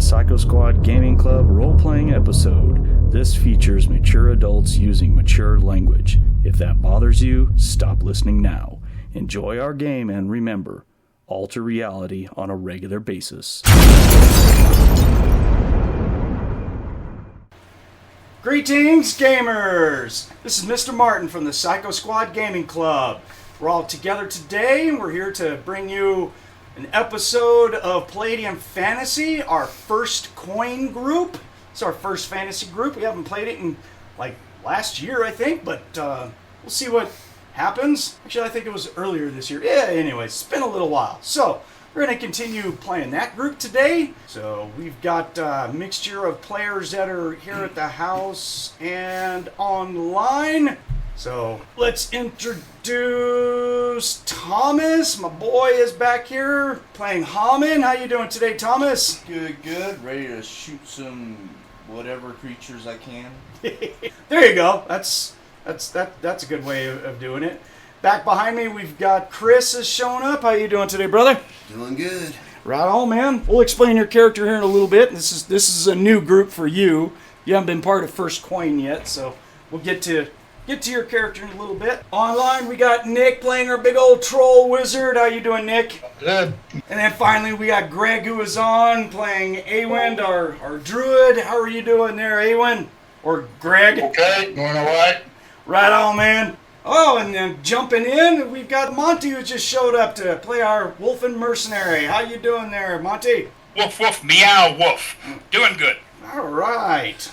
the Psycho Squad Gaming Club role-playing episode. This features mature adults using mature language. If that bothers you, stop listening now. Enjoy our game and remember, alter reality on a regular basis. Greetings, gamers! This is MrMartin from the Psycho Squad Gaming Club. We're all together today, and we're here to bring you an episode of Palladium Fantasy, our first coin group. It's our first fantasy group. We haven't played it in, like, last year, I think, but we'll see what happens. Actually, I think it was earlier this year. Yeah, anyways, it's been a little while. So, we're going to continue playing that group today. So, we've got a mixture of players that are here at the house and online. So, let's introduce Thomas. My boy is back here playing Hamon. How you doing today, Thomas? Good. Ready to shoot some whatever creatures I can. There you go. That's a good way of doing it. Back behind me, we've got Chris has shown up. How you doing today, brother? Doing good. Right on, man. We'll explain your character here in a little bit. This is a new group for you. You haven't been part of First Coin yet, so we'll get to your character in a little bit. Online, we got Nick playing our big old troll wizard. How you doing, Nick? Good. And then finally, we got Greg, who is on, playing A-Wynd, our druid. How are you doing there, A-Wynd? Or Greg? Okay, doing all right. Right on, man. Oh, and then jumping in, we've got Monte, who just showed up to play our Wolfen Mercenary. How you doing there, Monte? Woof, woof, meow, woof. Doing good. All right.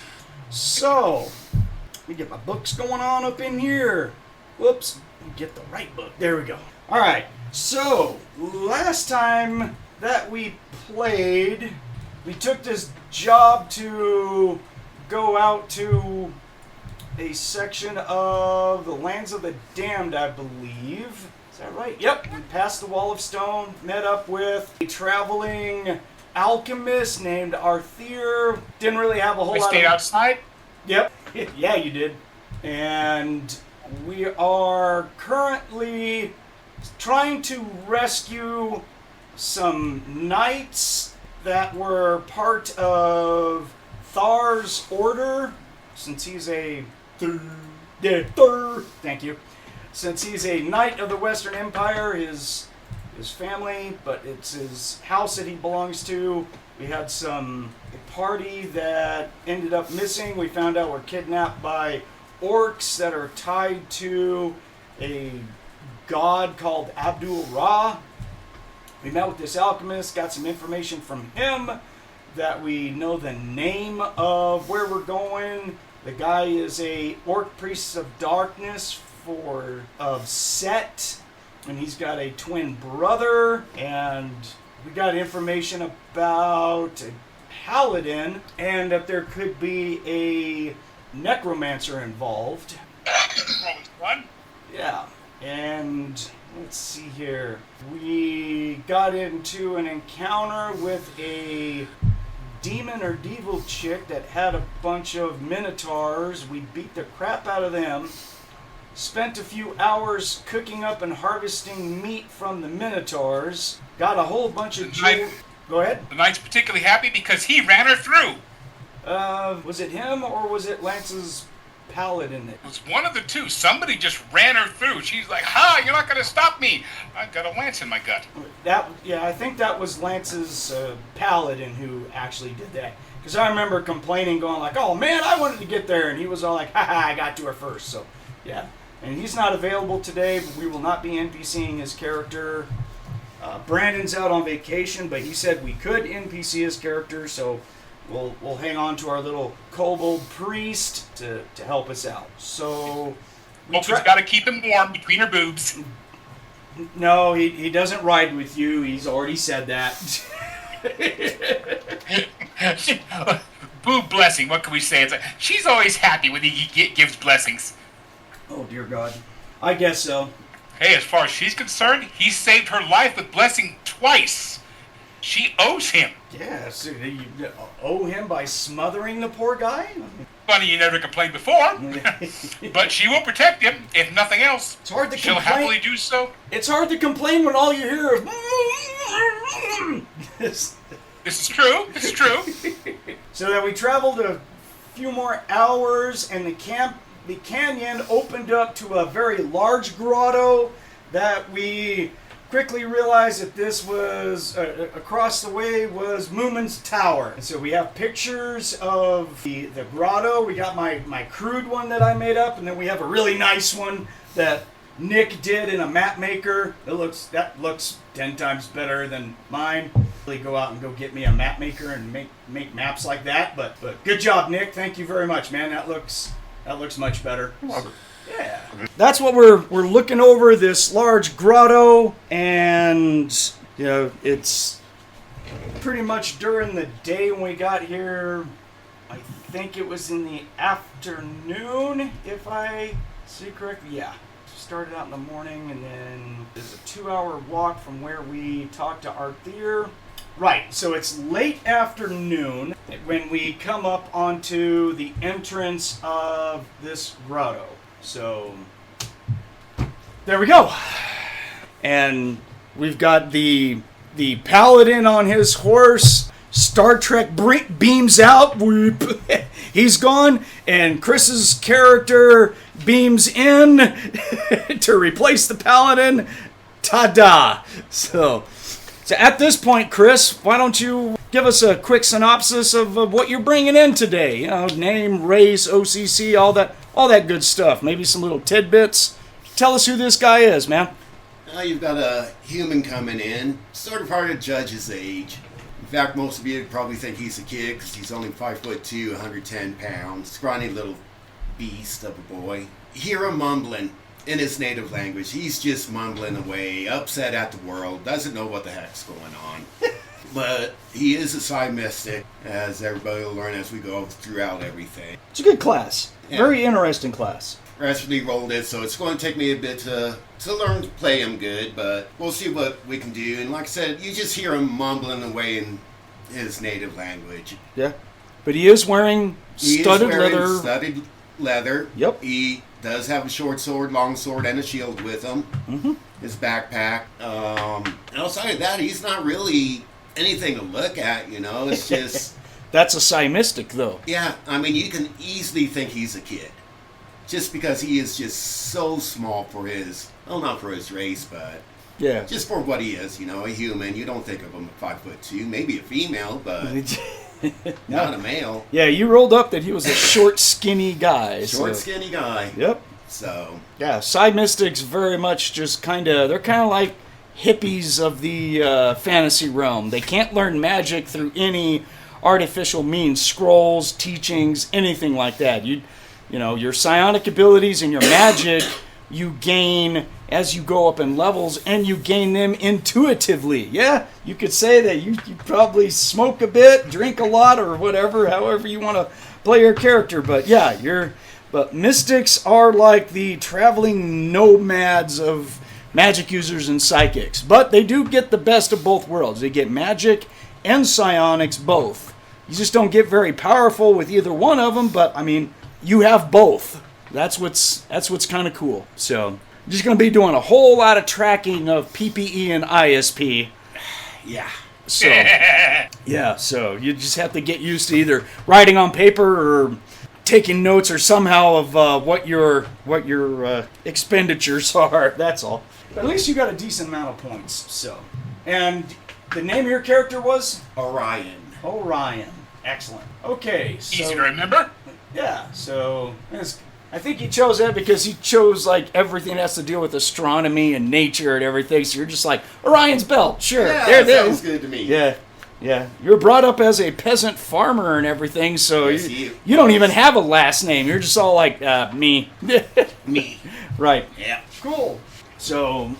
So, let me get my books going on up in here. Whoops. Let me get the right book. There we go. All right. So, last time that we played, we took this job to go out to a section of the Lands of the Damned, I believe. Is that right? Yep. We passed the Wall of Stone, met up with a traveling alchemist named Thar. Didn't really have a whole lot of... I stayed outside? Yep. Yeah, you did. And we are currently trying to rescue some knights that were part of Thar's order, since he's a... Thank you. Since he's a knight of the Western Empire, his family, but it's his house that he belongs to. We had a party that ended up missing. We found out we're kidnapped by orcs that are tied to a god called Abdul Ra. We met with this alchemist, got some information from him that we know the name of where we're going. The guy is a orc priest of darkness of Set, and he's got a twin brother, and we got information about a paladin, and that there could be a necromancer involved. One? Yeah, and let's see here. We got into an encounter with a demon or devil chick that had a bunch of minotaurs. We beat the crap out of them. Spent a few hours cooking up and harvesting meat from the minotaurs. Got a whole bunch of jewelry. Go ahead. The knight's particularly happy because he ran her through. Was it him or was it Lance's paladin? It was one of the two. Somebody just ran her through. She's like, "Ha! You're not going to stop me. I've got a lance in my gut." I think that was Lance's paladin who actually did that. Because I remember complaining, going like, "Oh man, I wanted to get there," and he was all like, "Haha, I got to her first." So, yeah. And he's not available today, but we will not be NPCing his character. Brandon's out on vacation, but he said we could NPC his character, so we'll hang on to our little kobold priest to help us out. So She's got to keep him warm between her boobs. No, he doesn't ride with you. He's already said that. Boob blessing. What can we say? It's like, she's always happy when he gives blessings. Oh dear God, I guess so. Hey, as far as she's concerned, he saved her life with blessing twice. She owes him. Yeah, so you owe him by smothering the poor guy? Funny you never complained before. But she will protect him, if nothing else. It's hard to She'll complain. happily do so. It's hard to complain when all you hear is... This is true. This is true. So then we traveled a few more hours, and the canyon opened up to a very large grotto that we quickly realized that this was, across the way was Moomin's tower. And so we have pictures of the grotto. We got my crude one that I made up, and then we have a really nice one that Nick did in a map maker. That looks 10 times better than mine. Really go out and go get me a map maker and make maps like that. But good job, Nick. Thank you very much, man. That looks much better. Yeah. That's what we're looking over, this large grotto, and it's pretty much during the day when we got here. I think it was in the afternoon, if I see correctly. Yeah. Started out in the morning, and then there's a 2-hour walk from where we talked to Arthur. Right, so it's late afternoon when we come up onto the entrance of this grotto. So, there we go. And we've got the paladin on his horse. Star Trek beams out. Whoop. He's gone. And Chris's character beams in to replace the paladin. Ta-da. So at this point, Chris, why don't you give us a quick synopsis of what you're bringing in today? Name, race, OCC, all that good stuff. Maybe some little tidbits. Tell us who this guy is, man. You've got a human coming in. Sort of hard to judge his age. In fact, most of you probably think he's a kid because he's only 5'2", 110 pounds. Scrawny little beast of a boy. Hear him mumbling in his native language. He's just mumbling away, upset at the world, doesn't know what the heck's going on. But he is a Psy-Mystic, as everybody will learn as we go throughout everything. It's a good class. Yeah. Very interesting class. Recently rolled it, so it's going to take me a bit to learn to play him good, but we'll see what we can do. And like I said, you just hear him mumbling away in his native language. Yeah. But he is wearing studded leather. Studded leather. Yep. He does have a short sword, long sword, and a shield with him. Mm-hmm. His backpack. Outside of that, he's not really anything to look at, It's just... That's a Psy-Mystic, though. Yeah, I mean, you can easily think he's a kid. Just because he is just so small for his... Well, not for his race, but... Yeah. Just for what he is, a human. You don't think of him at 5'2", maybe a female, but not a male. Yeah, you rolled up that he was a short, skinny guy. Skinny guy. Yep. So. Yeah, Psy-Mystics very much just they're kind of like hippies of the fantasy realm. They can't learn magic through any artificial means, scrolls, teachings, anything like that. Your psionic abilities and your magic you gain as you go up in levels, and you gain them intuitively. Yeah, you could say that you probably smoke a bit, drink a lot, or whatever, however you want to play your character. But yeah, but mystics are like the traveling nomads of magic users and psychics. But they do get the best of both worlds. They get magic and psionics both. You just don't get very powerful with either one of them, but I mean, you have both. That's what's kind of cool. So, I'm just going to be doing a whole lot of tracking of PPE and ISP. Yeah. So, yeah, so you just have to get used to either writing on paper or taking notes or somehow of what your expenditures are. That's all. But at least you got a decent amount of points. So, and the name of your character was? Orion. Orion. Excellent. Okay. So, easy to remember. Yeah, so I think he chose that because he chose like everything that has to deal with astronomy and nature and everything. So you're just like, Orion's belt, sure. Yeah, there that sounds good to me. Yeah. You were brought up as a peasant farmer and everything, so yes, you don't even have a last name. You're just all like, me. Me. Right. Yeah. Cool. So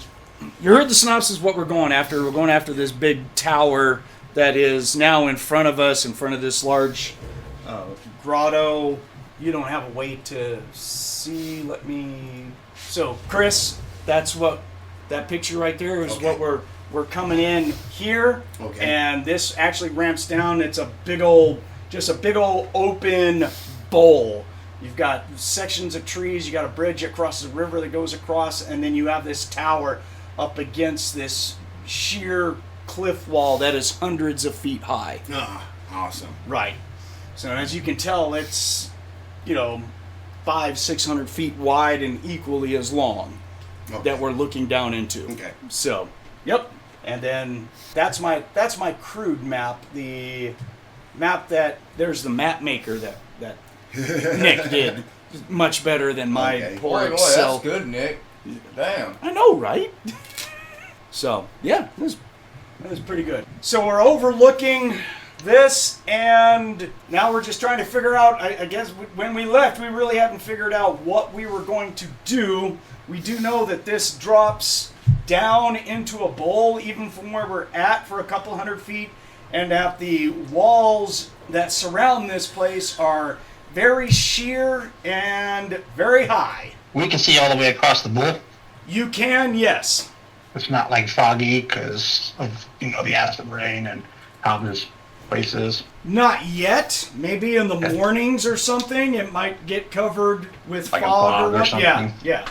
you heard the synopsis of what we're going after. We're going after this big tower that is now in front of us, in front of this large grotto. You don't have a way to see. So, Chris, that's what that picture right there is. Okay. What we're coming in here. Okay. And this actually ramps down. It's a big old open bowl. You've got sections of trees. You got a bridge across the river that goes across, and then you have this tower up against this sheer cliff wall that is hundreds of feet high. Ah, awesome. Right. So as you can tell, it's, 500-600 feet wide and equally as long that we're looking down into. Okay. So, yep. And then that's my crude map. The map there's the map maker that Nick did much better than my poor Boy, Excel. that's good, Nick. Damn. I know, right? So, yeah, that was pretty good. So we're overlooking this, and now we're just trying to figure out, I guess when we left, we really haven't figured out what we were going to do. We do know that this drops down into a bowl, even from where we're at for a couple hundred feet, and that the walls that surround this place are very sheer and very high. We can see all the way across the bowl. You can, yes. It's not like foggy because of the acid rain and how this place is. Not yet. Maybe in the mornings or something, it might get covered with Like a fog fog or what- something. Yeah.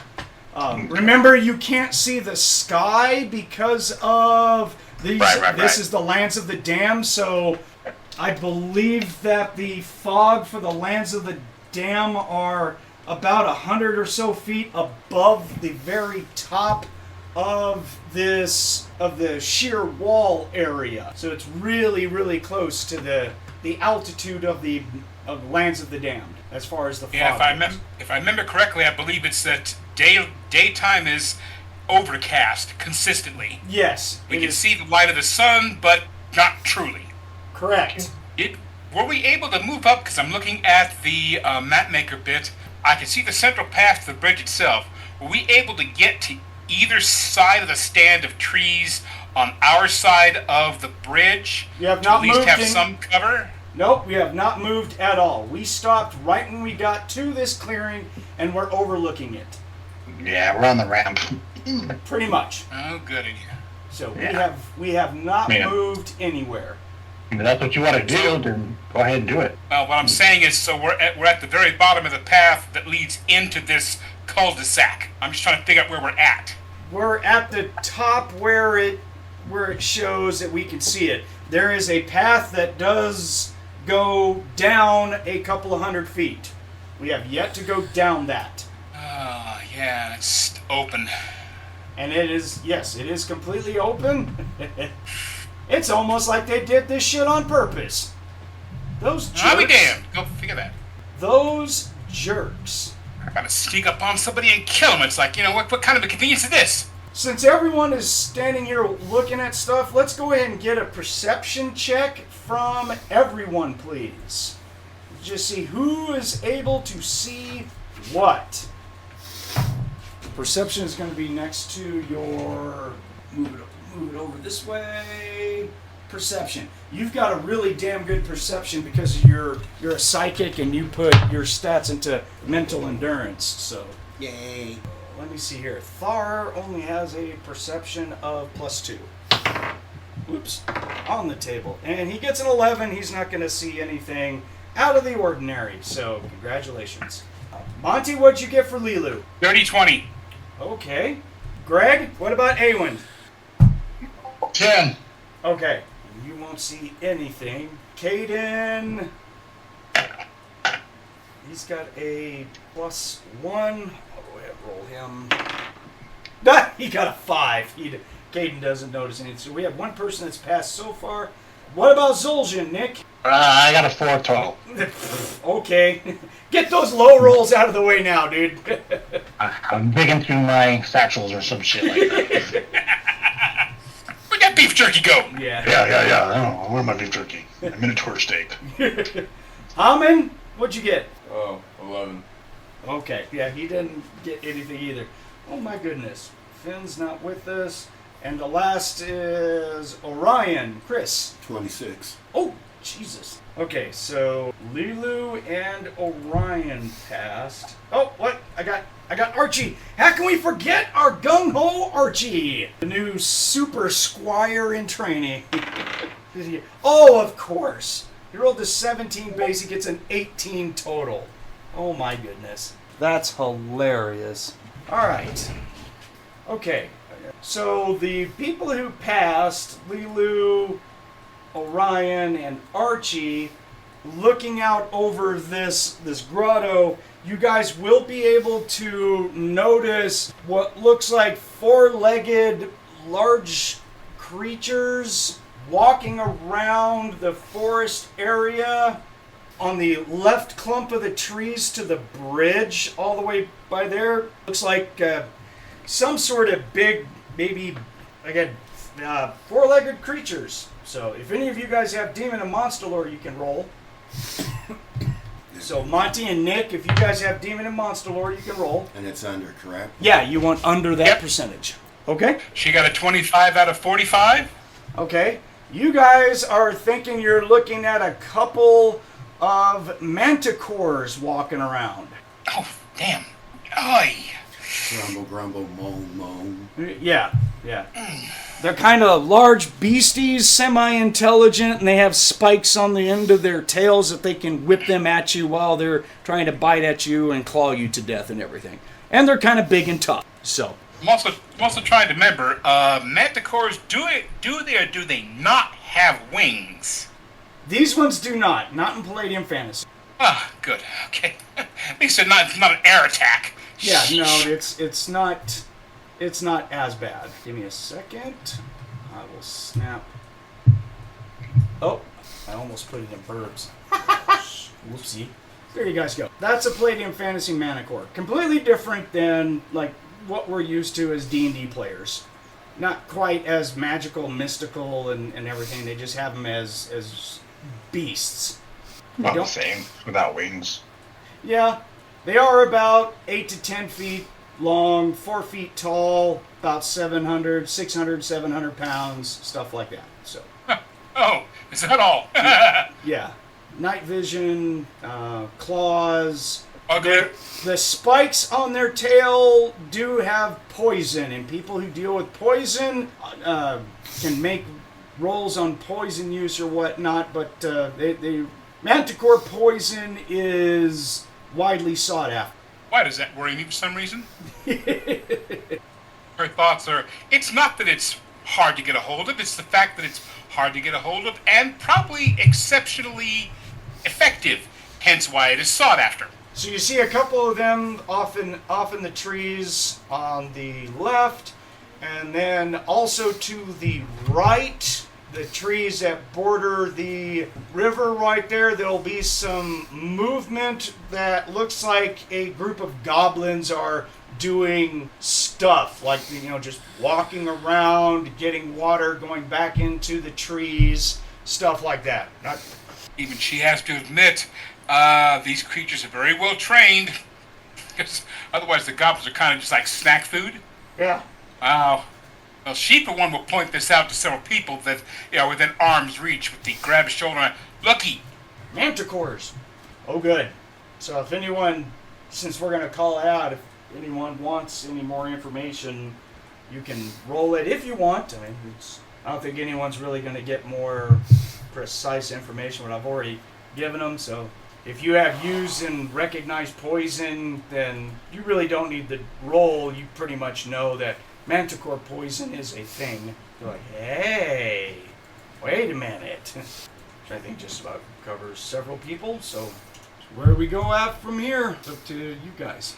Remember, you can't see the sky because of these. Right. This is the lands of the dam, so I believe that the fog for the lands of the dam are about 100 or so feet above the very top of the sheer wall area. So it's really, really close to the altitude of the lands of the damned as far as the fog. Yeah, if I remember correctly, I believe it's that daytime is overcast consistently. Yes. We it can is see the light of the sun, but not truly. correct. Were we able to move up? Because I'm looking at the map maker bit. I can see the central path to the bridge itself. Were we able to get to either side of the stand of trees on our side of the bridge? You have to not at least moved have in- some cover? Nope, we have not moved at all. We stopped right when we got to this clearing, and we're overlooking it. Yeah, we're on the ramp. Pretty much. Oh, goody. So Yeah. we have not Man. moved anywhere. If that's what you want to do, then go ahead and do it. Well, what I'm saying is, so we're at the very bottom of the path that leads into this cul-de-sac. I'm just trying to figure out where we're at. We're at the top where it shows that we can see it. There is a path that does go down a couple of 100 feet. We have yet to go down that. Oh, yeah, it's open. And it is, yes, it is completely open. It's almost like they did this shit on purpose. Those jerks. I'll be damned. Go figure that. Those jerks. I gotta sneak up on somebody and kill him. It's like, what kind of a convenience is this? Since everyone is standing here looking at stuff, let's go ahead and get a perception check from everyone, please. Just see who is able to see what. Perception is going to be next to your... Move it over this way. Perception. You've got a really damn good perception because you're a psychic and you put your stats into mental endurance, so... Yay. Let me see here. Thar only has a perception of +2. Oops. On the table. And he gets an 11. He's not going to see anything out of the ordinary. So, congratulations. Monte, what'd you get for LeeLuu? 30-20. Okay. Greg, what about A-Wynd? 10. Okay. You won't see anything. Kayden... He's got a +1. I'll go ahead and roll him. Ah, he got a 5. Kayden doesn't notice anything. So we have one person that's passed so far. What about Zoljin, Nick? I got a 4 total. Okay. Get those low rolls out of the way now, dude. I'm digging through my satchels or some shit like that. Where'd that beef jerky go? Yeah. Yeah. I don't know. Where's my beef jerky? A Minotaur steak. Hamon, what'd you get? Oh, 11. Okay. Yeah, he didn't get anything either. Oh my goodness. Finn's not with us. And the last is Orion. Chris. 26. Oh, Jesus. Okay, so LeeLuu and Orion passed. Oh, what? I got Archie. How can we forget our gung-ho Archie? The new super squire in training. Oh, of course. He rolled a 17 base. He gets an 18 total. Oh my goodness. That's hilarious. All right. Okay. So the people who passed, LeeLuu, Orion, and Archie, looking out over this grotto, you guys will be able to notice what looks like four-legged large creatures walking around the forest area on the left clump of the trees to the bridge all the way by there. Looks like some sort of big, maybe, again, four-legged creatures. So if any of you guys have Demon and Monster Lore, you can roll. So Monte and Nick, if you guys have Demon and Monster Lore, you can roll. And it's under, correct? Yeah, you want under that Yep. percentage. Okay? She got a 25 out of 45. Okay. You guys are thinking you're looking at a couple of manticores walking around. Oh, damn. Oy. Grumble, grumble, moan, moan. Yeah. They're kind of large beasties, semi-intelligent, and they have spikes on the end of their tails that they can whip them at you while they're trying to bite at you and claw you to death and everything. And they're kind of big and tough. So, I'm also trying to remember, manticores, do they or do they not have wings? these ones do not in Palladium Fantasy. Ah, good. Okay. At least it's not an air attack. Yeah, no, it's not as bad. Give me a second. I will snap. Oh, I almost put it in burbs. Whoopsie. There you guys go. That's a Palladium Fantasy Manicore. Completely different than like what we're used to as D&D players. Not quite as magical, mystical, and everything. They just have them as beasts. About the same, without wings. Yeah, they are about 8 to 10 feet long, 4 feet tall, about 700 pounds, stuff like that. So, Oh, is that all? yeah. Night vision, claws. Okay. The spikes on their tail do have poison, and people who deal with poison can make rolls on poison use or whatnot, but Manticore poison is widely sought after. Why does that worry me for some reason? Her thoughts are, it's not that it's hard to get a hold of, it's the fact that it's hard to get a hold of and probably exceptionally effective, hence why it is sought after. So you see a couple of them off in the trees on the left, and then also to the right, the trees that border the river right there, there'll be some movement that looks like a group of goblins are doing stuff, like, just walking around, getting water, going back into the trees, stuff like that. Even she has to admit, these creatures are very well trained, because otherwise the goblins are kind of just like snack food. Yeah. Wow. Well, she, for one, will point this out to several people that, within arm's reach with the grab a shoulder. Looky! Manticores. Oh, good. So if anyone, since we're going to call it out, if anyone wants any more information, you can roll it if you want. I mean, I don't think anyone's really going to get more precise information what I've already given them. So if you have used and recognized poison, then you really don't need the roll. You pretty much know that Manticore poison is a thing. You're like, hey, wait a minute. Which I think just about covers several people. So where we go out from here, it's up to you guys.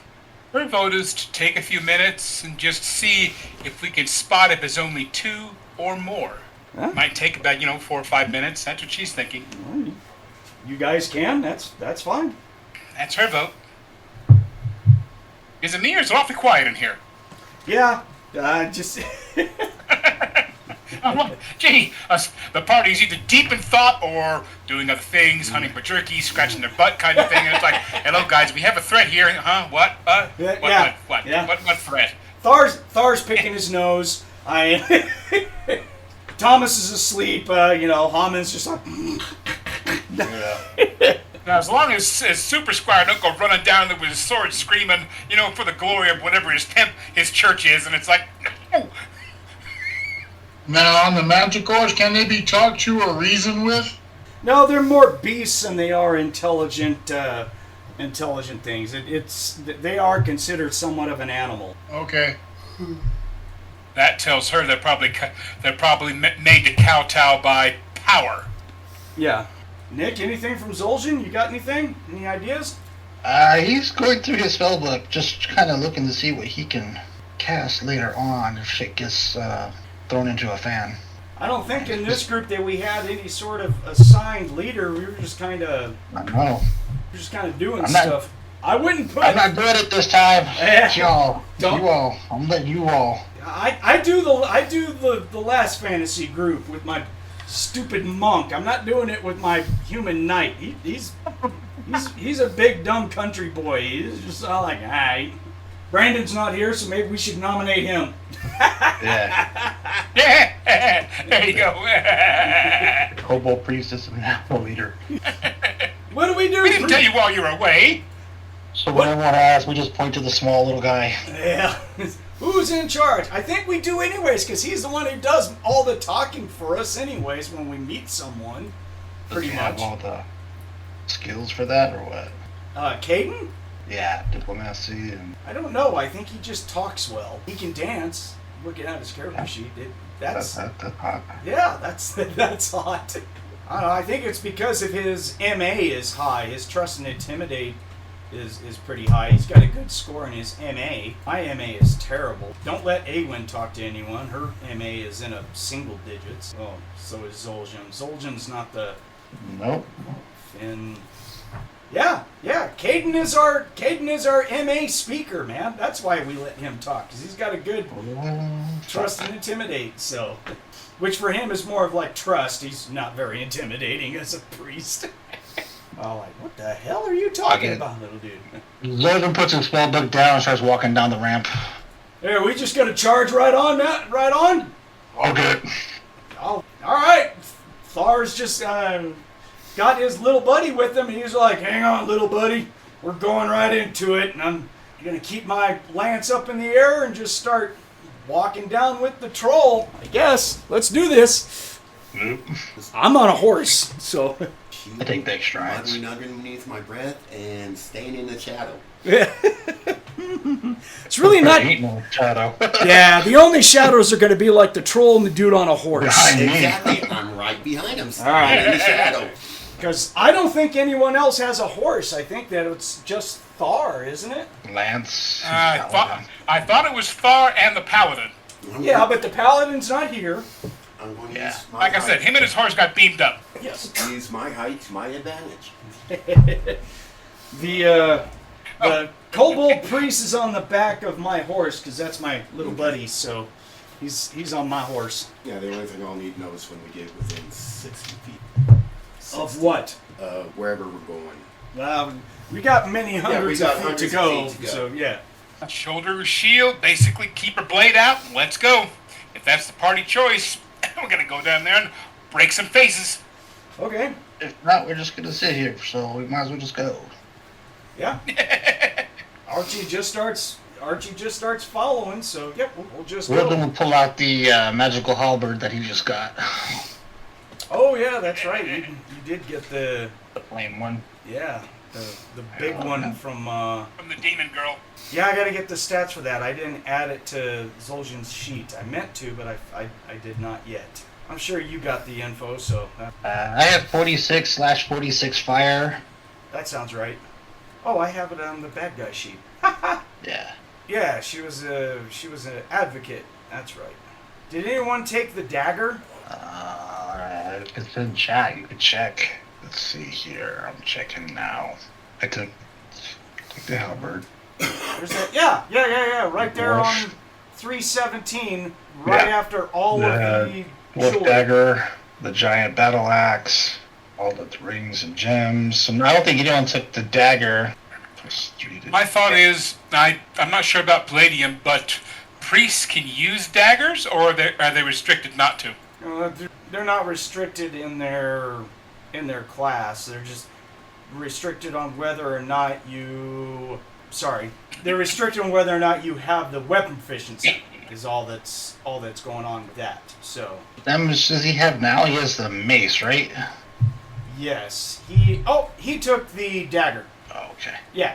Her vote is to take a few minutes and just see if we can spot if there's only two or more. Huh? Might take about, 4 or 5 minutes. That's what she's thinking. Well, you guys can. That's fine. That's her vote. Is it me or is it awfully quiet in here? Yeah. Just. Gee, the party's either deep in thought or doing other things, hunting for jerky, scratching their butt kind of thing. And it's like, hello guys, we have a threat here. Huh? What? Yeah. What? Yeah. What threat? Thar's picking his nose. Thomas is asleep. Hamon's just like. Yeah. Now, as long as Super Squire don't go running down there with his sword screaming, for the glory of whatever his church is, and it's like, no. Now, on the Manticores, can they be talked to or reasoned with? No, they're more beasts than they are intelligent things. They are considered somewhat of an animal. Okay. That tells her they're probably made to kowtow by power. Yeah. Nick, anything from Zoljin? You got anything? Any ideas? He's going through his spell book, just kind of looking to see what he can cast later on if shit gets thrown into a fan. I don't think in this group that we had any sort of assigned leader. We were just kind of doing stuff. I wouldn't put. I'm not doing it this time. Y'all. You all. I'm letting you all. I do the last fantasy group with my stupid monk. I'm not doing it with my human knight. He's a big dumb country boy. He's just all like, alright. Brandon's not here, so maybe we should nominate him. Yeah. There you go. Kobold priestess and apple leader. What do we do? We didn't tell you while you were away. So when everyone asks, we just point to the small little guy. Yeah. Who's in charge? I think we do anyways, because he's the one who does all the talking for us anyways when we meet someone. Pretty Does he much. have all the skills for that, or what? Kayden? Yeah, diplomacy and... I don't know. I think he just talks well. He can dance. Looking at his character sheet, that's hot. yeah, that's hot. I don't know. I think it's because of his MA is high. His trust and intimidate is pretty high. He's got a good score in his MA. My MA is terrible. Don't let A-Wynd talk to anyone. Her MA is in a single digits. Oh, so is Zoljin. Zoljin's not the... Nope. And yeah. Kayden is our MA speaker, man. That's why we let him talk, because he's got a good trust and intimidate. So, which for him is more of like trust. He's not very intimidating as a priest. Oh, like, what the hell are you talking about, little dude? Zoljin puts his spell book down and starts walking down the ramp. There, we just gonna charge right on, Matt. Right on. Okay. Oh, all right. Thar's just got his little buddy with him, and he's like, "Hang on, little buddy. We're going right into it, and I'm gonna keep my lance up in the air and just start walking down with the troll. I guess. Let's do this." Nope. I'm on a horse, so. I take big strides. Muttering underneath my breath and staying in the shadow. It's really not. Ain't no shadow. Yeah, the only shadows are going to be like the troll and the dude on a horse. Behind me. Exactly. I'm right behind him, All right. in the shadow. Because I don't think anyone else has a horse. I think that it's just Thar, isn't it? Lance. I thought it was Thar and the Paladin. Yeah, but the paladin's not here. I'm going to Yeah. use my Like I said, height. him and his horse got beamed up. Yes. Use my height to my advantage. The kobold priest is on the back of my horse because that's my little buddy. So he's on my horse. Yeah, the only thing I'll need to know is when we get within 60 feet. Of what? Wherever we're going. We got many hundreds got of feet hundreds to of go. feet to go. So yeah. Shoulder shield, basically keep her blade out, and let's go. If that's the party choice, we're gonna go down there and break some faces. Okay. If not, we're just gonna sit here, so we might as well just go. Yeah. Archie just starts following. So yep, we'll just We're go. gonna pull out the magical halberd that he just got. Oh yeah, that's right. You did get the Flame one. the big one from. From the demon girl. Yeah, I gotta get the stats for that. I didn't add it to Zoljin's sheet. I meant to, but I did not yet. I'm sure you got the info, so I have 46/46 fire. that sounds right. Oh, I have it on the bad guy sheet. Yeah. Yeah, she was an advocate. That's right. Did anyone take the dagger? It's in chat. You can check. Let's see here. I'm checking now. I took the halberd. There's that. Yeah. Right there on 317. Right Yeah. after all of the Wolf jewelry. dagger, the giant battle axe, all the rings and gems. And I don't think anyone took the dagger. My thought is, I'm not sure about Palladium, but priests can use daggers, or are they restricted not to? They're not restricted in their class. They're just restricted on whether or not you. Sorry, they're restricted on whether or not you have the weapon proficiency. Is all that's going on with that. So. How much does he have now? He has the mace, right? Yes, he took the dagger. Oh, okay. Yeah.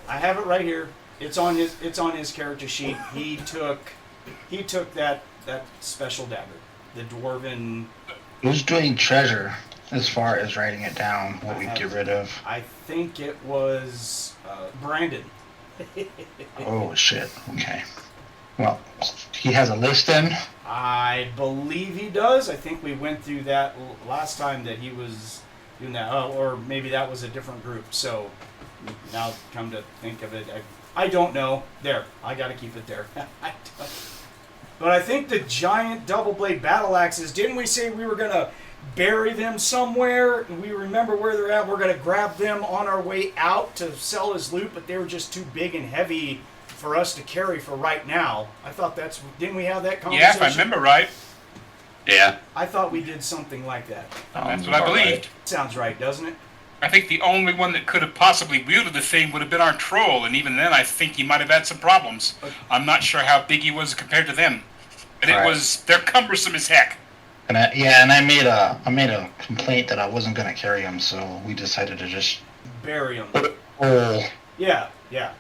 I have it right here. It's on his character sheet. He took He took that special dagger, the dwarven. Who's doing treasure as far as writing it down? What we get rid of? I think it was Brandon. Oh shit. Okay. Well, he has a list then. I believe he does. I think we went through that last time that he was doing that, or maybe that was a different group. So now, come to think of it, I don't know. There, I got to keep it there. But I think the giant double blade battle axes. Didn't we say we were gonna bury them somewhere? And we remember where they're at. We're gonna grab them on our way out to sell as loot, but they were just too big and heavy for us to carry for right now. I thought didn't we have that conversation? Yeah, if I remember right. Yeah. I thought we did something like that. That's what I believed. Right. Sounds right, doesn't it? I think the only one that could have possibly wielded the thing would have been our troll, and even then I think he might have had some problems. I'm not sure how big he was compared to them. But they're cumbersome as heck. And I made a complaint that I wasn't gonna carry him, so we decided to just Bury them. Oh. Yeah.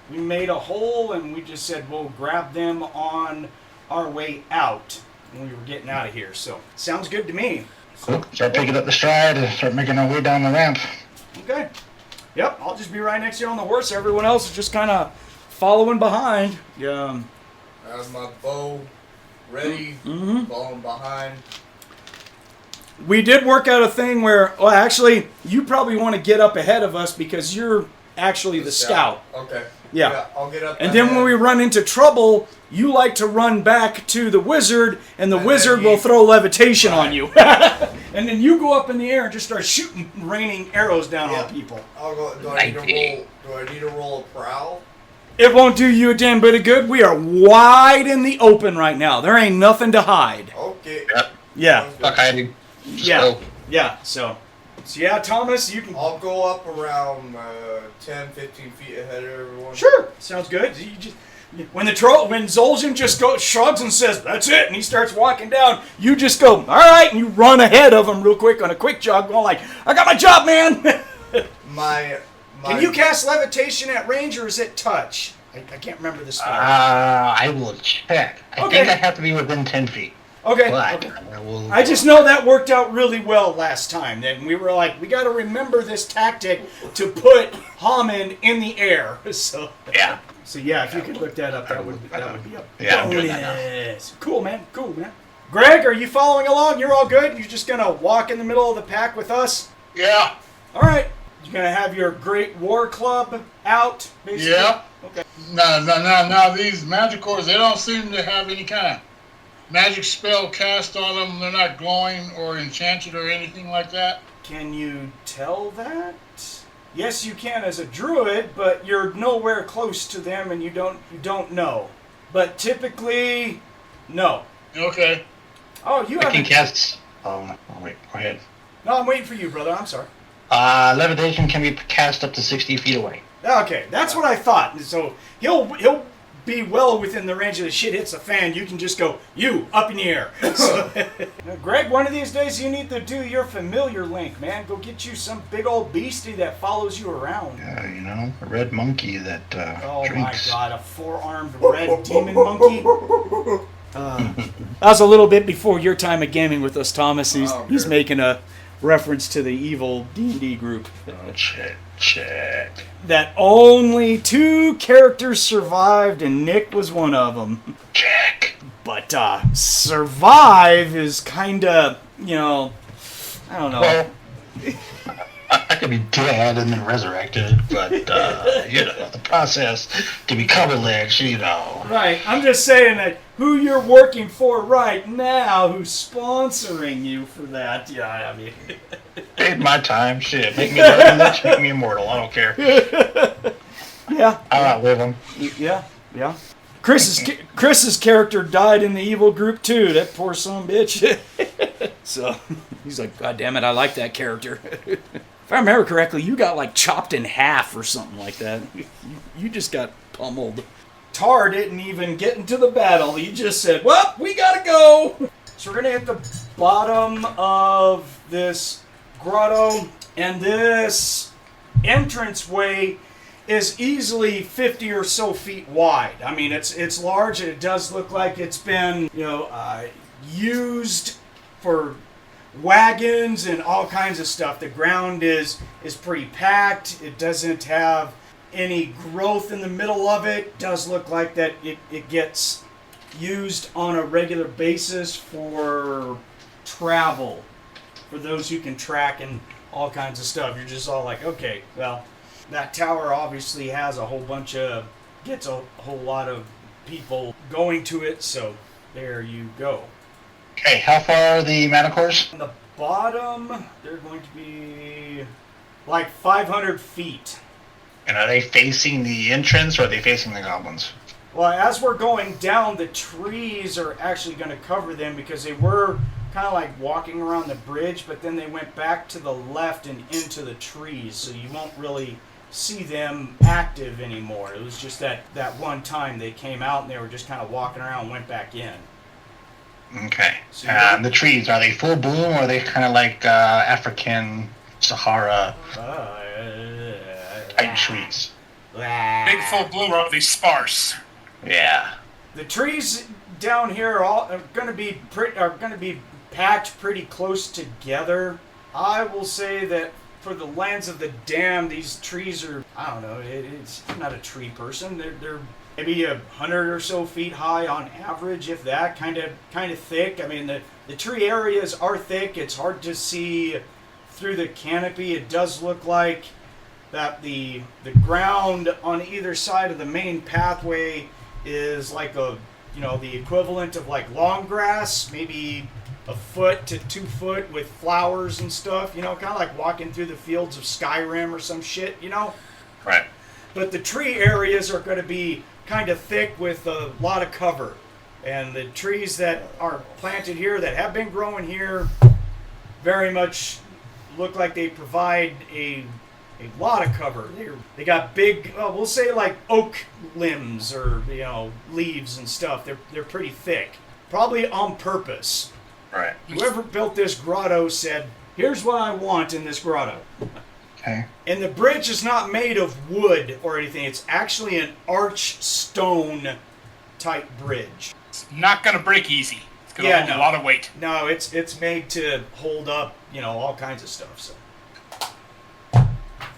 We made a hole and we just said we'll grab them on our way out when we were getting out of here. So, sounds good to me. Cool. Start picking up the stride and start making our way down the ramp. Okay. Yep, I'll just be right next to you on the horse. Everyone else is just kind of following behind. Yeah. I have my bow ready, falling behind. We did work out a thing where, well, actually, you probably want to get up ahead of us because you're actually the scout. Okay. Yeah. I'll get up. And then when we run into trouble, you like to run back to the wizard, and the wizard will throw levitation on you. And then you go up in the air and just start shooting, raining arrows down on people. I'll go. Do I need to roll a prowl? It won't do you a damn bit of good. We are wide in the open right now. There ain't nothing to hide. Okay. Yep. Yeah. Fuck hiding. Yeah. So yeah, Thomas, you can. I'll go up around 10, 15 feet ahead of everyone. Sure. Sounds good. You just, when Zoljin just shrugs and says, "That's it," and he starts walking down, you just go, "All right," and you run ahead of him real quick on a quick jog, going like, "I got my job, man." Can you cast levitation at range, or is it touch? I can't remember the spell. I will check. I think I have to be within 10 feet. Okay. But I just know that worked out really well last time. Then we were like, we got to remember this tactic to put Hamon in the air. So yeah. So yeah, if you could look that up, that would be a Yeah, I'm doing that bonus. Cool, man. Greg, are you following along? You're all good? You're just gonna walk in the middle of the pack with us? Yeah. All right. You're gonna have your great war club out, basically. Yeah. Okay. Now these magicors, they don't seem to have any kind of magic spell cast on them. They're not glowing or enchanted or anything like that. Can you tell that? Yes, you can as a druid, but you're nowhere close to them, and you don't know. But typically, no. Okay. Oh, you I can haven't. cast. Oh wait, go ahead. No, I'm waiting for you, brother. I'm sorry. Levitation can be cast up to 60 feet away. Okay, that's what I thought. So he'll be well within the range of the shit hits the fan. You can just go, you, up in the air. So, now, Greg, one of these days you need to do your familiar link, man. Go get you some big old beastie that follows you around. Yeah, a red monkey that Oh drinks. my god, a four-armed red demon monkey. That was a little bit before your time of gaming with us, Thomas. He's making a reference to the evil D&D group. Oh, check. That only 2 characters survived, and Nick was one of them. Check. But survive is kind of, I don't know. Well, I could be dead and then resurrected, but the process to become a lich, Right. I'm just saying that who you're working for right now, who's sponsoring you for that. Yeah, I mean. Paid my time. Shit, make me a lich, make me immortal. I don't care. Yeah. I'll outlive him. Yeah. Chris's character died in the evil group too. That poor son of a bitch. So he's like, God damn it, I like that character. If I remember correctly, you got like chopped in half or something like that. You just got pummeled. Thar didn't even get into the battle. He just said, well, we gotta go. So we're gonna hit the bottom of this grotto, and this entranceway is easily 50 or so feet wide. I mean, it's large, and it does look like it's been, used for wagons and all kinds of stuff. The ground is pretty packed. It doesn't have any growth in the middle of it. It does look like that it gets used on a regular basis for travel, for those who can track and all kinds of stuff. You're just all like, okay, well, that tower obviously has gets a whole lot of people going to it, so there you go. Okay, how far are the manticores? On the bottom, they're going to be like 500 feet. And are they facing the entrance, or are they facing the goblins? Well, as we're going down, the trees are actually going to cover them, because they were kind of like walking around the bridge, but then they went back to the left and into the trees, so you won't really see them active anymore. It was just that one time they came out and they were just kind of walking around and went back in. Okay. And the trees, are they full bloom, or are they kind of like African Sahara type trees? Big full bloom, or are they sparse? Yeah. The trees down here are going to be packed pretty close together. I will say that for the lands of the damned, these trees are, I don't know, it's not a tree person. They're maybe 100 or so feet high on average, if that, kind of thick. I mean, the tree areas are thick. It's hard to see through the canopy. It does look like that the ground on either side of the main pathway is like the equivalent of like long grass, maybe a foot to 2 foot, with flowers and stuff, kind of like walking through the fields of Skyrim or some shit, Right. But the tree areas are going to be kind of thick with a lot of cover. And the trees that are planted here, that have been growing here, very much look like they provide a lot of cover. They got big, we'll say like oak limbs or leaves and stuff. They're pretty thick, probably on purpose. Right. Whoever built this grotto said, "Here's what I want in this grotto." Okay. And the bridge is not made of wood or anything. It's actually an arch stone type bridge. It's not going to break easy. It's going to hold a lot of weight. No, it's made to hold up, all kinds of stuff.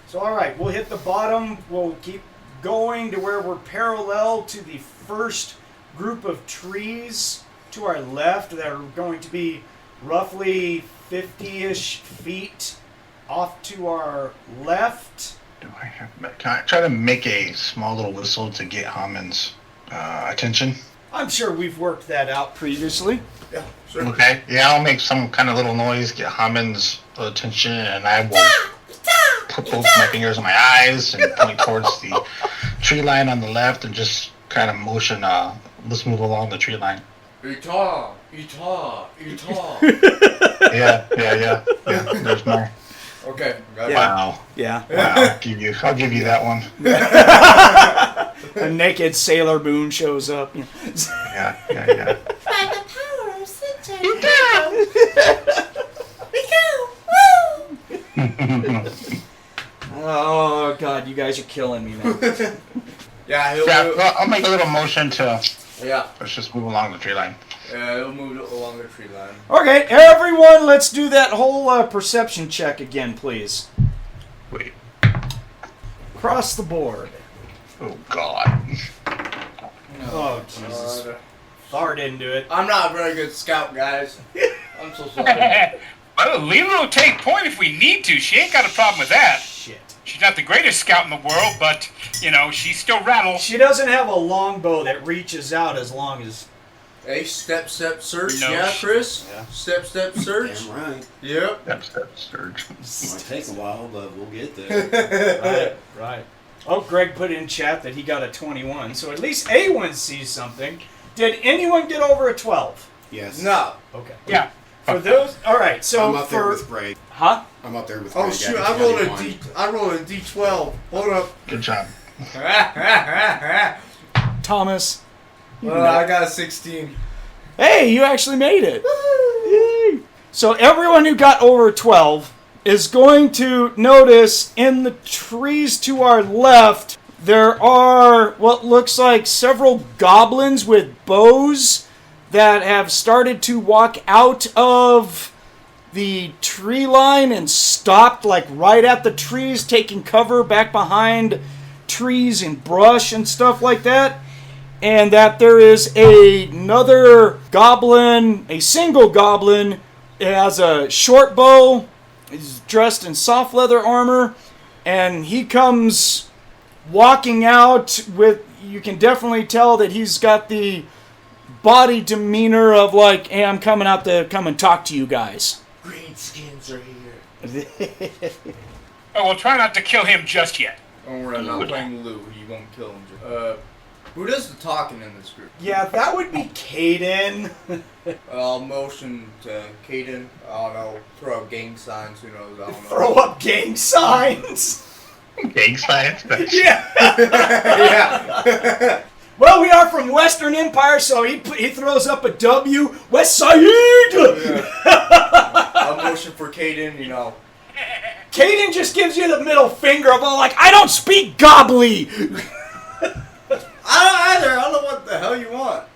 So all right, we'll hit the bottom. We'll keep going to where we're parallel to the first group of trees to our left that are going to be roughly 50-ish feet off to our left. Can I try to make a small little whistle to get Hamon's attention? I'm sure we've worked that out previously. Yeah, sure. Okay. Yeah, I'll make some kind of little noise, get Hamon's attention, and I will put both my fingers on my eyes and point towards the tree line on the left and just kind of motion, let's move along the tree line. Ita. Yeah, there's more. Okay, got it. Wow. Yeah. Wow. I'll give you that one. A naked Sailor Moon shows up. Yeah. By the power of Sinjin, we go! Woo! Oh God, you guys are killing me, man. Yeah, Well, I'll make a little motion to. Yeah, Let's just move along the tree line. he'll move along the tree line. Okay, everyone, let's do that whole perception check again, please. Wait. Across the board. Oh God. Oh Jesus. Thar didn't do it. I'm not a very good scout, guys. I'm so sorry. Well, LeeLuu will take point if we need to. She ain't got a problem with that. Shit. She's not the greatest scout in the world, but, she's still rattles. She doesn't have a longbow that reaches out as long as... Hey, step, search. No. Yeah, Chris? Yeah. Step, search. Damn right. Yep. Step, Sturge. Might take a while, but we'll get there. Right. Oh, Greg put in chat that he got a 21, so at least A-Wynd sees something. Did anyone get over a 12? Yes. No. Okay. Yeah. For those... Alright, so I'm up there with Greg. Huh? I'm up there with Oh Greg. shoot! at I rolled a 21. I rolled a D12. Hold up. Good job. Thomas. I got a 16. Hey, you actually made it. Yay. So everyone who got over 12 is going to notice in the trees to our left there are what looks like several goblins with bows that have started to walk out of the tree line and stopped like right at the trees, taking cover back behind trees and brush and stuff like that. And that there is another goblin, a single goblin, has a short bow, is dressed in soft leather armor, and he comes walking out with, you can definitely tell that he's got the body demeanor of like, hey, I'm coming out to come and talk to you guys. Greenskins are here. Oh, well, try not to kill him just yet. Don't worry, I'm not playing Lou. You won't kill him. Who does the talking in this group? Yeah, that would be Kayden. I'll motion to Kayden. I don't know. Throw up gang signs. Who knows? I don't know. Throw up gang signs. Gang signs? Yeah. Yeah. Well, we are from Western Empire, so he throws up a W. West Side. Yeah. I'll motion for Kayden. You know. Kayden just gives you the middle finger of all like, I don't speak gobbly. I don't either. I don't know what the hell you want.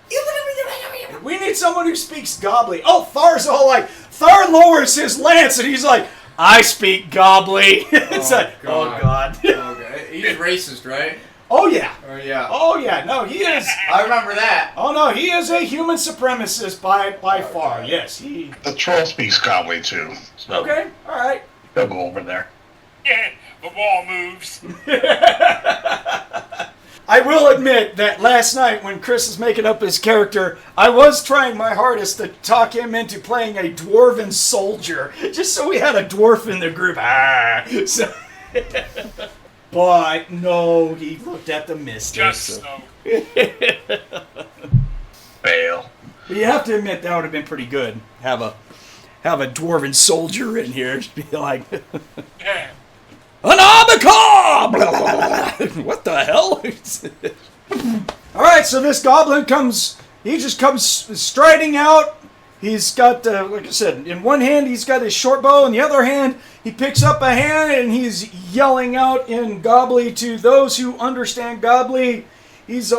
We need someone who speaks gobbly. Oh, Thar's all like, Thar lowers his lance and he's like, I speak gobbly. It's like, oh God. Okay. He's racist, right? Oh yeah. Oh yeah. Oh yeah. No, he is. I remember that. Oh no, he is a human supremacist by far. Yes, he. The troll speaks gobbly too. So Okay. All right. they'll go over there. Yeah, the wall moves. I will admit that last night when Chris was making up his character, I was trying my hardest to talk him into playing a dwarven soldier, just so we had a dwarf in the group. So, but no, he looked at the mystic. Just so. Fail. But you have to admit that would have been pretty good. Have a dwarven soldier in here, just be like. Yeah. An Omicron! What the hell? Alright, so this goblin comes striding out. He's got, like I said, in one hand he's got his short bow, in the other hand he picks up a hand and he's yelling out in gobbly to those who understand gobbly. He's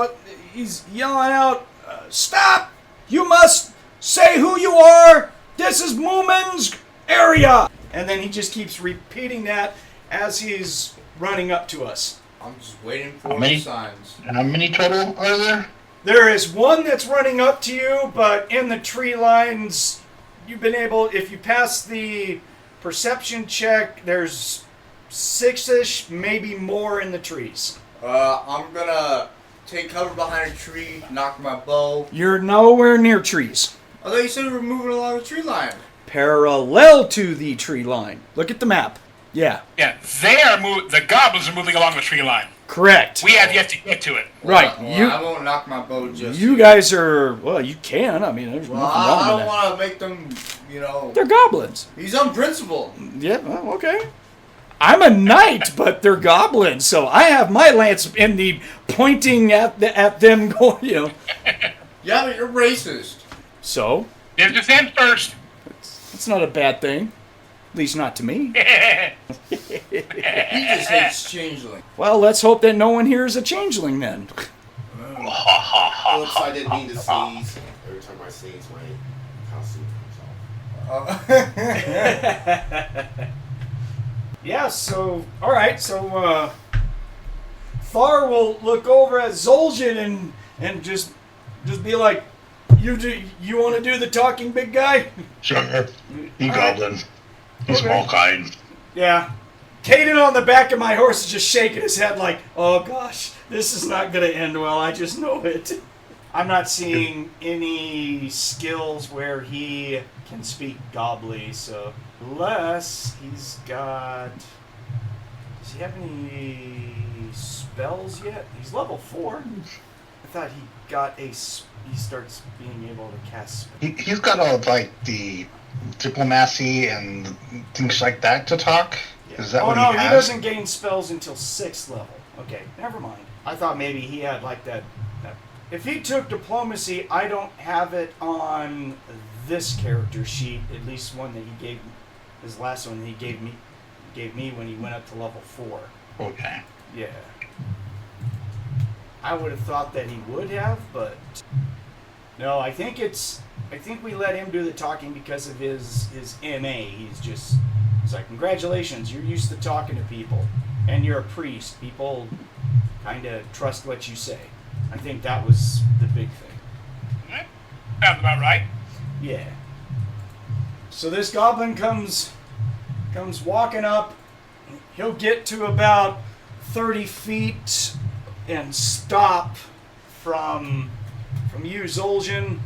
yelling out, stop! You must say who you are! This is Moomin's area! And then he just keeps repeating that as he's running up to us. I'm just waiting for the signs. And how many total are there? There is one that's running up to you, but in the tree lines, you've been able, if you pass the perception check, there's 6-ish, maybe more in the trees. I'm gonna take cover behind a tree, knock my bow. You're nowhere near trees. I thought you said we were moving along the tree line. Parallel to the tree line. Look at the map. Yeah. Yeah, the goblins are moving along the tree line. Correct. We have yet to get to it. Right. Well, I won't knock my bow just You yet. guys are, well, you can. I mean, there's Well, nothing I wrong don't with want to make them, you know. that. They're goblins. He's unprincipled. Yeah, well, okay. I'm a knight, but they're goblins, so I have my lance in the pointing at them going, you know. Yeah, but you're racist. So, They're just in first. it's not a bad thing. At least not to me. He just hates changeling. Well, let's hope that no one here is a changeling then. Oops, I didn't mean to sneeze. Every time I sneeze, my costume comes off. Yeah, so, alright, so, Thar will look over at Zoljin and just be like, you want to do the talking, big guy? Sure. You All right. goblin. He's Okay. Malkine. Yeah. Kayden on the back of my horse is just shaking his head like, oh gosh, this is not going to end well, I just know it. I'm not seeing any skills where he can speak gobbly, so unless he's got... Does he have any spells yet? He's level 4. I thought he got he starts being able to cast spells. He's got all like the diplomacy and things like that to talk. Yeah. Is that oh what no, he he has? doesn't gain spells until 6th level. Okay, never mind. I thought maybe he had like that. If he took diplomacy, I don't have it on this character sheet. At least one that he gave, his last one that he gave me when he went up to level 4. Okay. Yeah. I would have thought that he would have, but no, I think we let him do the talking because of his MA. He's like, congratulations, you're used to talking to people, and you're a priest. People kind of trust what you say. I think that was the big thing. Sounds about right. Yeah. So this goblin comes walking up. He'll get to about 30 feet and stop from you, Zoljin.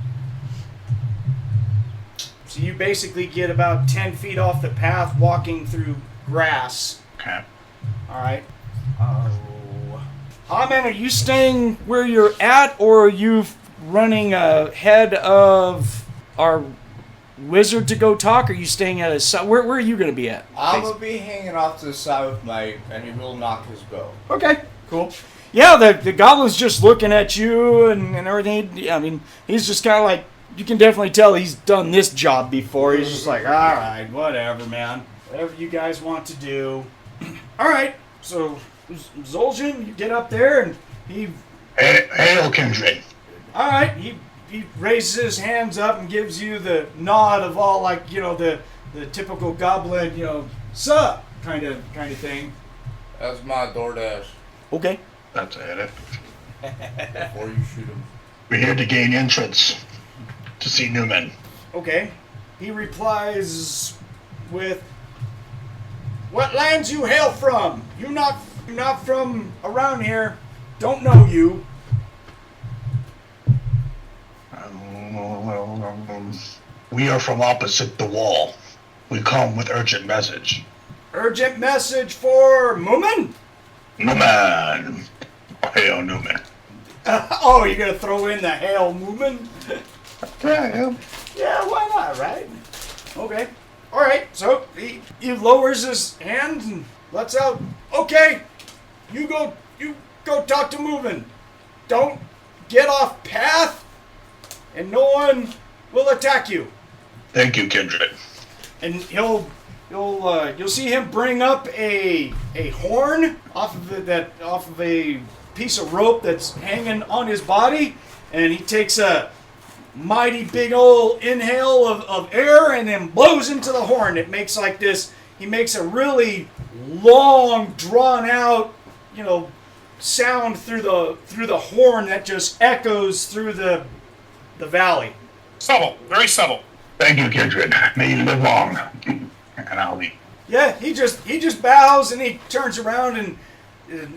So you basically get about 10 feet off the path walking through grass. Okay. Alright. Hamon, are you staying where you're at, or are you running ahead of our wizard to go talk? Or are you staying at his side? Where are you going to be at? I'm gonna be hanging off to the side with Mike, and he will knock his bow. Okay, cool. Yeah, the goblin's just looking at you and everything. I mean, he's just kind of like, you can definitely tell he's done this job before. He's just like, all right, whatever, man. Whatever you guys want to do. All right, so Zoljin, you get up there and he... Hail, kindred. All right, he raises his hands up and gives you the nod of all, like, you know, the typical goblin, you know, sup kind of thing. That's my DoorDash. Okay. That's it. Before you shoot him. We're here to gain entrance to see Newman. Okay. He replies with, "What lands you hail from? You not from around here. Don't know you." We are from opposite the wall. We come with urgent message. Urgent message for Moomin? Newman. Hail, Newman. Oh, you're gonna throw in the hail Moomin? Yeah. Yeah, why not, right? Okay. Alright, so he lowers his hand and lets out, "Okay, you go talk to Moomin. Don't get off path, and no one will attack you." Thank you, kindred. And you'll see him bring up a horn off of a piece of rope that's hanging on his body, and he takes a mighty big old inhale of air and then blows into the horn. It makes like this. He makes a really long, drawn out, you know, sound through the horn that just echoes through the valley. Subtle, very subtle. Thank you, kindred. May you live long. And I'll leave. Yeah, he just bows and he turns around and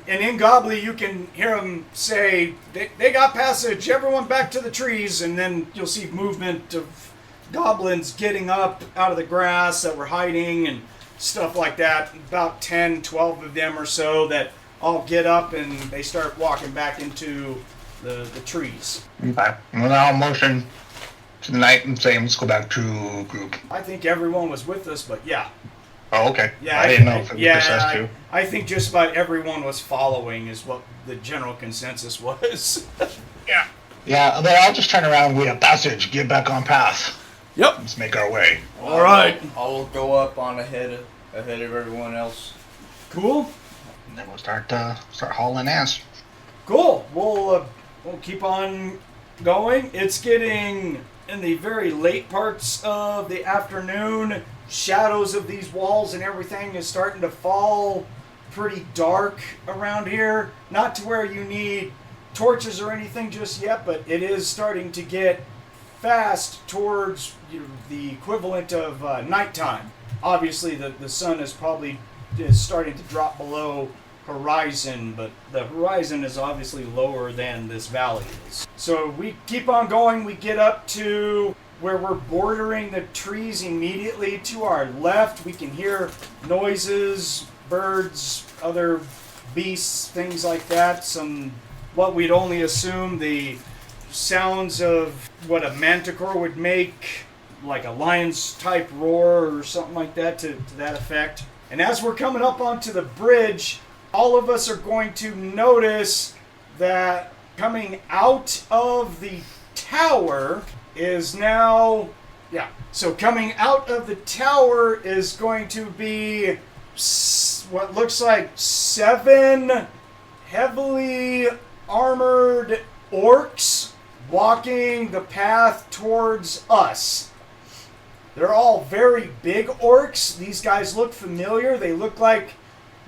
in Gobbly you can hear him say, they got passage, everyone back to the trees, and then you'll see movement of goblins getting up out of the grass that were hiding and stuff like that. About 10, 12 of them or so that all get up and they start walking back into the trees. Okay. Well, now I'll motion to the knight and say, let's go back to group. I think everyone was with us, but yeah. Oh, okay. Yeah, I didn't know if it was just us two. I think just about everyone was following is what the general consensus was. Yeah. Yeah, then I'll just turn around. We have passage. Get back on path. Yep. Let's make our way. All right. I will go up on ahead of everyone else. Cool. And then we'll start hauling ass. Cool. We'll keep on going. It's getting in the very late parts of the afternoon. Shadows of these walls and everything is starting to fall pretty dark around here. Not to where you need torches or anything just yet, but it is starting to get fast towards the equivalent of nighttime. Obviously, the sun is starting to drop below horizon, but the horizon is obviously lower than this valley is. So we keep on going. We get up to where we're bordering the trees immediately to our left. We can hear noises, birds, other beasts, things like that. Some, what we'd only assume the sounds of what a manticore would make, like a lion's type roar or something like that to that effect. And as we're coming up onto the bridge, all of us are going to notice that coming out of the tower is now, so coming out of the tower is going to be what looks like 7 heavily armored orcs walking the path towards us. They're all very big orcs. These guys look familiar. They look like,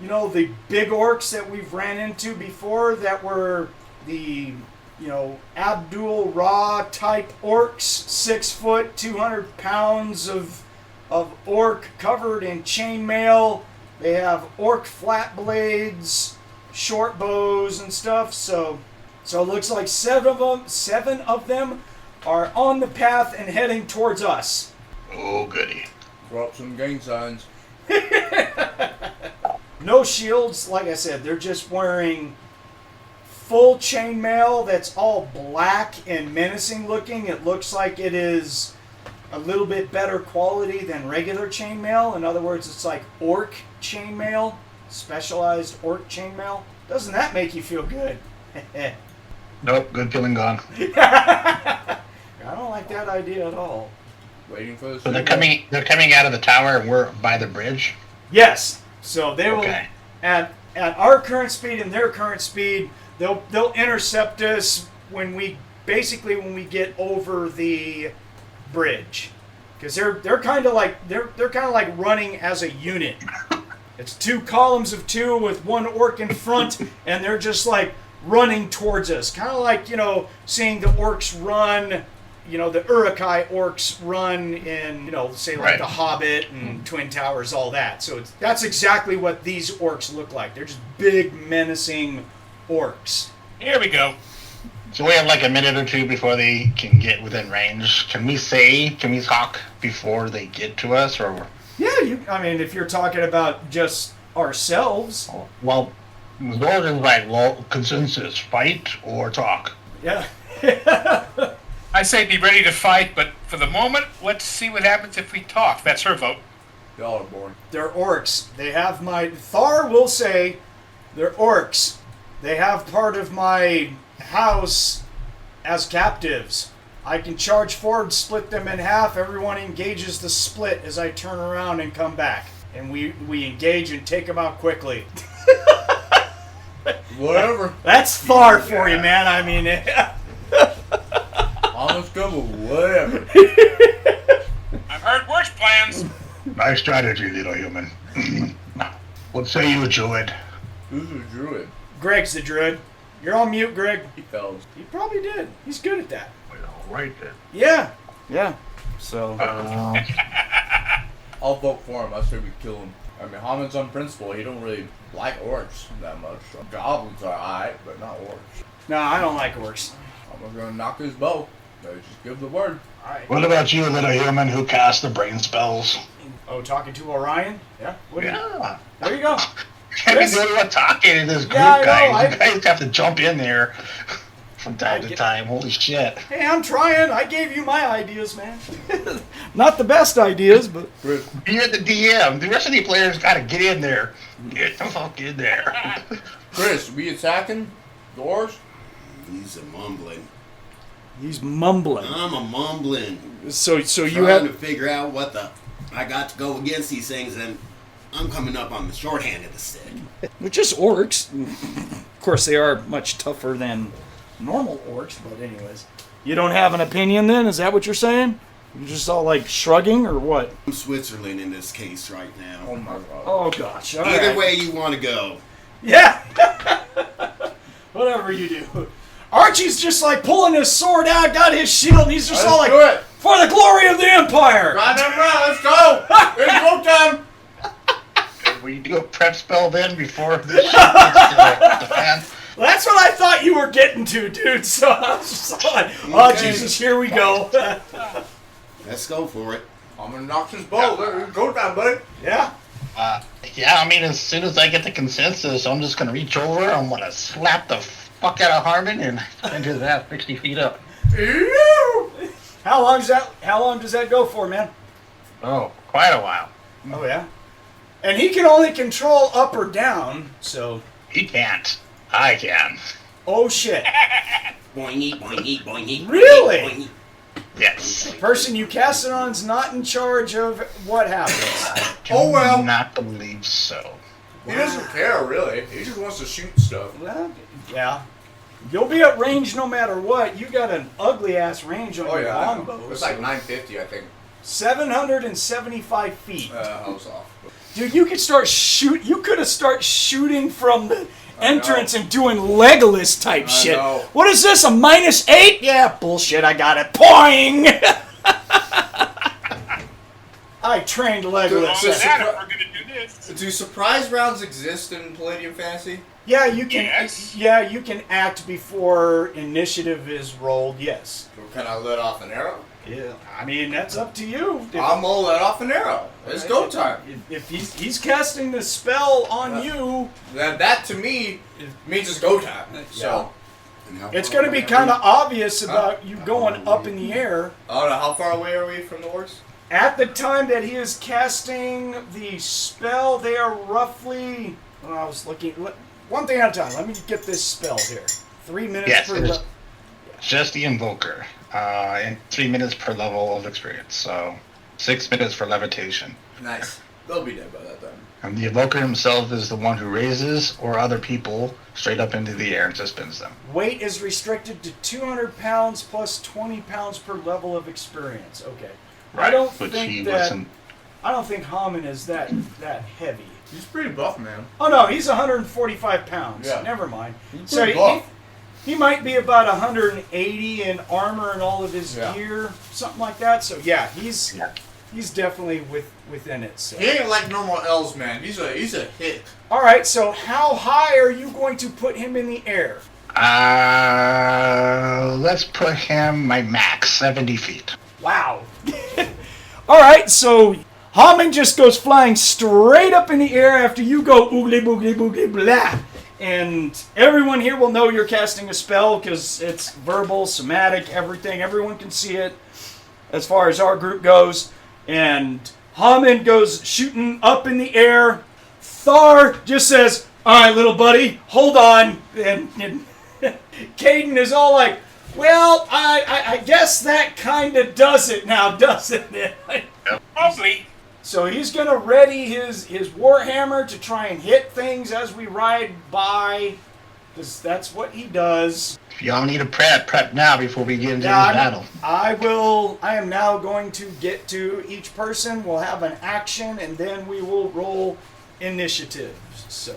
the big orcs that we've ran into before that were the, Abdul Ra type orcs. 6 foot, 200 pounds of orc covered in chainmail. They have orc flat blades, short bows and stuff. So it looks like 7 of them are on the path and heading towards us. Oh, goody. Throw up some gang signs. No shields, like I said, they're just wearing full chainmail that's all black and menacing looking. It looks like it is a little bit better quality than regular chainmail. In other words, it's like orc chainmail, specialized orc chainmail. Doesn't that make you feel good? Nope, good feeling gone. I don't like that idea at all. Waiting for the So they're coming out of the tower and we're by the bridge? Yes. So they will, Okay. at our current speed and their current speed, they'll intercept us when we get over the bridge, because they're kind of like running as a unit. It's 2 columns of 2 with 1 orc in front, and they're just like running towards us, kind of like seeing the orcs run. The Uruk-hai orcs run in, say like Right. The Hobbit and Twin Towers, all that. So that's exactly what these orcs look like. They're just big, menacing orcs. Here we go. So we have like a minute or 2 before they can get within range. Can we talk before they get to us, or? Yeah, if you're talking about just ourselves. Well, Zoljin's like, well, consensus, fight or talk? Yeah. I say be ready to fight, but for the moment, let's see what happens if we talk. That's her vote. Y'all are boring. They're orcs. They have Thar will say they're orcs. They have part of my house as captives. I can charge forward, split them in half. Everyone engages the split as I turn around and come back. And we engage and take them out quickly. Whatever. That's Thar for you, man. Almost good, but whatever. I've heard worse plans. Nice strategy, little human. What say you, Druid? Who's a druid? Greg's the druid. You're on mute, Greg. He fells. He probably did. He's good at that. Well, right then. Yeah. Yeah. So. I'll vote for him. I say we kill him. Hamon's on principle. He don't really like orcs that much. So goblins are alright, but not orcs. No, I don't like orcs. I'm gonna knock his bow. Just give the word. Alright. What about you, little human who casts the brain spells? Oh, talking to Orion? Yeah. Yeah. There you go. I mean, we're talking to this group, Yeah, I know, guys. You guys have to jump in there from time to time. Holy shit. Hey, I'm trying. I gave you my ideas, man. Not the best ideas, but... Chris, You're the DM. The rest of the players got to get in there. Get the fuck in there. Chris, we attacking the orcs? He's a mumbling. He's mumbling. I'm a mumbling. So you Trying have... to figure out what I got to go against these things, and I'm coming up on the short hand of the stick. They're just orcs. Of course, they are much tougher than normal orcs, but anyways. You don't have an opinion then? Is that what you're saying? You're just all like shrugging or what? I'm Switzerland in this case right Oh now. my god. Oh gosh. All Either right. way you want to go. Yeah. Whatever you do. Archie's just like pulling his sword out, got his shield, and he's just all like, do it. for the glory of the Empire. Right, let's go. It's go time. We do a prep spell then before this shit gets to the fan. That's what I thought you were getting to, dude. So I was just like, oh Okay. Jesus, here we go. Let's go for it. I'm gonna knock his bow. Go time, buddy. Yeah. Yeah, as soon as I get the consensus, I'm just going to reach over, I'm going to slap the fuck out of Harmon and send his ass 60 feet up. How long does that go for, man? Oh, quite a while. Oh yeah. And he can only control up or down, so He can't. I can. oh shit. Boingy, boingy, boingy. Really? Boingy. Yes. The person you cast it on is not in charge of what happens. Oh, well. Do not believe so. He doesn't care, really. He just wants to shoot stuff. Well, yeah. You'll be at range no matter what. You got an ugly ass range on Oh your yeah, I know. longbow. It's like 950, I think. 775 feet. I was off. Dude, you could start shoot. You could have started shooting from the entrance and doing Legolas type shit. know. What is this? A -8? Yeah, bullshit. I got it. Poing. I trained On Legolas. that, if we're gonna do this. Do surprise rounds exist in Palladium Fantasy? Yeah, you can. Yes. Yeah, you can act before initiative is rolled. Yes. Can I let off an arrow? Yeah. I mean, that's up to you. If- I'm gonna let off an arrow. It's go time. If he's casting the spell on you, That to me means it's go time. So, And how it's far going to be away kind are of obvious about you How going far up in the air. I don't know, how far away are we from the orcs? At the time that he is casting the spell, they are roughly. Well, I was looking. One thing at a time. Let me get this spell here. 3 minutes Yes, per. it is. Just the Invoker. And 3 minutes per level of experience. So 6 minutes for levitation. Nice. They'll be dead by that time. And the Invoker himself is the one who raises or other people straight up into the air and suspends them. Weight is restricted to 200 pounds plus 20 pounds per level of experience. Okay. I don't Which think he that. wasn't. I don't think Hamon is that heavy. He's pretty buff, man. Oh no, he's 145 pounds. Yeah. Never mind. He's So pretty buff. he might be about 180 in armor and all of his Yeah. gear, something like that. So yeah, he's Yeah. definitely within it. So. He ain't like normal elves, man. He's a hit. All right. So how high are you going to put him in the air? Let's put him my max 70 feet. Wow. All right. So Hamon just goes flying straight up in the air after you go oogly boogly boogly blah. And everyone here will know you're casting a spell because it's verbal, somatic, everything. Everyone can see it as far as our group goes. And Hamon goes shooting up in the air. Thar just says, "All right, little buddy, hold on." And Kayden is all like, "Well, I guess that kind of does it now, doesn't it?" Probably. So he's going to ready his warhammer to try and hit things as we ride by, because that's what he does. If y'all need a prep now before we get into Yeah, this battle. I am now going to get to each person. We'll have an action, and then we will roll initiative. So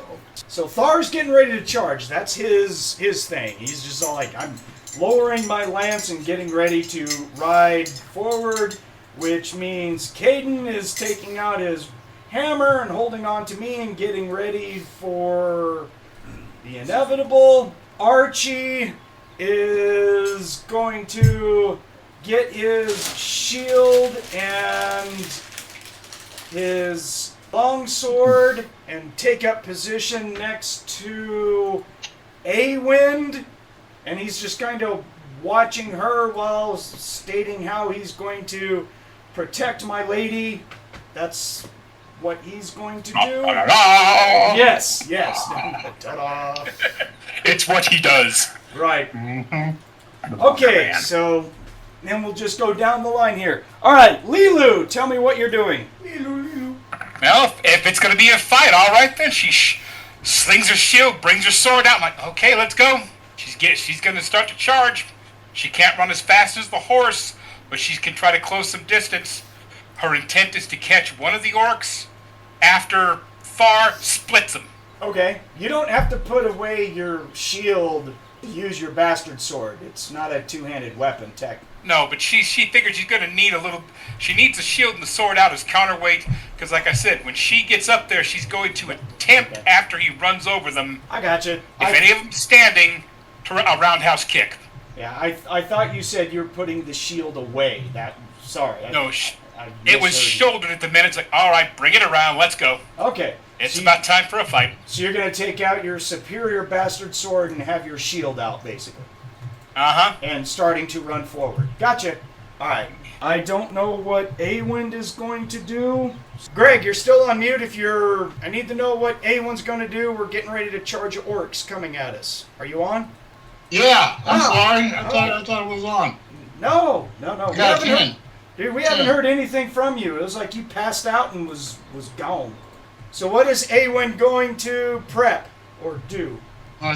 Thar's getting ready to charge. That's his thing. He's just all like, I'm lowering my lance and getting ready to ride forward, which means Kayden is taking out his hammer and holding on to me and getting ready for the inevitable. Archie is going to get his shield and his longsword and take up position next to A-Wynd, and he's just kind of watching her while stating how he's going to protect my lady. That's what he's going to do. Yes. Ta-da. It's what he does. Right. Mm-hmm. Okay, so then we'll just go down the line here. All right, LeeLuu, tell me what you're doing. Well, if it's going to be a fight, all right then. She slings her shield, brings her sword out. I'm like, okay, let's go. She's going to start to charge. She can't run as fast as the horse, but she can try to close some distance. Her intent is to catch one of the orcs after Thar splits them. Okay, you don't have to put away your shield to use your bastard sword. It's not a two-handed weapon, tech. No, but she figures she's going to need a little... She needs the shield and the sword out as counterweight, because like I said, when she gets up there, she's going to attempt, after he runs over them, I got you. if any of them standing, to a roundhouse kick. Yeah, I thought you said you're putting the shield away. Sorry. No, I it was misheard you. shouldered at the minute. It's like, all right, bring it around, let's go. Okay. It's so about time for a fight. So you're going to take out your superior bastard sword and have your shield out, basically. Uh-huh. And starting to run forward. Gotcha. All right. I don't know what A-Wynd is going to do. Greg, you're still on mute. I need to know what A-Wynd's going to do. We're getting ready to charge orcs coming at us. Are you on? Yeah, I'm Oh. sorry. I thought it was on. No. I got 10. Dude, we haven't heard anything from you. It was like you passed out and was gone. So what is A-Wynd going to prep or do?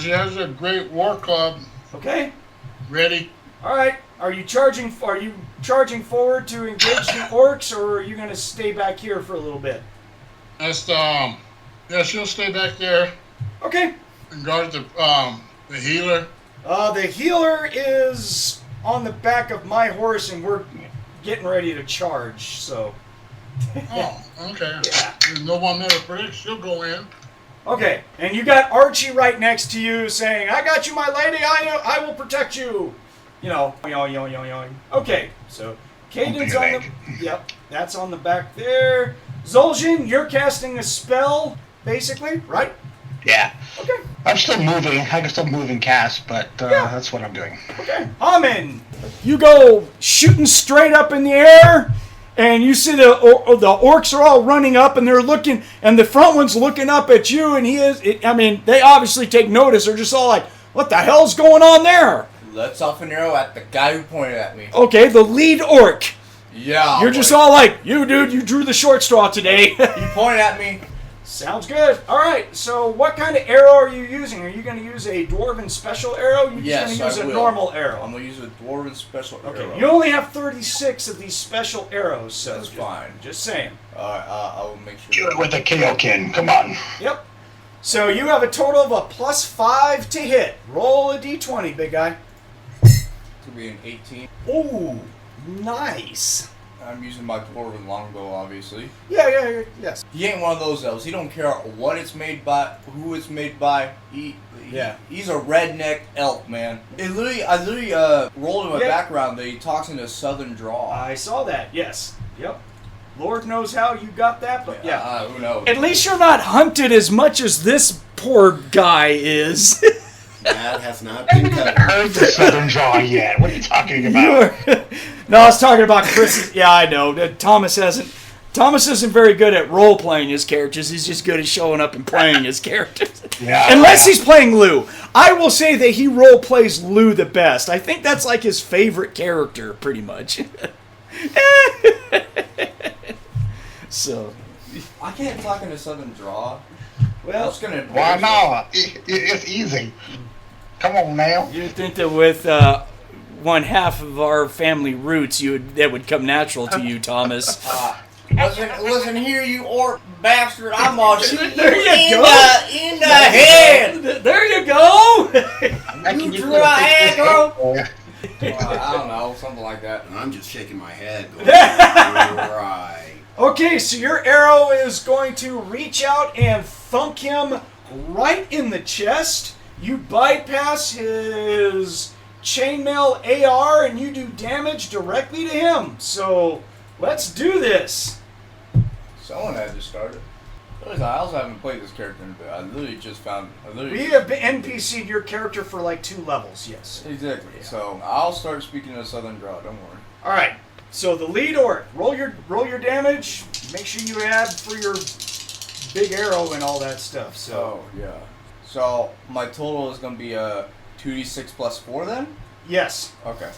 She has a great war club Okay. Ready? All right. Are you charging forward to engage the orcs, or are you going to stay back here for a little bit? That's yeah, she'll stay back there Okay. and guard the healer. The healer is on the back of my horse, and we're getting ready to charge. So. Oh, okay. Yeah. There's no one there to predict. She'll go in. Okay, and you got Archie right next to you saying, "I got you, my lady. I will protect you." You know, yoing. Okay, so Kayden's on the. Yep, that's on the back there. Zoljin, you're casting a spell, basically, right? Yeah. Okay. I'm still moving. I can still move and cast, but that's what I'm doing. Okay. Hamon, you go shooting straight up in the air. And you see the orcs are all running up, and they're looking, and the front one's looking up at you, and they obviously take notice. They're just all like, "What the hell's going on there?" Let's off an arrow at the guy who pointed at me. Okay, the lead orc. Yeah. You're just all like, "You dude, you drew the short straw today." He pointed at me. Sounds good. All right. So, what kind of arrow are you using? Are you going to use a dwarven special arrow? You're just going to use a normal arrow. I'm going to use a dwarven special arrow. Okay. You only have 36 of these special arrows, so that's fine. Just saying. All right. I will make sure. Do it with a Kaioken. Come on. Yep. So you have a total of a +5 to hit. Roll a d20, big guy. Could be an 18. Ooh, nice. I'm using my dwarven longbow, obviously. Yeah, yes. He ain't one of those elves. He don't care what it's made by, who it's made by. He's a redneck elf, man. I literally rolled in my background that he talks in a southern drawl. I saw that. Yes. Yep. Lord knows how you got that, but yeah. Who knows? At least you're not hunted as much as this poor guy is. That has not I been haven't covered. heard the Southern Draw yet. What are you talking about? No, I was talking about Chris. Yeah, I know. Thomas isn't very good at role playing his characters. He's just good at showing up and playing his characters. Yeah, Unless he's playing LeeLuu. I will say that he role plays LeeLuu the best. I think that's like his favorite character, pretty much. So. I can't talk in a southern draw. Well, Why not? It's easy. Come on now. You'd think that with one half of our family roots, that would come natural to you, Thomas. Listen here, you orc bastard! I'm gonna shoot There you go. in the head. There you go. You drew a aggro. I don't know, something like that. And I'm just shaking my head. Going, right. Okay, so your arrow is going to reach out and thunk him right in the chest. You bypass his chainmail AR and you do damage directly to him. So let's do this. Someone had to start it. I also haven't played this character in a bit. I literally just found. We have NPC'd your character for like 2 levels, yes. Exactly. Yeah. So I'll start speaking in a southern draw. Don't worry. All right. So the lead orc, roll your damage. Make sure you add for your big arrow and all that stuff. So yeah. So my total is gonna be a 2d6 plus 4 then. Yes. Okay.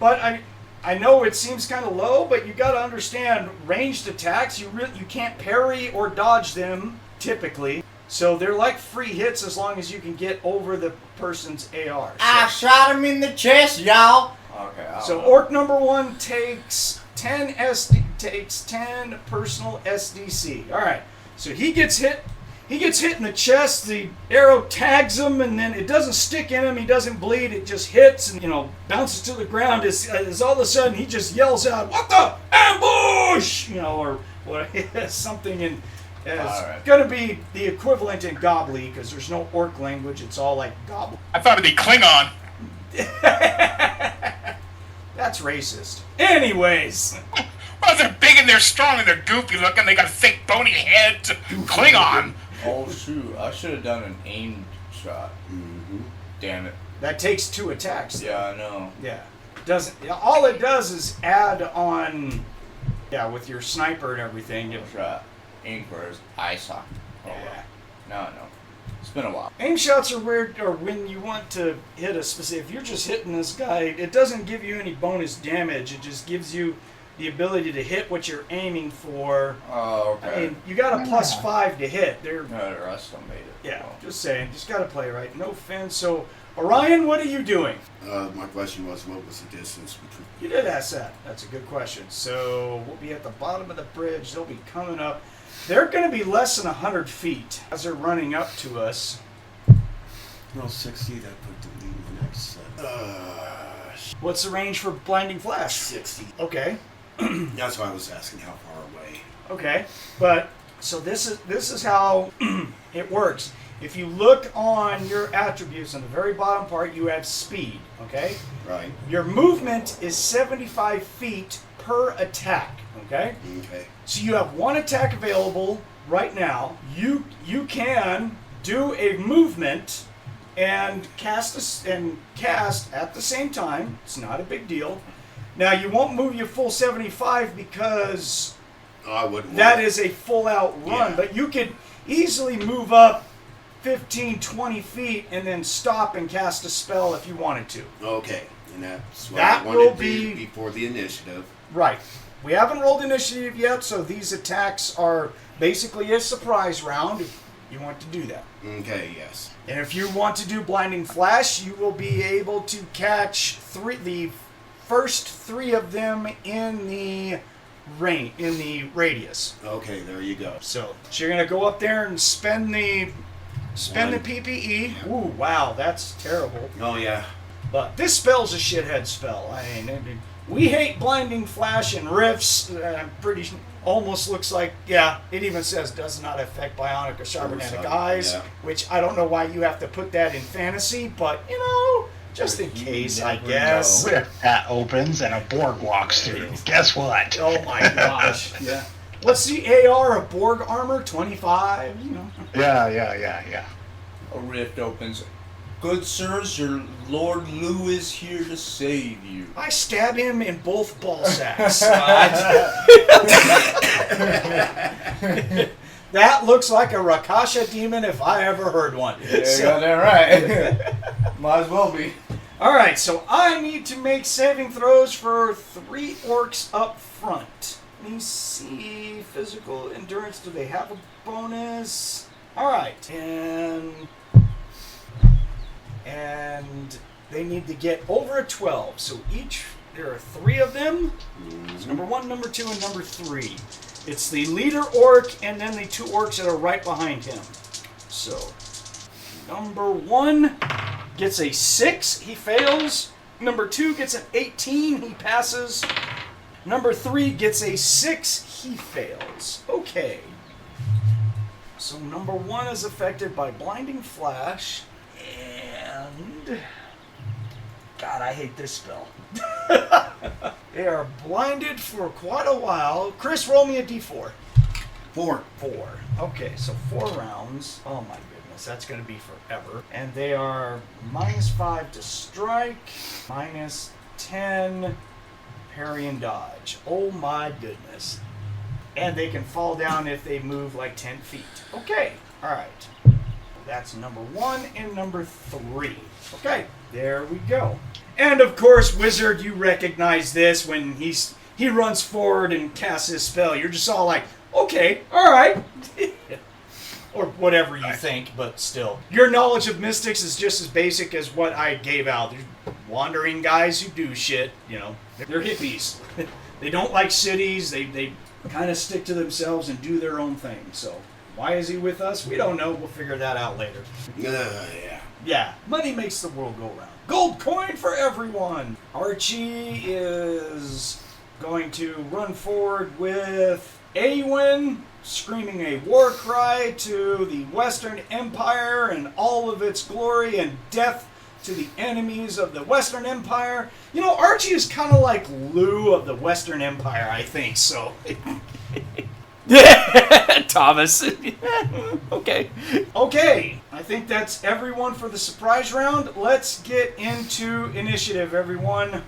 But I know it seems kind of low, but you got to understand ranged attacks. You can't parry or dodge them typically. So they're like free hits as long as you can get over the person's AR. So. I shot him in the chest, y'all. Okay. So orc number 1 takes 10 personal SDC. All right. So he gets hit. He gets hit in the chest. The arrow tags him, and then it doesn't stick in him. He doesn't bleed. It just hits and bounces to the ground. As all of a sudden he just yells out, "What the ambush!" Or what? Something in. It's going to be the equivalent in Gobbly, because there's no orc language. It's all like Gobbly. I thought it'd be Klingon. That's racist. Anyways. Well, they're big and they're strong and they're goofy looking. They got fake bony heads. Klingon. Oh, shoot. I should have done an aimed shot. Mm-hmm. Damn it. That takes 2 attacks. Though. Yeah, I know. Yeah. All it does is add on, with your sniper and everything. Shot. Aim for his eye socket. Yeah. No. It's been a while. Aim shots are weird, or when you want to hit a specific. If you're just hitting this guy, it doesn't give you any bonus damage. It just gives you the ability to hit what you're aiming for. Oh, okay. I mean, you got a +5 to hit. They're No, the rest of them made it. yeah, Oh. just saying. Just got to play right. No offense. So, Orion, what are you doing? My question was, what was the distance between? You did ask that. That's a good question. So we'll be at the bottom of the bridge. They'll be coming up. They're going to be less than 100 feet as they're running up to us. Well, 60. That put the lead in the next. What's the range for blinding flash? 60. Okay. That's why I was asking how far away. Okay. But so this is how it works. If you look on your attributes on the very bottom part, you have speed. Okay. Right. Your movement is 75 feet per attack. Okay. Okay. So you have one attack available right now. You can do a movement and cast at the same time. It's not a big deal. Now you won't move your full 75 because I wouldn't. that is a full out run, Yeah. but you could easily move up 15, 20 feet and then stop and cast a spell if you wanted to. Okay, and that's what That I wanted will to do be- before the initiative. Right. We haven't rolled initiative yet, so these attacks are basically a surprise round if you want to do that. Okay, yes. And if you want to do blinding flash, you will be able to catch the first 3 of them in the radius. Okay, there you go. So you're gonna go up there and spend the PPE. Ooh, wow, that's terrible. Oh yeah. But this spell's a shithead spell. I mean, we hate blinding flash and rifts. I'm pretty almost looks like, yeah, it even says does not affect bionic or cybernetic eyes, yeah. which I don't know why you have to put that in fantasy, but you know, just in case, I never guess. know. That opens and a Borg walks through. Guess what? Oh my gosh. Yeah. What's the AR of Borg armor? 25, you know. Yeah. A rift opens. Good sirs, your Lord LeeLuu is here to save you. I stab him in both ball sacks. That looks like a Rakasha demon if I ever heard one. Yeah, you So- got that right. Might as well be. all right, so I need to make saving throws for 3 orcs up front. Let me see. Physical endurance. Do they have a bonus? All right, and they need to get over a 12. So there are 3 of them. It's number 1, number 2, and number 3. It's the leader orc and then the 2 orcs that are right behind him. So number 1 gets a 6, he fails. Number 2 gets an 18, he passes. Number 3 gets a 6, he fails. Okay. So number 1 is affected by blinding flash. And God, I hate this spell. They are blinded for quite a while. Chris, roll me a d4. 4. 4. Okay, so 4 rounds. Oh my goodness, that's going to be forever. And they are -5 to strike, -10 parry and dodge. Oh my goodness. And they can fall down if they move like 10 feet. Okay, all right. That's number 1 and number 3. Okay, there we go. And of course, Wizard, you recognize this when he runs forward and casts his spell. You're just all like, okay, all right. Or whatever you think, but still. Your knowledge of mystics is just as basic as what I gave out. They're wandering guys who do shit, you know. They're hippies. They don't like cities. They kind of stick to themselves and do their own thing. So why is he with us? We don't know. We'll figure that out later. Yeah. Yeah, money makes the world go round. Gold coin for everyone. Archie is going to run forward with A-Wynd, screaming a war cry to the Western Empire and all of its glory and death to the enemies of the Western Empire. You know, Archie is kind of like LeeLuu of the Western Empire, I think, so... Thomas. Okay. Okay. I think that's everyone for the surprise round. Let's get into initiative, everyone.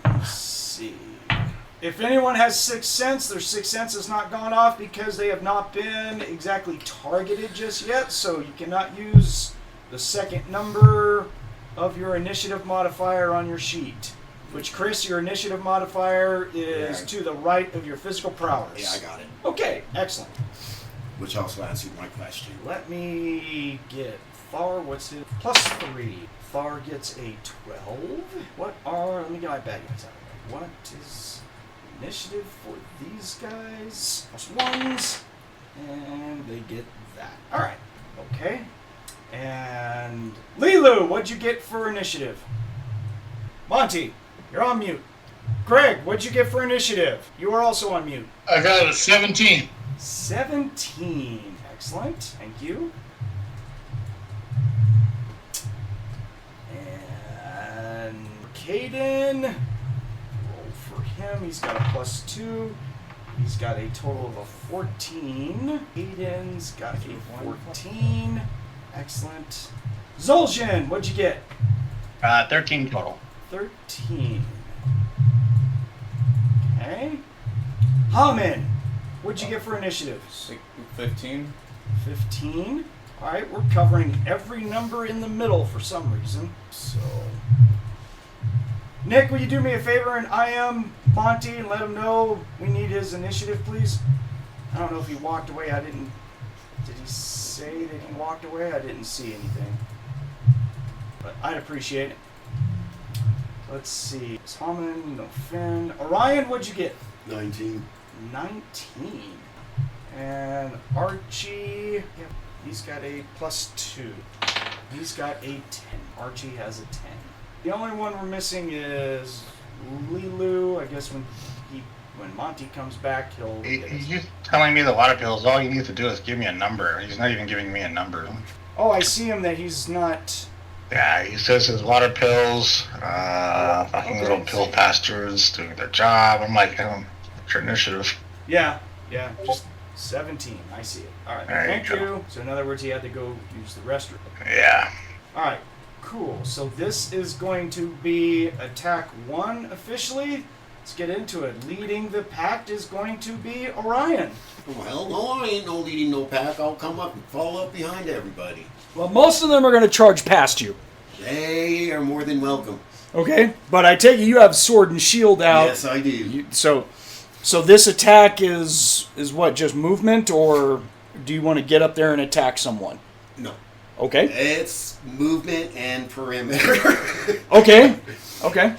Let's see. If anyone has Sixth Sense, their Sixth Sense has not gone off because they have not been exactly targeted just yet, so you cannot use the second number of your initiative modifier on your sheet. Which, Chris, your initiative modifier is to the right of your physical prowess. Yeah, I got it. Okay, excellent. Which also answered my question. Let me get Thar. What's his +3? Thar gets a 12. Let me get my bad guys out of the way. What is initiative for these guys? +1s. And they get that. Alright. Okay. And LeeLuu, what'd you get for initiative? Monte, you're on mute. Greg, what'd you get for initiative? You are also on mute. I got a 17. 17. Excellent. Thank you. And Kayden, roll for him. He's got a +2. He's got a total of a 14. Kayden's got a 14. Excellent. Zoljin, what'd you get? 13 total. 13. Okay. Hamon, what'd you get for initiative? 15. 15. Alright, we're covering every number in the middle for some reason. So, Nick, will you do me a favor and IM Monte and let him know we need his initiative, please? I don't know if he walked away. Did he say that he walked away? I didn't see anything. But I'd appreciate it. Let's see. It's Hamon, no Finn. Orion, what'd you get? 19. 19. And Archie, he's got a +2. He's got a 10. Archie has a 10. The only one we're missing is LeeLuu. I guess when Monte comes back, he'll get his... He's telling me the water pills, all you need to do is give me a number. He's not even giving me a number. Oh, I see him that he's not... Yeah, he says his water pills, fucking Okay. little pill pastors doing their job. I'm like, what's your initiative? Yeah, just 17. I see it. All right, There thank you go. you. So in other words, he had to go use the restroom. Yeah. All right, cool. So this is going to be attack 1 officially. Let's get into it. Leading the pack is going to be Orion. Well, no, I ain't no leading no pack. I'll come up and follow up behind everybody. Well, most of them are going to charge past you. They are more than welcome. Okay, but I take it you have sword and shield out. Yes, I do. So this attack is what, just movement, or do you want to get up there and attack someone? No. Okay. It's movement and perimeter. Okay.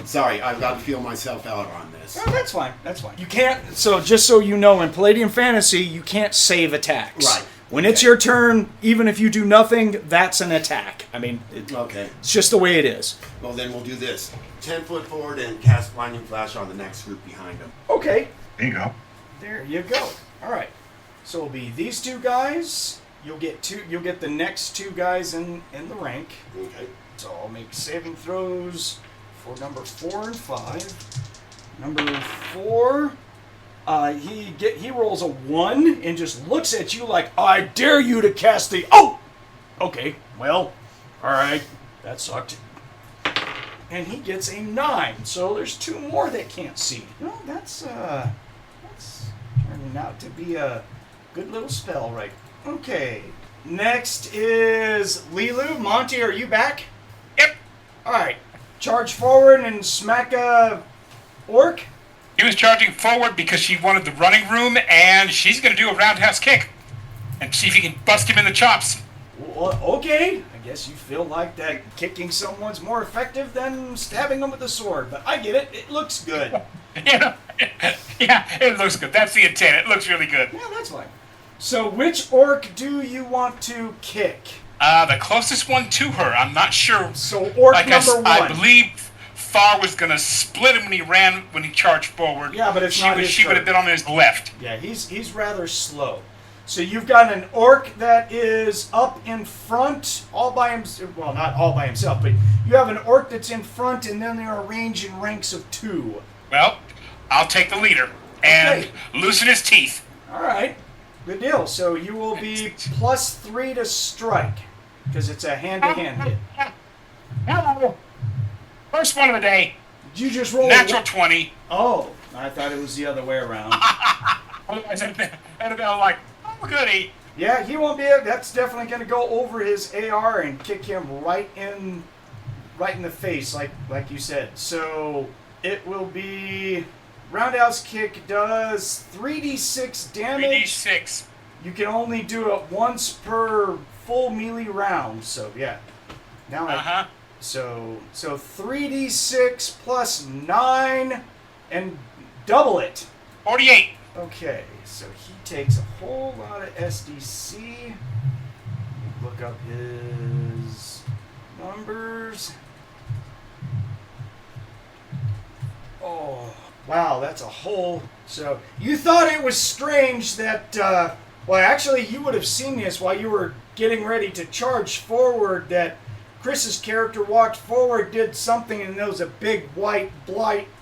Sorry, I've got to feel myself out on this. Oh, that's fine. You can't, so just so you know, in Palladium Fantasy, you can't save attacks. Right. When it's your turn, even if you do nothing, that's an attack. I mean, Okay. it's just the way it is. Well, then we'll do this. 10 foot forward and cast Blinding Flash on the next group behind them. Okay. There you go. There you go. All right. So it'll be these two guys. You'll get the next two guys in the rank. Okay. So I'll make saving throws for number 4 and 5. Number 4, he rolls a 1 and just looks at you like, I dare you to cast the... Oh! Okay, well, alright, that sucked. And he gets a 9, so there's 2 more that can't see. Well, that's turning out to be a good little spell, right? Okay, next is LeeLuu. Monte, are you back? Yep. Alright, charge forward and smack a orc. He was charging forward because she wanted the running room, and she's going to do a roundhouse kick and see if he can bust him in the chops. Well, okay, I guess you feel like that kicking someone's more effective than stabbing them with a sword, but I get it. It looks good. Yeah, it looks good. That's the intent. It looks really good. Yeah, that's fine. So which orc do you want to kick? The closest one to her. I'm not sure. So orc Like number 1. I believe Thar was going to split him when he charged forward. Yeah, but it's not his She would have turn. been on his left. Yeah, he's rather slow. So you've got an orc that is up in front, all by himself. Well, not all by himself, but you have an orc that's in front, and then they're arranged in ranks of 2. Well, I'll take the leader and Okay. loosen his teeth. All right, good deal. So you will be +3 to strike because it's a hand-to-hand hit. Hello. First one of the day. Did you just roll? Natural 20. Oh, I thought it was the other way around. Otherwise, I'd have been like, oh, goody. Yeah, he won't be. That's definitely going to go over his AR and kick him right in the face, like you said. So it will be... Roundhouse kick does 3d6 damage. 3d6. You can only do it once per full melee round. So, yeah. Now So 3d6 plus 9 and double it. 48. Okay, so he takes a whole lot of SDC. Look up his numbers. Oh, wow, that's a whole... So, you thought it was strange that, well, actually, you would have seen this while you were getting ready to charge forward, that Chris's character walked forward, did something, and there was a big white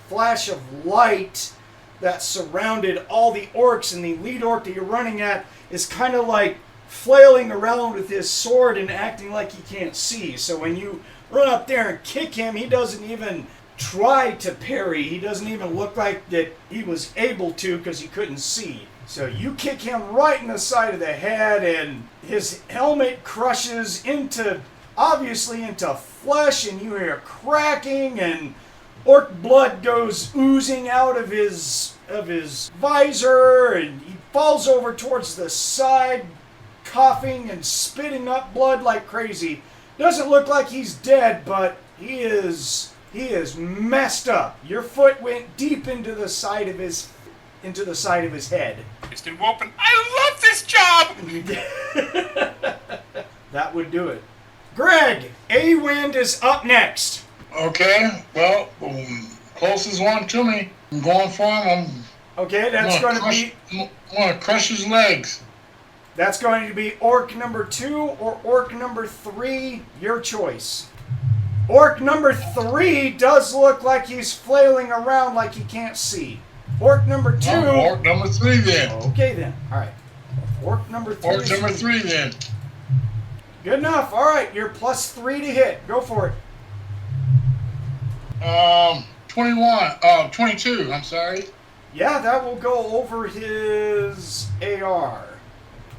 flash of light that surrounded all the orcs, and the lead orc that you're running at is kind of like flailing around with his sword and acting like he can't see. So when you run up there and kick him, he doesn't even try to parry. He doesn't even look like that he was able to because he couldn't see. So you kick him right in the side of the head, and his helmet crushes obviously into flesh, and you hear cracking, and orc blood goes oozing out of his visor, and he falls over towards the side, coughing and spitting up blood like crazy. Doesn't look like he's dead, but he is messed up. Your foot went deep into the side of his head. Mr. Wolfen, I love this job! That would do it. Greg, A-Wynd is up next. Okay, well, closest one to me. I'm going for him. Okay, that's going to be... I want to crush his legs. That's going to be orc number 2 or orc number 3, your choice. Orc number 3 does look like he's flailing around like he can't see. Orc number 2... Orc number 3 then. Okay then, alright. Orc number 3. Orc number 3 then. Good enough, alright, you're plus 3 to hit. Go for it. 22, I'm sorry. Yeah, that will go over his AR.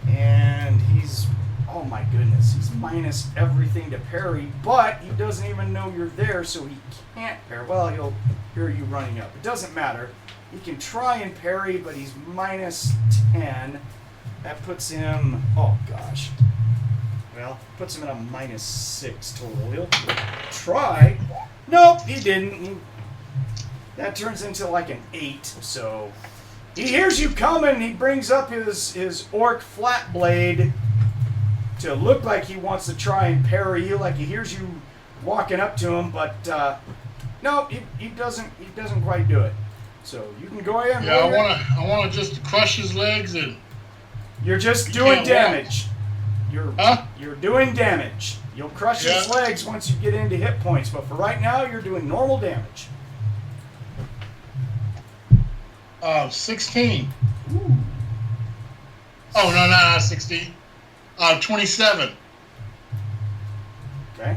And he's, oh my goodness, he's minus everything to parry, but he doesn't even know you're there, so he can't parry. Well, he'll hear you running up. It doesn't matter. He can try and parry, but he's minus 10. That puts him, oh gosh. Well, puts him at a minus 6 total. He'll try. Nope, he didn't. That turns into like an 8, so... He hears you coming, he brings up his orc flat blade to look like he wants to try and parry you, like he hears you walking up to him, but no, he doesn't quite do it. So you can go ahead and I want to just crush his legs and... You're just doing damage. You're doing damage. You'll crush his legs once you get into hit points, but for right now, you're doing normal damage. 16. Ooh. Oh, no, not 16. 27. Okay.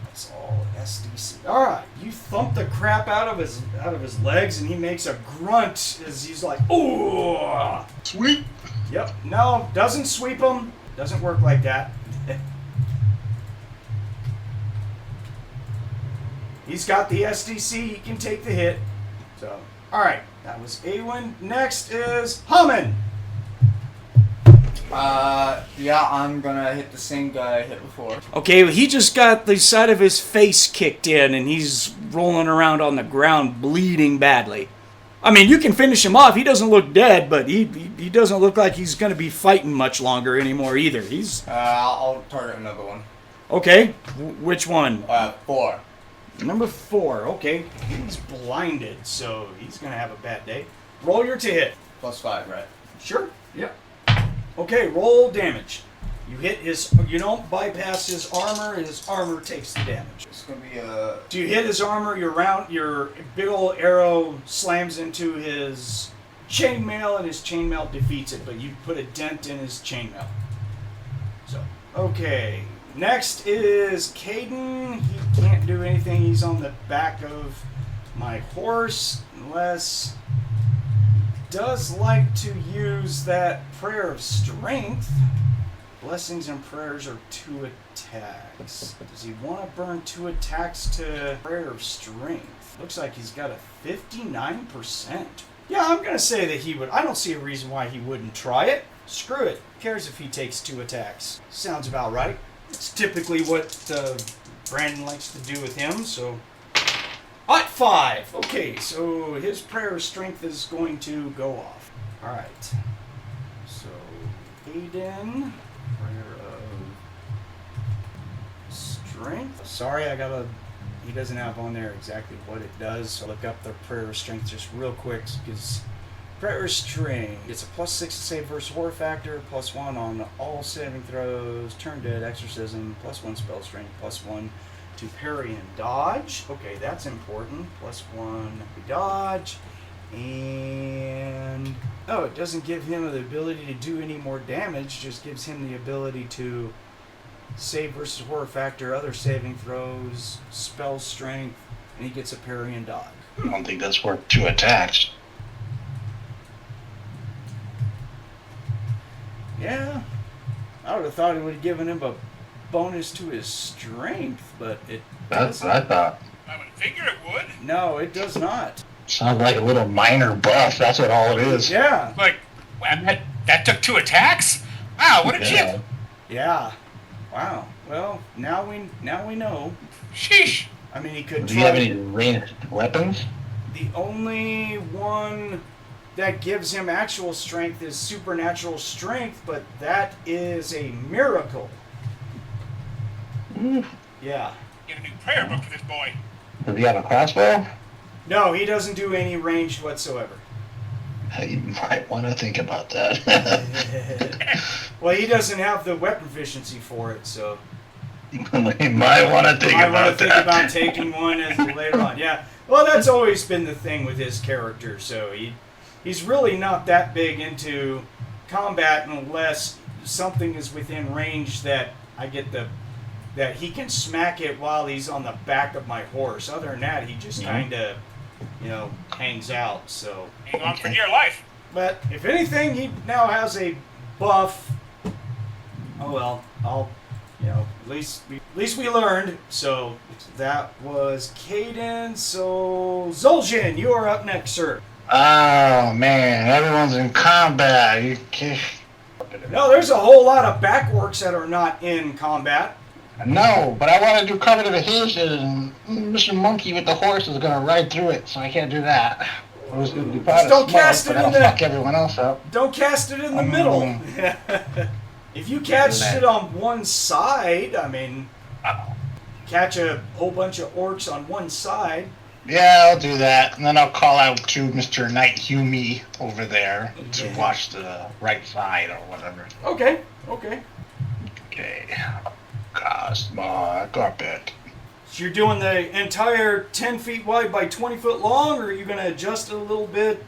That's all SDC. Alright, you thump the crap out of his legs, and he makes a grunt as he's like, ooh! Sweep? Yep. No, doesn't sweep him. Doesn't work like that. He's got the SDC, he can take the hit. So, alright. That was A-Wynd. Next is Hamon. Yeah, I'm gonna hit the same guy I hit before. Okay, he just got the side of his face kicked in, and he's rolling around on the ground, bleeding badly. I mean, you can finish him off. He doesn't look dead, but he doesn't look like he's going to be fighting much longer anymore either. I'll target another one. Okay, which one? 4. Number 4, okay. He's blinded, so he's going to have a bad day. Roll your to hit. +5, right? Sure, yep. Okay, roll damage. You don't bypass his armor takes the damage. It's going to be a... Do you hit his armor, your big old arrow slams into his chainmail, and his chainmail defeats it, but you put a dent in his chainmail. So, okay. Next is Kayden. He can't do anything. He's on the back of my horse, unless he does like to use that prayer of strength. Blessings and prayers are 2 attacks. Does he want to burn 2 attacks to Prayer of Strength? Looks like he's got a 59%. Yeah, I'm going to say that he would. I don't see a reason why he wouldn't try it. Screw it. Who cares if he takes 2 attacks? Sounds about right. It's typically what Brandon likes to do with him, so... At 5! Okay, so his Prayer of Strength is going to go off. Alright. So, Kayden... Prayer of Strength. Sorry, he doesn't have on there exactly what it does, so look up the Prayer of Strength just real quick, because Prayer of Strength, it's a +6 to save versus horror factor, +1 on all saving throws, turn dead, exorcism, +1 spell strength, +1 to parry and dodge. Okay, that's important. +1 to dodge. And oh, it doesn't give him the ability to do any more damage, just gives him the ability to save versus horror factor, other saving throws, spell strength, and he gets a parry and dodge. I don't think that's worth 2 attacks. Yeah, I would have thought it would have given him a bonus to his strength, but it That's doesn't. what I thought. I would figure it would. No, it does not. Sounds like a little minor buff. That's what all it is. Yeah. Like, wow, that took 2 attacks? Wow, what a chip. Yeah. Wow. Well, now we know. Sheesh. I mean, he could Do you have try. any ranged weapons? The only one that gives him actual strength is supernatural strength, but that is a miracle. Yeah. Get a new prayer book for this boy. Does he have a crossbow? No, he doesn't do any ranged whatsoever. You might want to think about that. Well, he doesn't have the weapon efficiency for it, so You might want to think I about want to think that. about taking one as later on. Yeah. Well, that's always been the thing with his character. So he's really not that big into combat unless something is within range that I get that he can smack it while he's on the back of my horse. Other than that, he just kind of, hangs out. So. Hang on for dear life. But if anything, he now has a buff. Oh well, at least we learned. So that was Kayden. So Zoljin, you are up next, sir. Oh man, everyone's in combat. You can't... No, there's a whole lot of backworks that are not in combat. No, but I want to do cover to the hills, and Mr. Monkey with the horse is going to ride through it, so I can't do that. Just don't cast it in the- fuck everyone else up. Don't cast it in the middle. If you catch it on one side, I mean, catch a whole bunch of orcs on one side. Yeah, I'll do that, and then I'll call out to Mr. Knight Hume over there to watch the right side or whatever. Okay. Okay. Cast my carpet. So you're doing the entire 10 feet wide by 20 foot long, or are you going to adjust it a little bit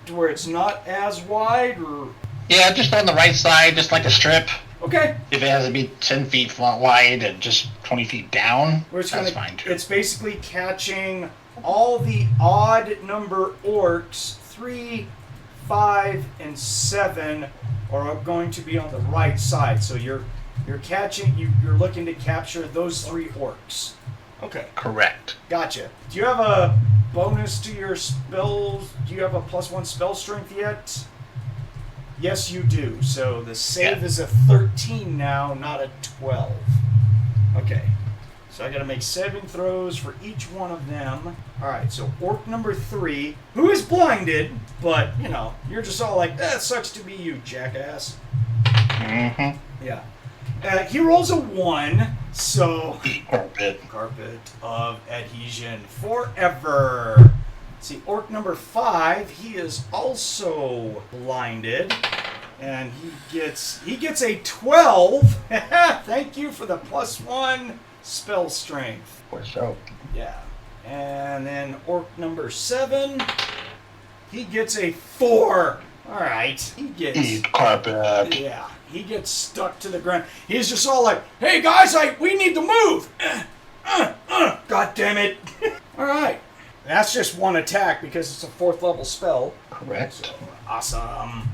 to where it's not as wide, or? Yeah, just on the right side, just like a strip. Okay. If it has to be 10 feet wide and just 20 feet down, that's fine too. It's basically catching all the odd number orcs, 3, 5, and 7 are going to be on the right side. So you're looking to capture those 3 orcs. Okay. Correct. Gotcha. Do you have a bonus to your spells? Do you have a +1 spell strength yet? Yes, you do. So the save is a 13 now, not a 12. Okay. So I got to make 7 throws for each one of them. All right. So orc number 3, who is blinded, but you're just all like, "That sucks to be you, jackass." Mm-hmm. Yeah. He rolls a 1, so Carpet of adhesion forever. See, orc number 5, he is also blinded, and he gets a 12. Thank you for the +1 spell strength. or so. Yeah. And then orc number 7, he gets a 4. All right. He gets... Eat carpet. Yeah. He gets stuck to the ground. He's just all like, "Hey guys, we need to move." God damn it. All right. That's just one attack because it's a 4th level spell. Correct. So, awesome.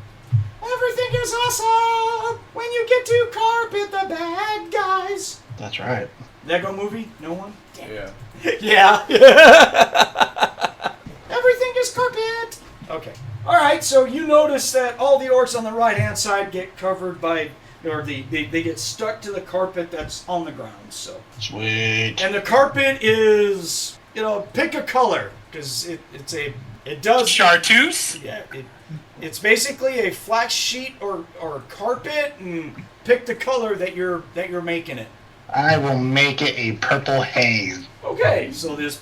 Everything is awesome when you get to carpet the bad guys. That's right. Lego movie? No one? Yeah. Yeah. Everything is carpet. Okay. All right. So you notice that all the orcs on the right-hand side get covered by, or they get stuck to the carpet that's on the ground. So. Sweet. And the carpet is, pick a color because it does. Chartreuse? Yeah. It's basically a flat sheet or carpet, and pick the color that you're making it. I will make it a purple haze. Okay, so this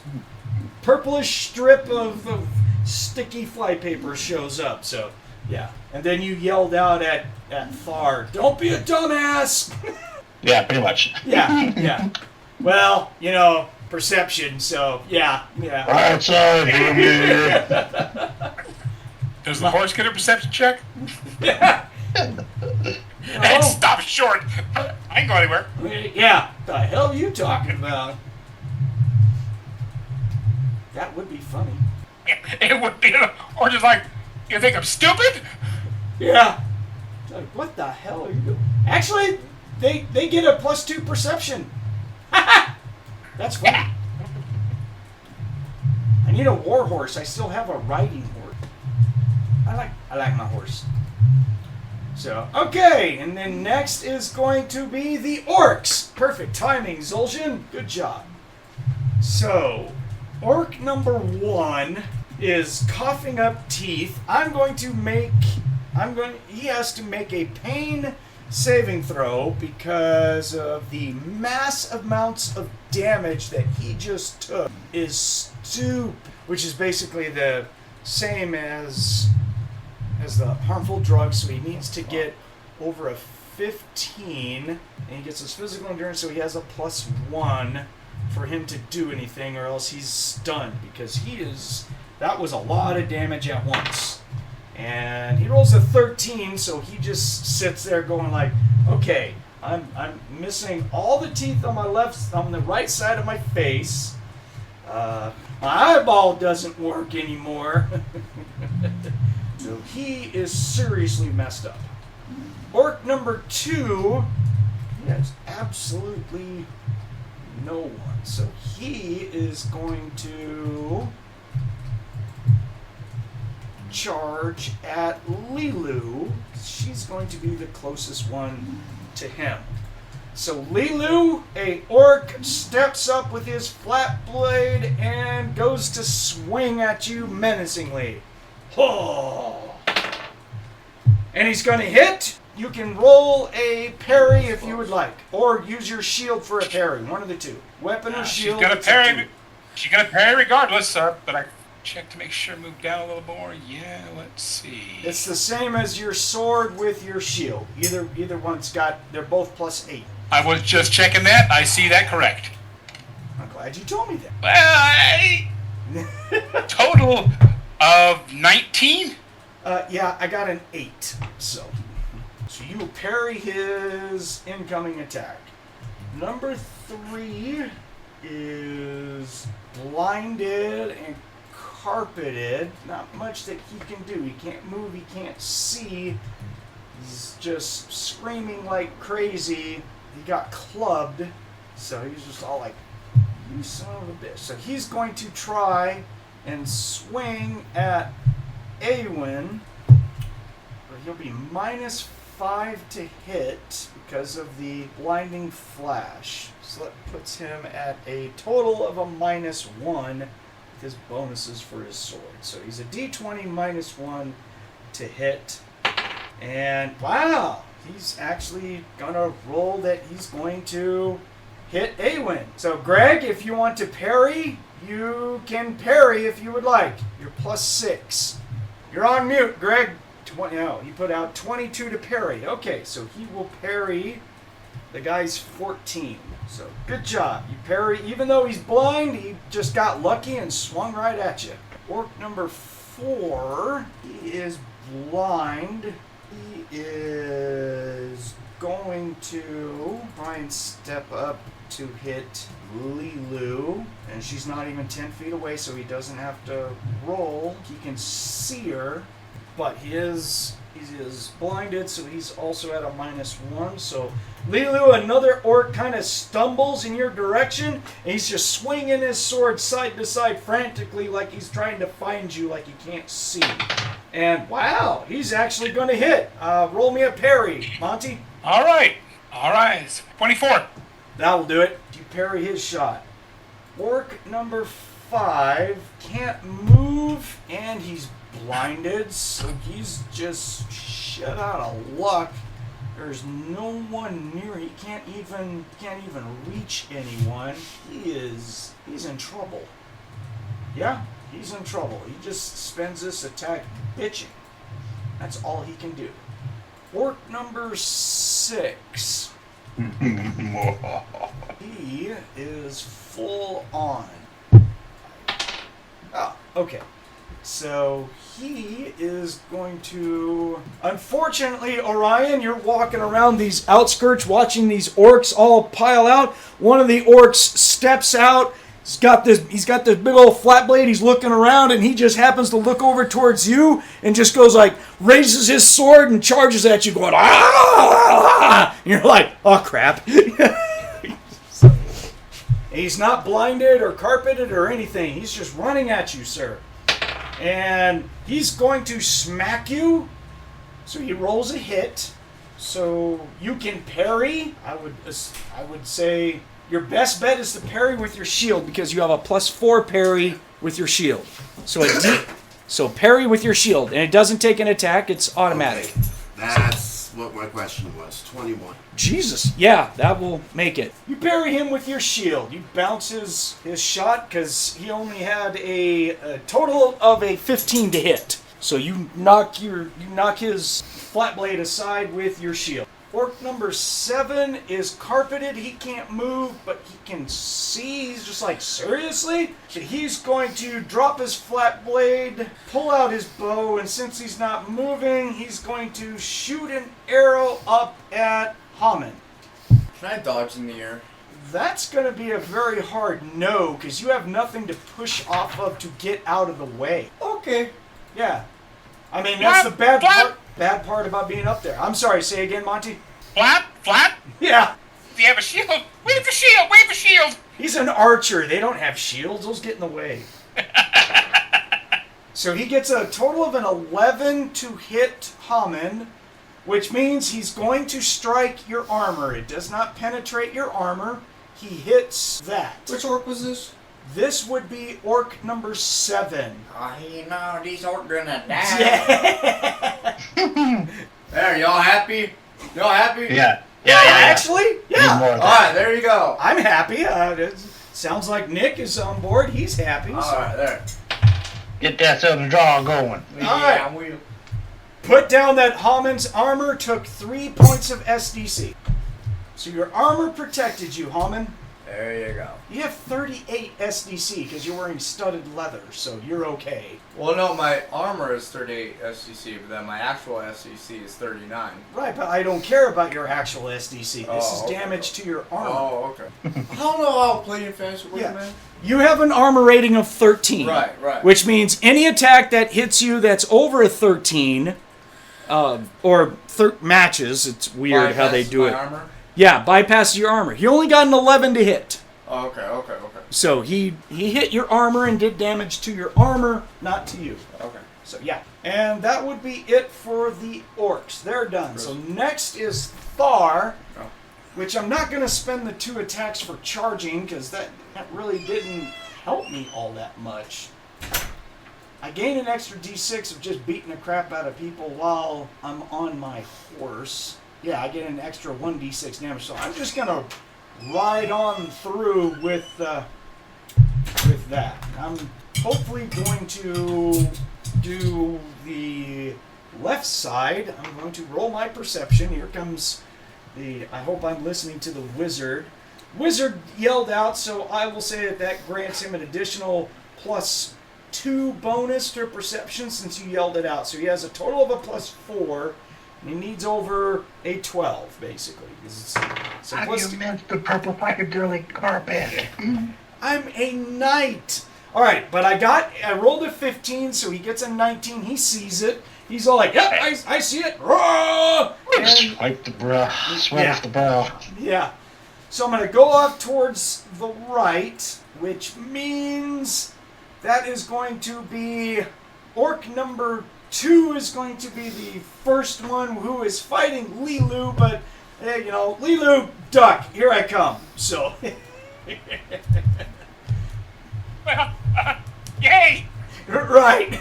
purplish strip of sticky flypaper shows up. So yeah, and then you yelled out at Thar, "Don't be a dumbass!" Yeah, pretty much. Yeah. Well, perception. So yeah. Right side, here. Does the horse get a perception check? And Oh. stop short. I ain't go anywhere. Yeah, the hell are you talking about? That would be funny. It would be, or just like, you think I'm stupid? Yeah. Like, what the hell are you doing? Actually, they get a +2 perception. That's funny. I need a war horse. I still have a riding horse. I like my horse. So, okay, and then next is going to be the orcs. Perfect timing, Zoljin. Good job. So, orc number 1 is coughing up teeth. He has to make a pain saving throw because of the mass amounts of damage that he just took is which is basically the same as the harmful drugs, so he needs to get over a 15, and he gets his physical endurance, so he has a +1 for him to do anything, or else he's stunned, because that was a lot of damage at once. And he rolls a 13, so he just sits there going like, okay, I'm missing all the teeth on the right side of my face. My eyeball doesn't work anymore. So he is seriously messed up. Orc number 2, he has absolutely no one. So he is going to charge at LeeLuu. She's going to be the closest one to him. So LeeLuu, a orc, steps up with his flat blade and goes to swing at you menacingly. Oh. And he's going to hit. You can roll a parry if you would like, or use your shield for a parry. One of the two. Weapon or shield. She's gonna parry regardless, but I check to make sure. Move down a little more. Yeah, let's see. It's the same as your sword with your shield. Either one's they're both +8. I was just checking that. I see that correct. I'm glad you told me that. Well, total of 19? Yeah, I got an 8. So you will parry his incoming attack. Number 3 is blinded and carpeted. Not much that he can do. He can't move, he can't see. He's just screaming like crazy. He got clubbed, so he's just all like, you son of a bitch. So he's going to try and swing at A-Wynd. He'll be -5 to hit because of the blinding flash. So that puts him at a total of a -1 with his bonuses for his sword. So he's a D20 -1 to hit. And wow, he's actually gonna roll that he's going to hit A-Wynd. So Greg, if you want to parry, you can parry if you would like. You're +6. You're on mute, Greg. He put out 22 to parry. Okay, so he will parry the guy's 14. So good job. You parry, even though he's blind, he just got lucky and swung right at you. Orc number 4, he is blind. He is going to try and step up to hit LeeLuu, and she's not even 10 feet away, so he doesn't have to roll. He can see her. but he is blinded, so he's also at a -1. So LeeLuu, another orc, kind of stumbles in your direction, and he's just swinging his sword side to side frantically like he's trying to find you like he can't see. And wow, he's actually going to hit. Roll me a parry, Monte. All right. It's 24. That'll do it. You parry his shot. Orc number 5 can't move, and he's blinded, so he's just shut out of luck. There's no one near. He can't even reach anyone. He's in trouble. Yeah, he's in trouble. He just spends this attack bitching. That's all he can do. Orc number 6. He is full on. Oh, okay. So he is going to... Unfortunately, Orion, you're walking around these outskirts watching these orcs all pile out. One of the orcs steps out. He's got this big old flat blade. He's looking around, and he just happens to look over towards you and just goes like, raises his sword and charges at you going, ah! And you're like, oh crap. He's not blinded or carpeted or anything. He's just running at you, sir. And he's going to smack you. So he rolls a hit. So you can parry. I would say your best bet is to parry with your shield because you have a +4 parry with your shield. So parry with your shield, and it doesn't take an attack. It's automatic. Okay. That's what my question was. 21. Jesus, yeah, that will make it. You parry him with your shield. You bounce his shot because he only had a total of a 15 to hit. So you knock his flat blade aside with your shield. Orc number 7 is carpeted. He can't move, but he can see. He's just like, seriously? So he's going to drop his flat blade, pull out his bow, and since he's not moving, he's going to shoot an arrow up at Hamon. Can I dodge in the air? That's going to be a very hard no, because you have nothing to push off of to get out of the way. Okay. Yeah. I mean, that's the bad part about being up there. I'm sorry, say again, Monte? Flap? Yeah. Do you have a shield? Wave a shield! He's an archer. They don't have shields. Those get in the way. So he gets a total of an 11 to hit Hamon, which means he's going to strike your armor. It does not penetrate your armor. He hits that. Which orc was this? This would be orc number 7. These orcs gonna die. Yeah. There, y'all happy? Y'all happy? Yeah. Actually, yeah. Alright, there you go. I'm happy. It sounds like Nick is on board. He's happy. Alright, there. Get that silver draw going. Yeah, we... Put down that Hamon's armor took 3 points of SDC. So your armor protected you, Hamon. There you go. You have 38 SDC because you're wearing studded leather, so you're okay. Well, no, my armor is 38 SCC, but then my actual SCC is 39. Right, but I don't care about your actual SDC. This is damage to your armor. Oh, okay. I don't know how playing fantasy works, man. You have an armor rating of 13. Right. Which means any attack that hits you that's over a 13, matches, it's weird how they do it. Armor? Yeah, bypasses your armor. He only got an 11 to hit. Oh, okay. So he hit your armor and did damage to your armor, not to you. Okay. So yeah. And that would be it for the orcs. They're done. So next is Thar, which I'm not going to spend the 2 attacks for charging because that really didn't help me all that much. I gain an extra d6 of just beating the crap out of people while I'm on my horse. Yeah, I get an extra 1d6 damage, so I'm just going to ride on through with that. I'm hopefully going to do the left side. I'm going to roll my perception. Here comes I hope I'm listening to the wizard. Wizard yelled out, so I will say that grants him an additional +2 bonus to perception since you yelled it out. So he has a total of a +4. And he needs over a 12, basically. How do you miss the purple psychedelic carpet? I'm a knight. All right, but I rolled a 15, so he gets a 19. He sees it. He's all like, "Yep, I see it." And, Wipe the brow, sweat off the brow. yeah. So I'm going to go off towards the right, which means that is going to be orc number 2 is going to be the first one who is fighting LeeLuu, but, hey, you know, LeeLuu, duck, here I come. So, Well, yay! right.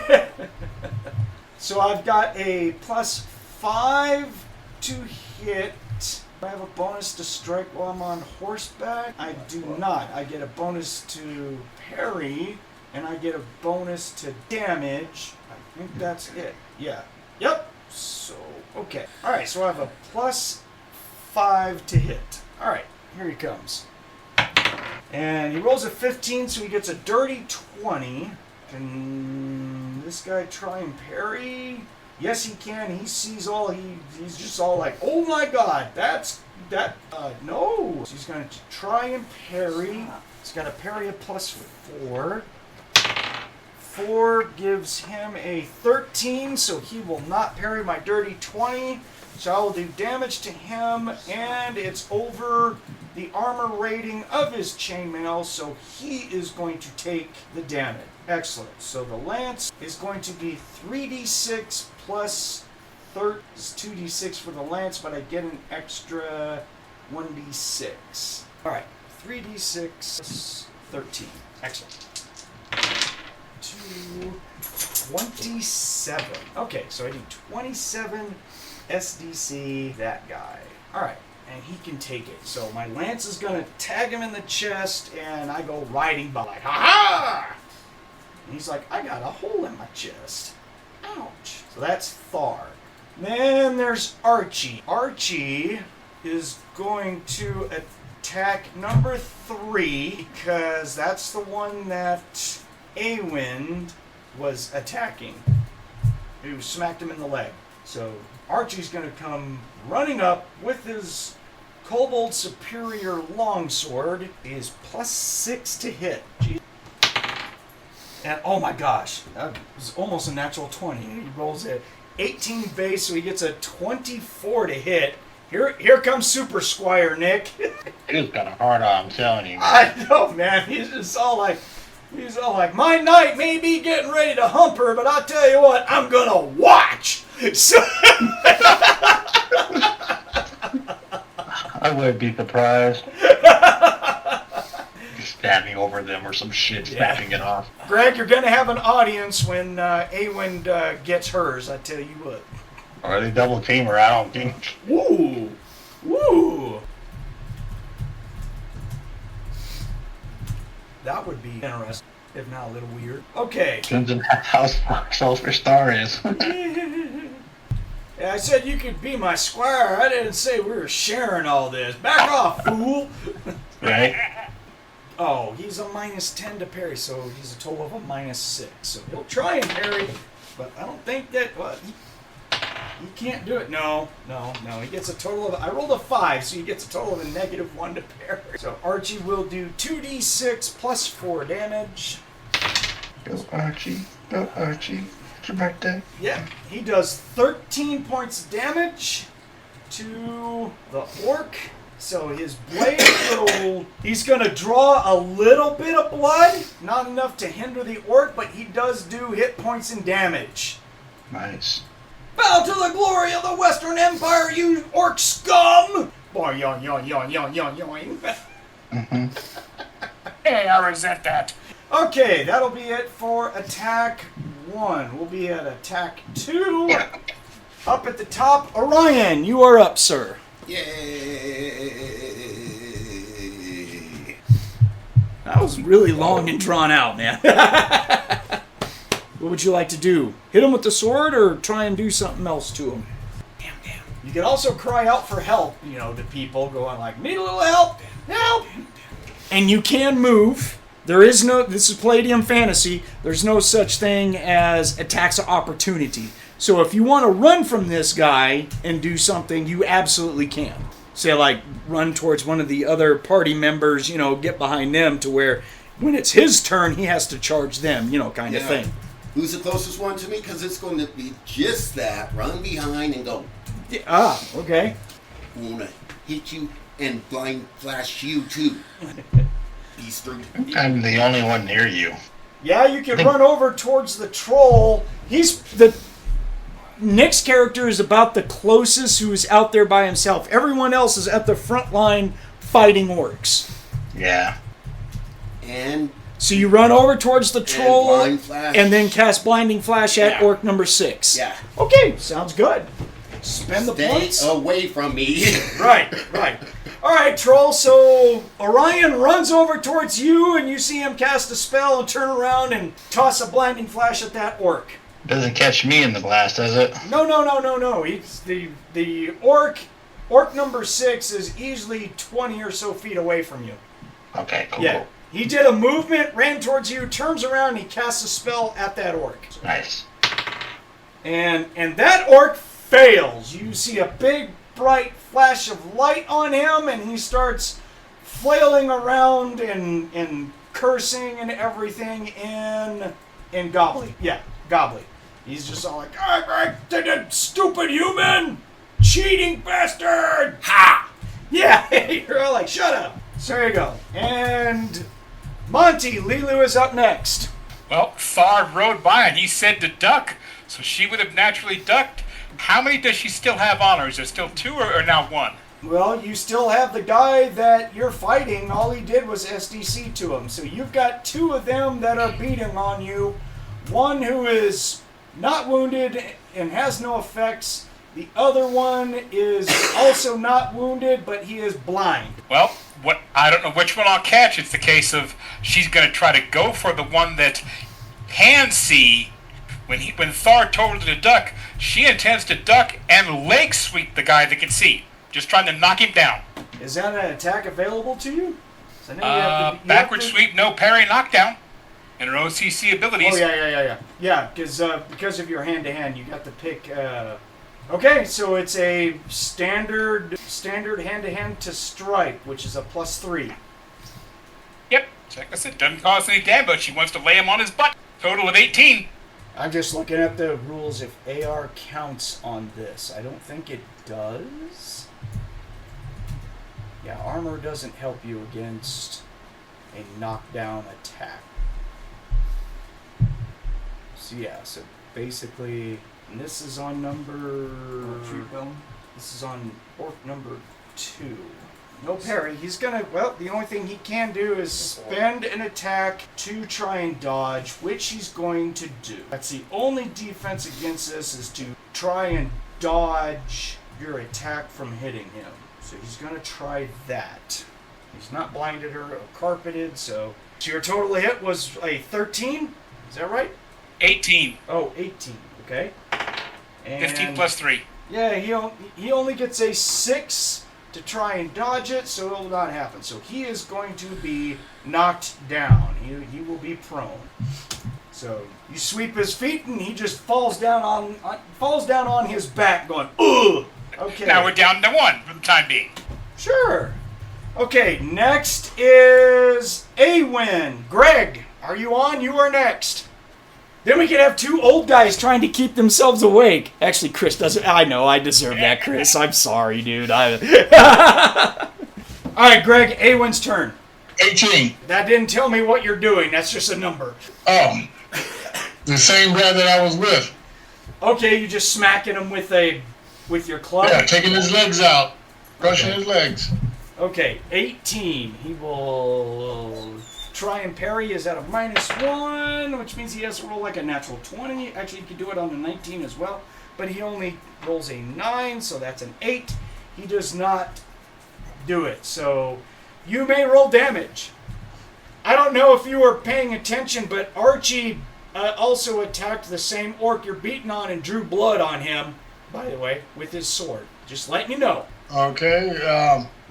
So I've got a +5 to hit. Do I have a bonus to strike while I'm on horseback? I do not. I get a bonus to parry, and I get a bonus to damage. I think that's it. Yeah. Yep. So, okay. Alright, so I have a +5 to hit. Alright, here he comes. And he rolls a 15, so he gets a dirty 20. Can this guy try and parry? Yes, he can. He sees all. He's just all like, "Oh my God, no." So he's going to try and parry. He's got to parry a +4. 4 gives him a 13, so he will not parry my dirty 20. So I will do damage to him, and it's over the armor rating of his chainmail, so he is going to take the damage. Excellent. So the lance is going to be 3d6 plus 2d6 for the lance, but I get an extra 1d6. All right, 3d6 plus 13. Excellent. 27. Okay, so I do 27 SDC that guy. All right, and he can take it. So my lance is going to tag him in the chest, and I go riding by like, "Ha-ha!" And he's like, "I got a hole in my chest. Ouch." So that's Thar. Then there's Archie. Archie is going to attack number 3 because that's the one that A-Wynd was attacking, who smacked him in the leg. So Archie's going to come running up with his Kobold Superior Longsword. He is +6 to hit. Jeez. And oh my gosh, that was almost a natural 20. He rolls a 18 base, so he gets a 24 to hit. Here comes Super Squire Nick. He's got a hard on, I'm telling you. I know, man. He's all like, "My knight may be getting ready to hump her, but I'll tell you what, I'm gonna watch." So I wouldn't be surprised. Standing over them or some shit, snapping it off. Greg, you're gonna have an audience when A-Wynd gets hers. I tell you what. Or they double team her, I don't think. Woo, woo. That would be interesting, if not a little weird. Okay. Depends on how Sulfur Star is. Yeah, I said you could be my squire. I didn't say we were sharing all this. Back off, fool. Right? Oh, he's a -10 to parry, so he's a total of a -6. So he'll try and parry, but I don't think that. Well, he can't do it. No. He gets a total of. I rolled a 5, so he gets a total of a -1 to parry. So Archie will do 2d6 plus 4 damage. Go Archie. Go Archie. It's your birthday. Yeah, he does 13 points of damage to the orc. So his blade will... He's going to draw a little bit of blood. Not enough to hinder the orc, but he does do hit points and damage. Nice. Bow to the glory of the Western Empire, you orc scum! Boing, yoing, yoing, yoing, yoing, yoing, yoing. Mm-hmm. Hey, I resent that. Okay, that'll be it for attack 1. We'll be at attack 2. Up at the top, Orion, you are up, sir. Yay! That was really long and drawn out, man. What would you like to do? Hit him with the sword or try and do something else to him? Damn. You can also cry out for help, to people going like, "Need a little help? Help!" And you can move. This is Palladium fantasy, there's no such thing as attacks of opportunity. So if you want to run from this guy and do something, you absolutely can. Say like run towards one of the other party members, get behind them to where when it's his turn, he has to charge them, kind of thing. Who's the closest one to me? Because it's going to be just that. Run behind and go. Okay. I'm going to hit you and blind flash you too. Beastard. I'm the only one near you. Yeah, you can run over towards the troll. Nick's character is about the closest who's out there by himself. Everyone else is at the front line fighting orcs. Yeah. And so you run over towards the troll and then cast Blinding Flash at orc number 6. Yeah. Okay, sounds good. Spend the points. Stay away from me. Right. All right, troll. So Orion runs over towards you, and you see him cast a spell and turn around and toss a Blinding Flash at that orc. Doesn't catch me in the blast, does it? No. He's the orc number 6 is easily 20 or so feet away from you. Okay, cool. Yeah. He did a movement, ran towards you, turns around, and he casts a spell at that orc. Nice. And that orc fails. You see a big, bright flash of light on him, and he starts flailing around and cursing and everything in Gobbly. Yeah, Gobbly. He's just all like, stupid human! Cheating bastard! Ha! Yeah, you're all like, shut up. So there you go. And Monte, LeeLuu is up next. Well, Thar rode by and he said to duck, so she would have naturally ducked. How many does she still have on her? Is there still 2 or now 1? Well, you still have the guy that you're fighting. All he did was SDC to him. So you've got 2 of them that are beating on you. One who is not wounded and has no effects. The other one is also not wounded, but he is blind. Well, I don't know which one I'll catch. It's the case of she's going to try to go for the one that can see. When Thar told her to duck, she intends to duck and leg sweep the guy that can see. Just trying to knock him down. Is that an attack available to you? So backward sweep, no parry, knockdown. And her OCC abilities. Oh, yeah. Yeah, because of your hand-to-hand, you got to pick... Okay, so it's a standard hand-to-hand to strike, which is a +3. Yep, like I said, doesn't cause any damage, but she wants to lay him on his butt. Total of 18. I'm just looking at the rules if AR counts on this. I don't think it does. Yeah, armor doesn't help you against a knockdown attack. So yeah, so basically... And this is on This is on orc number 2. No parry. He's gonna. Well, the only thing he can do is spend an attack to try and dodge, which he's going to do. That's the only defense against this is to try and dodge your attack from hitting him. So he's gonna try that. He's not blinded or carpeted, so your total hit was a 13. Is that right? 18. Oh, 18. Okay. And 15 plus 3. Yeah, he only gets a 6 to try and dodge it, so it will not happen. So he is going to be knocked down. He will be prone. So you sweep his feet, and he just falls down on his back, going ugh. Okay. Now we're down to 1 for the time being. Sure. Okay. Next is A-Wynd. Greg, are you on? You are next. Then we could have 2 old guys trying to keep themselves awake. Actually, Chris doesn't. I know, I deserve that, Chris. I'm sorry, dude. All right, Greg, A-Wynd's turn. 18. That didn't tell me what you're doing. That's just a number. Oh, the same guy that I was with. Okay, you just smacking him with your club? Yeah, taking his legs out. Crushing his legs. Okay, 18. He will... Try and parry is at a -1, which means he has to roll like a natural 20. Actually, he could do it on a 19 as well, but he only rolls a 9, so that's an 8. He does not do it, so you may roll damage. I don't know if you were paying attention, but Archie also attacked the same orc you're beating on and drew blood on him, by the way, with his sword. Just letting you know. Okay,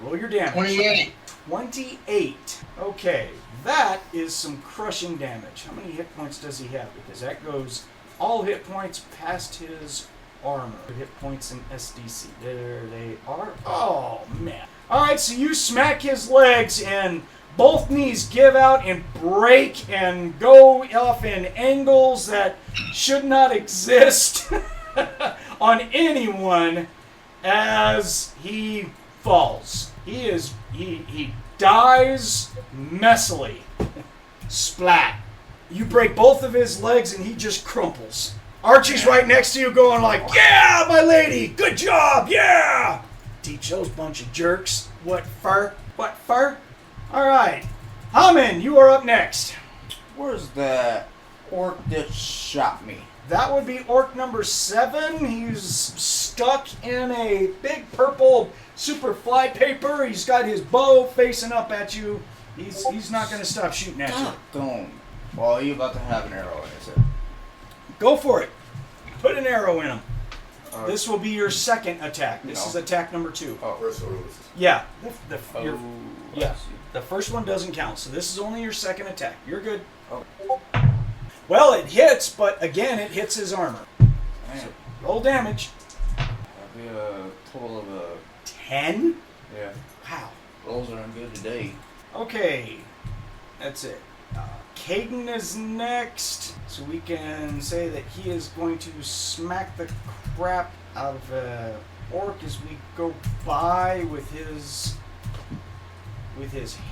roll your damage. 28. 28. Okay. That is some crushing damage. How many hit points does he have? Because that goes all hit points past his armor. Hit points in SDC. There they are. Oh, man. Alright, so you smack his legs and both knees give out and break and go off in angles that should not exist on anyone as he falls. He dies messily. Splat. You break both of his legs and he just crumples. Archie's right next to you going like, yeah, my lady, good job, yeah! Teach those bunch of jerks. What fur? What fur? Alright. Hamon, you are up next. Where's the orc that shot me? That would be orc number 7. He's stuck in a big purple super fly paper. He's got his bow facing up at you. He's not going to stop shooting at you. Don't. Well, you about to have an arrow in his head. Go for it. Put an arrow in him. Alright. This will be your second attack. This is attack number 2. Oh. First one was Yeah. Yeah. The first one doesn't count, so this is only your second attack. You're good. Oh. Well, it hits, but again, it hits his armor. Man. Roll damage. That'd be a total of 10? yeah. Wow. Rolls aren't good today. Okay. That's it. Kayden is next, so we can say that he is going to smack the crap out of orc as we go by with his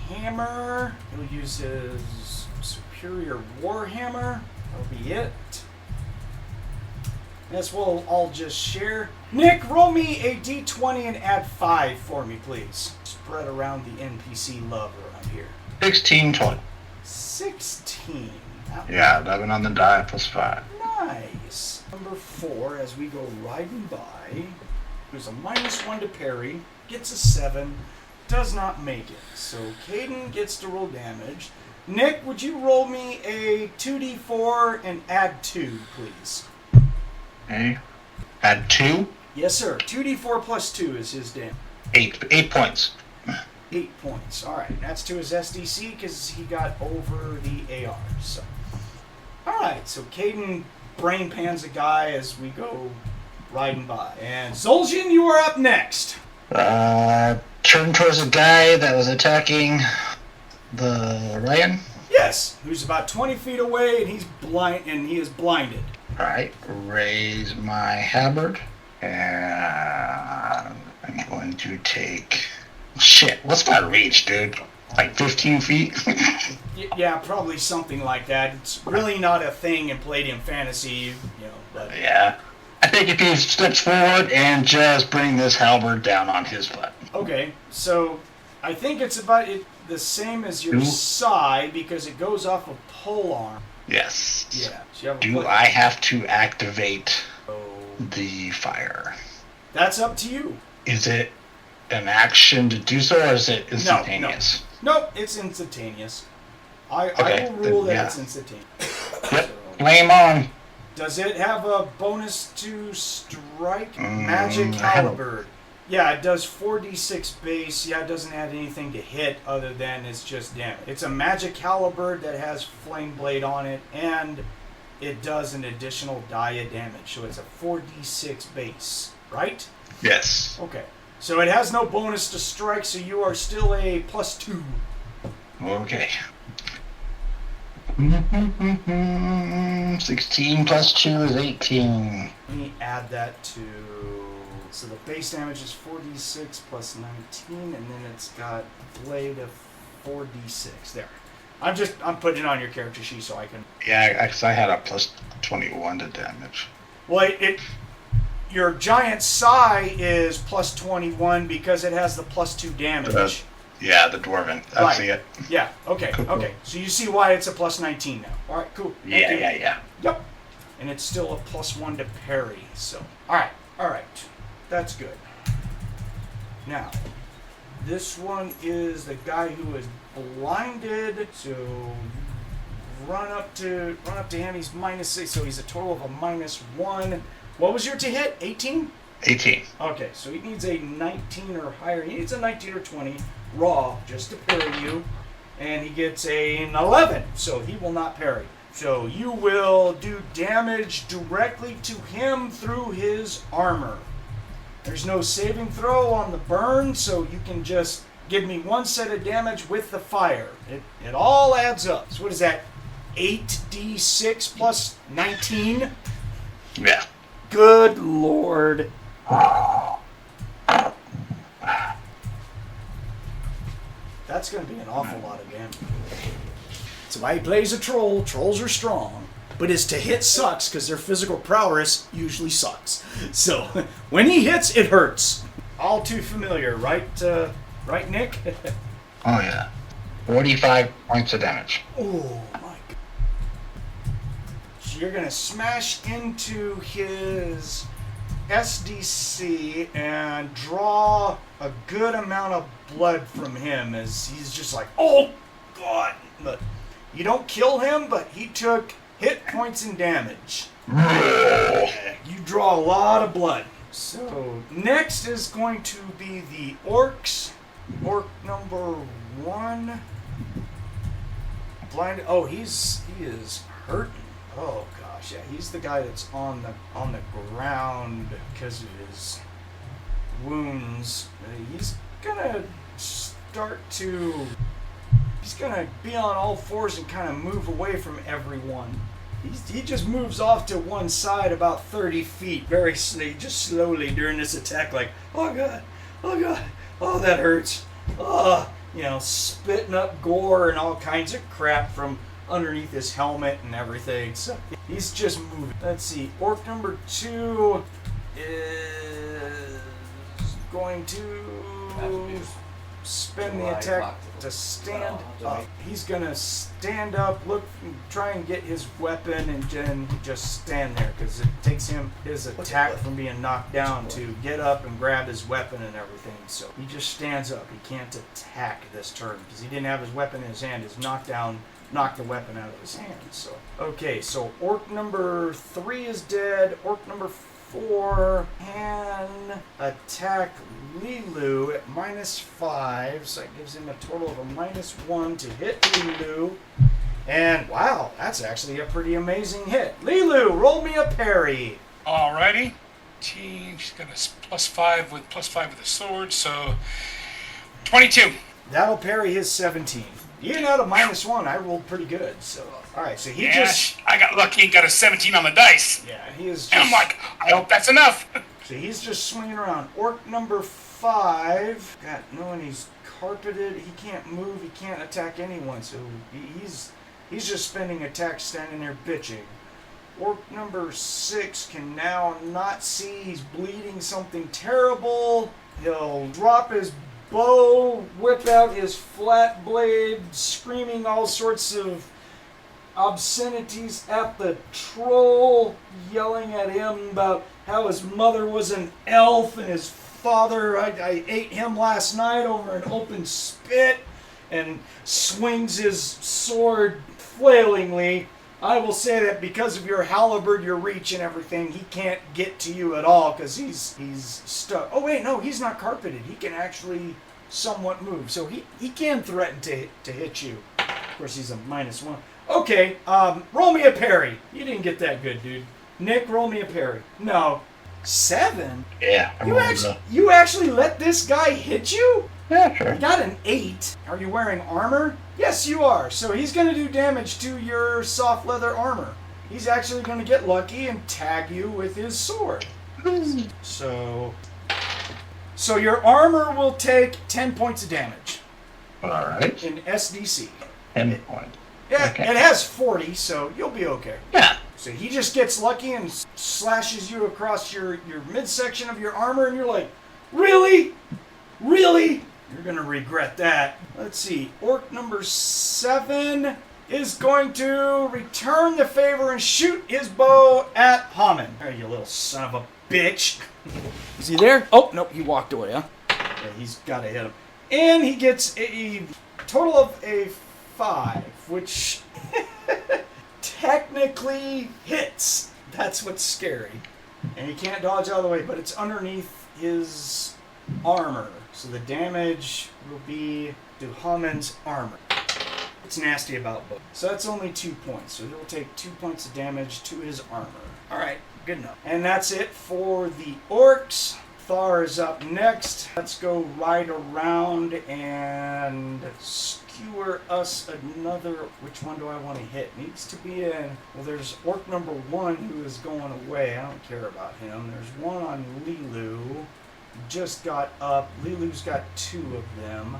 hammer. He'll use his superior warhammer. That'll be it. Yes, we'll all just share. Nick, roll me a d20 and add 5 for me, please. Spread around the NPC love around here. 16 total. 16. That Yeah, 11 on the die plus 5. Nice. Number 4, as we go riding by, there's a -1 to parry, gets a 7, does not make it. So Kayden gets to roll damage. Nick, would you roll me a 2d4 and add 2, please? Okay. Add 2. Yes, sir. 2d4 plus 2 is his damage. 8 points. 8 points. All right. That's to his SDC because he got over the AR. So, all right. So Kayden brain pans a guy as we go riding by. And Zoljin, you are up next. Turn towards a guy that was attacking the Orion. Yes, who's about 20 feet away, and he's blind, and he is blinded. Alright, raise my halberd. And I'm going to take... Shit, what's my reach, dude? Like 15 feet? Yeah, probably something like that. It's really not a thing in Palladium Fantasy, you know, but... Yeah. I take a few steps forward and just bring this halberd down on his butt. Okay, so I think it's about the same as your Psy because it goes off of polearm. Yes. Yeah. So you have a Do blade. I have to activate Oh. the fire? That's up to you. Is it an action to do so, or is it instantaneous? Nope, it's instantaneous. I Okay, will rule then, that yeah. it's instantaneous. Yep. Flame on. Does it have a bonus to strike? Magic I haven't- halberd. Yeah, it does 4d6 base. Yeah, it doesn't add anything to hit other than it's just damage. It's a magic halberd that has flame blade on it, and it does an additional die of damage. So it's a 4d6 base, right? Yes. Okay. So it has no bonus to strike, so you are still a +2. Okay. 16 plus 2 is 18. Let me add that to... So the base damage is 4d6 plus 19, and then it's got blade of 4d6. There. I'm putting it on your character sheet so I can... Yeah, because I had a plus 21 to damage. Well, your giant Psy is plus 21 because it has the +2 damage. Yeah, the dwarven. I Right. see it. Yeah, okay, Cool. okay. So you see why it's a plus 19 now. All right, cool. Thank you. Yeah. Yep. And it's still a +1 to parry, so. All right. That's good. Now, this one is the guy who is blinded, so run up to him. He's -6, so he's a total of a -1. What was your to hit? 18? 18. Okay, so he needs a 19 or higher. He needs a 19 or 20 raw just to parry you, and he gets an 11, so he will not parry. So you will do damage directly to him through his armor. There's no saving throw on the burn, so you can just give me 1 set of damage with the fire. It all adds up. So what is that? 8d6 plus 19? Yeah. Good lord. That's going to be an awful lot of damage. That's why he plays a troll. Trolls are strong. But his to hit sucks because their physical prowess usually sucks. So when he hits, it hurts. All too familiar, right, right, Nick? Oh, yeah. 45 points of damage. Oh, my God. So you're going to smash into his SDC and draw a good amount of blood from him as he's just like, oh, God. But you don't kill him, but he took hit points and damage. You draw a lot of blood. So next is going to be the orcs. Orc number 1. Blind. Oh, he is hurting. Oh gosh, yeah, he's the guy that's on the ground because of his wounds. He's gonna start to. He's gonna be on all fours and kind of move away from everyone. He just moves off to one side about 30 feet, very slowly during this attack, like, oh god, oh that hurts, spitting up gore and all kinds of crap from underneath his helmet and everything. So he's just moving. Let's see, orc number 2 is going to spend the attack to stand up. He's gonna stand up, try and get his weapon, and then just stand there because it takes him his attack from being knocked down to get up and grab his weapon and everything. So he just stands up. He can't attack this turn because he didn't have his weapon in his hand. His knockdown knocked the weapon out of his hand. So okay, so orc number 3 is dead. Orc number 4 can attack LeeLuu at -5, so that gives him a total of a -1 to hit LeeLuu. And wow, that's actually a pretty amazing hit. LeeLuu, roll me a parry. Alrighty. She's got a +5 with the sword, so 22. That'll parry his 17. Even out of -1, I rolled pretty good. So all right, so he I got lucky and got a 17 on the dice. Yeah, he is. And I'm like, I hope that's enough. So he's just swinging around. Orc number 5. God, knowing he's carpeted, he can't move, he can't attack anyone. So he's just spending attacks standing there bitching. Orc number 6 can now not see. He's bleeding something terrible. He'll drop his bow, whip out his flat blade, screaming all sorts of obscenities at the troll, yelling at him about how his mother was an elf and his father, I ate him last night over an open spit, and swings his sword flailingly. I will say that because of your halberd, your reach and everything, he can't get to you at all because he's stuck. Oh wait, no, he's not carpeted. He can actually somewhat move, so he can threaten to hit you. Of course, he's a -1. Okay, roll me a parry. You didn't get that good, dude. Nick, roll me a parry. No. 7? Yeah. You actually let this guy hit you? Yeah, sure. You got an 8. Are you wearing armor? Yes, you are. So he's going to do damage to your soft leather armor. He's actually going to get lucky and tag you with his sword. So your armor will take 10 points of damage. All right. In SDC. 10 points. Yeah, Okay. It has 40, so you'll be okay. Yeah. So he just gets lucky and slashes you across your midsection of your armor, and you're like, really? Really? You're going to regret that. Let's see. Orc number 7 is going to return the favor and shoot his bow at Hamon. There, you little son of a bitch. Is he there? Oh, nope, he walked away, huh? Yeah, he's got to hit him. And he gets a total of a 5, which technically hits. That's what's scary. And he can't dodge out of the way, but it's underneath his armor. So the damage will be to Hamon's armor. It's nasty about both. So that's only 2 points. So he'll take 2 points of damage to his armor. Alright, good enough. And that's it for the orcs. Thar is up next. Let's go right around and skewer us another. Which one do I want to hit? Needs to be in. Well, there's orc number 1 who is going away. I don't care about him. There's one on LeeLuu. Just got up. LeeLuu's got 2 of them.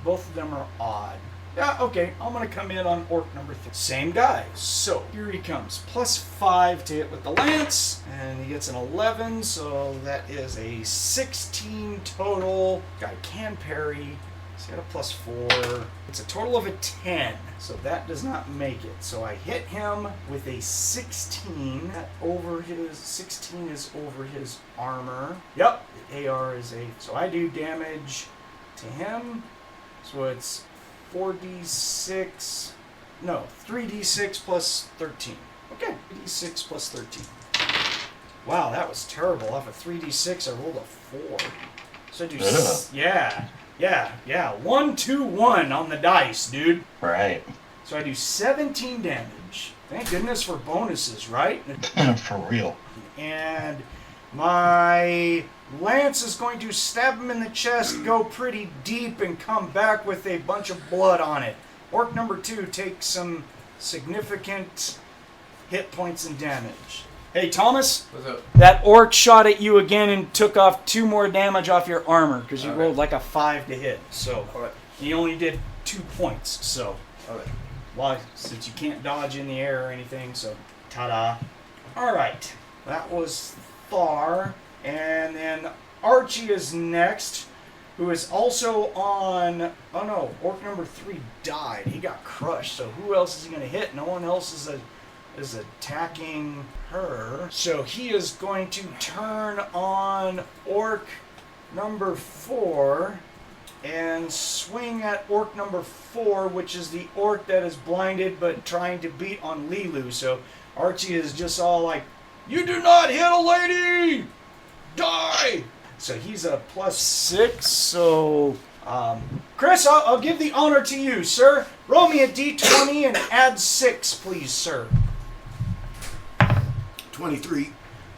Both of them are odd. Yeah, okay, I'm going to come in on orc number 3. Same guy. So, here he comes. +5 to hit with the lance. And he gets an 11, so that is a 16 total. Guy can parry. So he got a +4. It's a total of a 10. So that does not make it. So I hit him with a 16. Over his 16 is over his armor. Yep, the AR is a. So I do damage to him. So it's 4d6, no, 3d6 plus 13. Okay, 3d6 plus 13. Wow, that was terrible. Off a 3d6, I rolled a 4. So I do, yeah. 1, 2, 1 on the dice, dude. Right. So I do 17 damage. Thank goodness for bonuses, right? For real. And my lance is going to stab him in the chest, go pretty deep, and come back with a bunch of blood on it. Orc number 2 takes some significant hit points and damage. Hey, Thomas, What's up? that orc shot at you again and took off 2 more damage off your armor because you All rolled like a 5 to hit. So Alright. you only did 2 points. So Alright. well, since you can't dodge in the air or anything, so ta-da. All right, that was Thar. And then Archie is next, who is also on. Oh no, orc number 3 died. He got crushed. So who else is he going to hit? No one else is attacking her. So he is going to turn on orc number 4 and swing at orc number 4, which is the orc that is blinded but trying to beat on LeeLuu. So Archie is just all like, "You do not hit a lady! Die!" So he's a +6. So, Chris, I'll give the honor to you, sir. Roll me a d20 and add 6, please, sir. 23.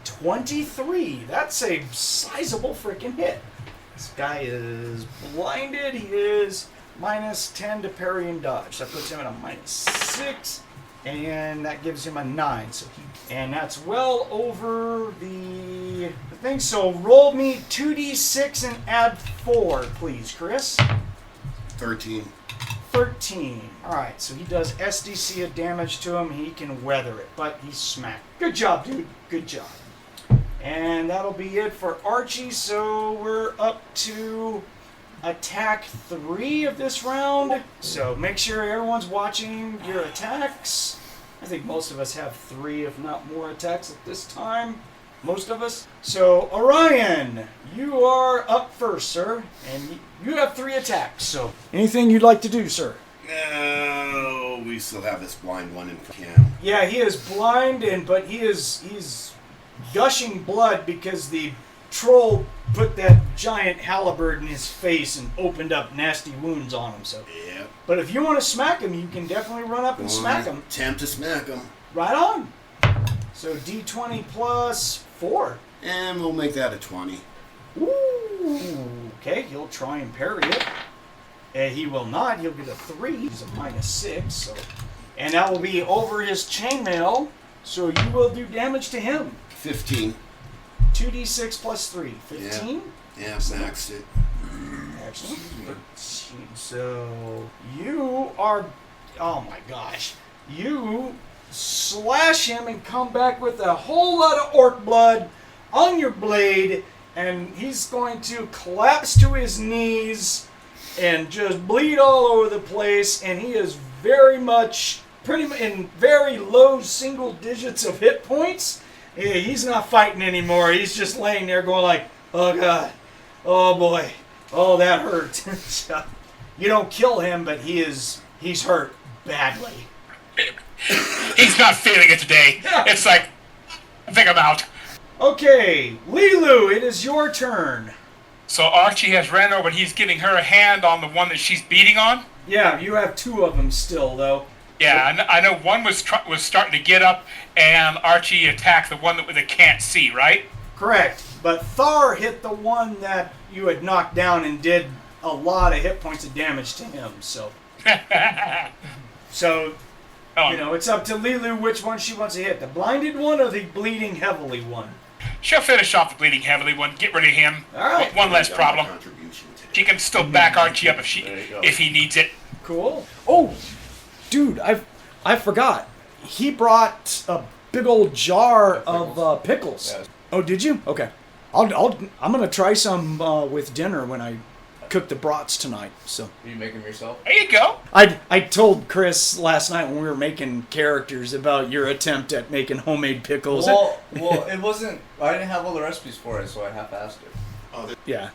23. That's a sizable freaking hit. This guy is blinded. He is -10 to parry and dodge. That puts him at a -6. And that gives him a 9. So and that's well over the thing. So roll me 2d6 and add 4, please, Chris. 13. 13. Alright, so he does SDC of damage to him. He can weather it, but he's smacked. Good job, dude. Good job. And that'll be it for Archie. So we're up to attack 3 of this round. So make sure everyone's watching your attacks. I think most of us have 3, if not more, attacks at this time. Most of us. So Orion, you are up first, sir. And you have 3 attacks. So anything you'd like to do, sir? No, we still have this blind one in him. Yeah, he is blind, but he's gushing blood because the troll put that giant halberd in his face and opened up nasty wounds on him. So, Yep. but if you want to smack him, you can definitely run up and smack him. Attempt to smack him. Right on. So d20 plus 4. And we'll make that a 20. Ooh. Okay, he'll try and parry it. He will not. He'll get a 3. He's a -6. So, and that will be over his chainmail. So you will do damage to him. 15. 2d6 plus 3. 15? Yeah, maxed it. Excellent. 13. So you are. Oh my gosh. You slash him and come back with a whole lot of orc blood on your blade, and he's going to collapse to his knees and just bleed all over the place, and he is very much pretty much in very low single digits of hit points. Yeah, he's not fighting anymore. He's just laying there going like, "Oh God, oh boy, oh that hurt." So, you don't kill him, but he's hurt badly. He's not feeling it today. It's like, think about. Okay, LeeLuu, it is your turn. So Archie has ran over and he's giving her a hand on the one that she's beating on. Yeah, you have 2 of them still, though. Yeah, I know one was starting to get up, and Archie attacked the one that can't see, right? Correct. But Thar hit the one that you had knocked down and did a lot of hit points of damage to him. So, it's up to LeeLuu which one she wants to hit. The blinded one or the bleeding heavily one? She'll finish off the bleeding heavily one. Get rid of him. All right. One less problem. She can still back Archie up if he needs it. Cool. Oh, dude, I forgot. He brought a big old jar of pickles. Yes. Oh, did you? Okay. I'm gonna try some with dinner when I cook the brats tonight. So. Are you making them yourself? There you go. I told Chris last night when we were making characters about your attempt at making homemade pickles. Well, it wasn't. I didn't have all the recipes for it, so I half-assed it. Yeah.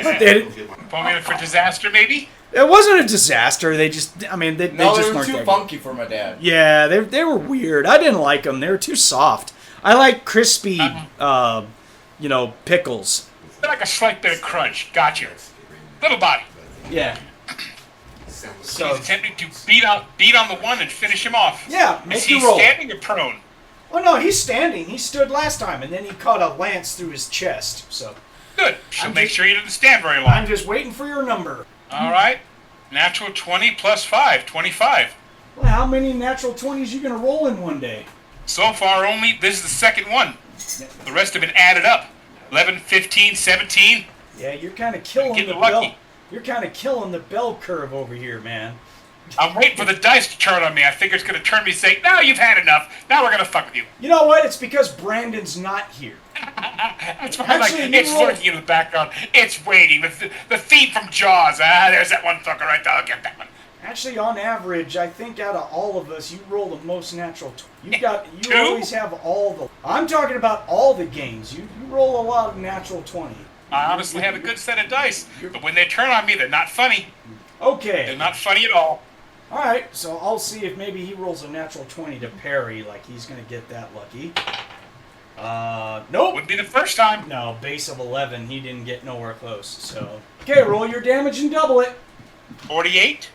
But they didn't. Formula for disaster, maybe? It wasn't a disaster. They just. They No, just they were weren't too that funky for my dad. good. Yeah, they were weird. I didn't like them. They were too soft. I like crispy, pickles. They're like a slight bit of crunch. Gotcha. Little body. Yeah. So he's attempting to beat on the one and finish him off. Yeah, Is make he you roll. standing or prone? Oh no, he's standing. He stood last time, and then he caught a lance through his chest. So Good. She'll I'm make just- sure he doesn't stand very long. I'm just waiting for your number. All right. Natural 20 plus 5, 25. Well, how many natural 20s you gonna roll in one day? So far, this is the second one. The rest have been added up. 11, 15, 17. Yeah, you're kind of killing Getting the lucky. bell. You're kind of killing the bell curve over here, man. I'm waiting for the dice to turn on me. I figure it's going to turn me and say, "No, you've had enough. Now we're going to fuck with you." You know what? It's because Brandon's not here. That's why Actually, you it's roll- lurking in the background. It's waiting. The theme from Jaws. There's that one fucker right there. I'll get that one. Actually, on average, I think out of all of us, you roll the most natural. You Two? always have all the. I'm talking about all the games. You roll a lot of natural 20. I honestly have a good set of dice, but when they turn on me, they're not funny. Okay. They're not funny at all. All right. So I'll see if maybe he rolls a natural 20 to parry, like he's gonna get that lucky. Nope. Wouldn't be the first time. No, base of 11. He didn't get nowhere close. So okay, roll your damage and double it. 48.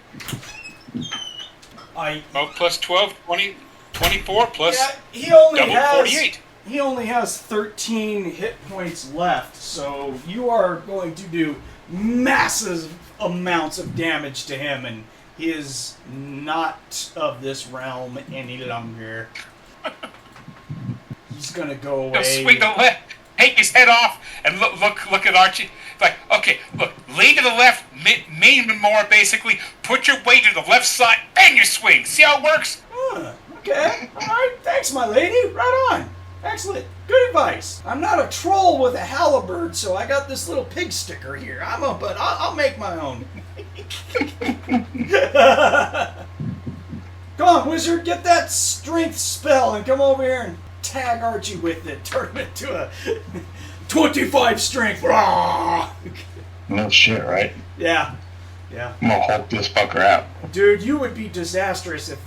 Plus 12, 20, 24 plus Yeah, he only double has 48. He only has 13 hit points left, so you are going to do massive amounts of damage to him, and he is not of this realm any longer. He's gonna go He'll away. swing the left, take his head off, and look at Archie. Like, okay, look, lean to the left, mean more basically. Put your weight to the left side, and you swing. See how it works? Okay, all right, thanks, my lady. Right on. Excellent. Good advice. I'm not a troll with a halberd, so I got this little pig sticker here. But I'll make my own. Come on, wizard, get that strength spell and come over here and tag Archie with it. Turn him into a 25 strength. No shit, right? Yeah. I'm gonna Hulk this fucker out. Dude, you would be disastrous if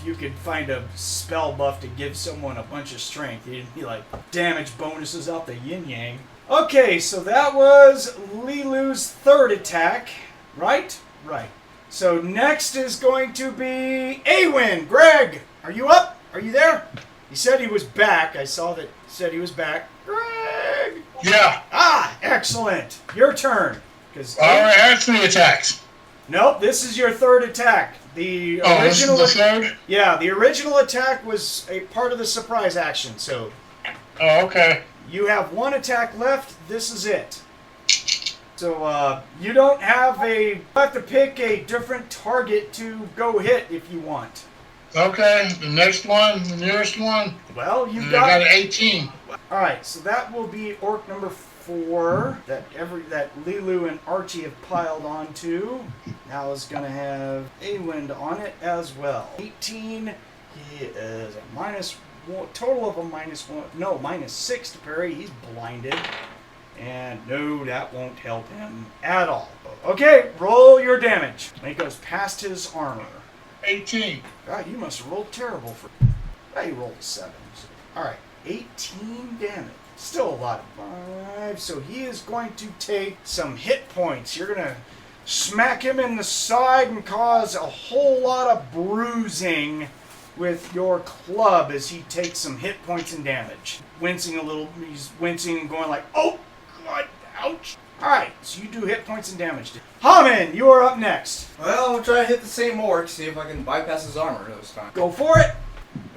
you could find a spell buff to give someone a bunch of strength. You'd be like damage bonuses out the yin yang. Okay, so that was LeeLuu's third attack, right? Right. So next is going to be A-Wynd. Greg, are you up? Are you there? He said he was back. I saw that he said he was back. Greg! Yeah. Ah, excellent. Your turn. Because Alright, that's 3 attacks. nope, this is your third attack. The Oh, this is original the third? Yeah, the original attack was a part of the surprise action. So Oh, okay. you have one attack left. This is it. So you don't have you have to pick a different target to go hit if you want. Okay, the next one, the nearest one, Well, you I got got an 18. All right, so that will be orc number 4 that LeeLuu and Archie have piled onto. Now is going to have A-Wynd on it as well. 18. He is a total of a -1. No, -6 to parry. He's blinded. And no, that won't help him at all. Okay, roll your damage. And he goes past his armor. 18. God, you must have rolled terrible for. You rolled a 7. All right, 18 damage. Still a lot of 5. So he is going to take some hit points. You're gonna smack him in the side and cause a whole lot of bruising with your club as he takes some hit points and damage. Wincing a little, he's wincing and going like, oh, God, ouch. Alright, so you do hit points and damage. Hamon, you are up next. Well, we'll try to hit the same orc, see if I can bypass his armor this time. Go for it.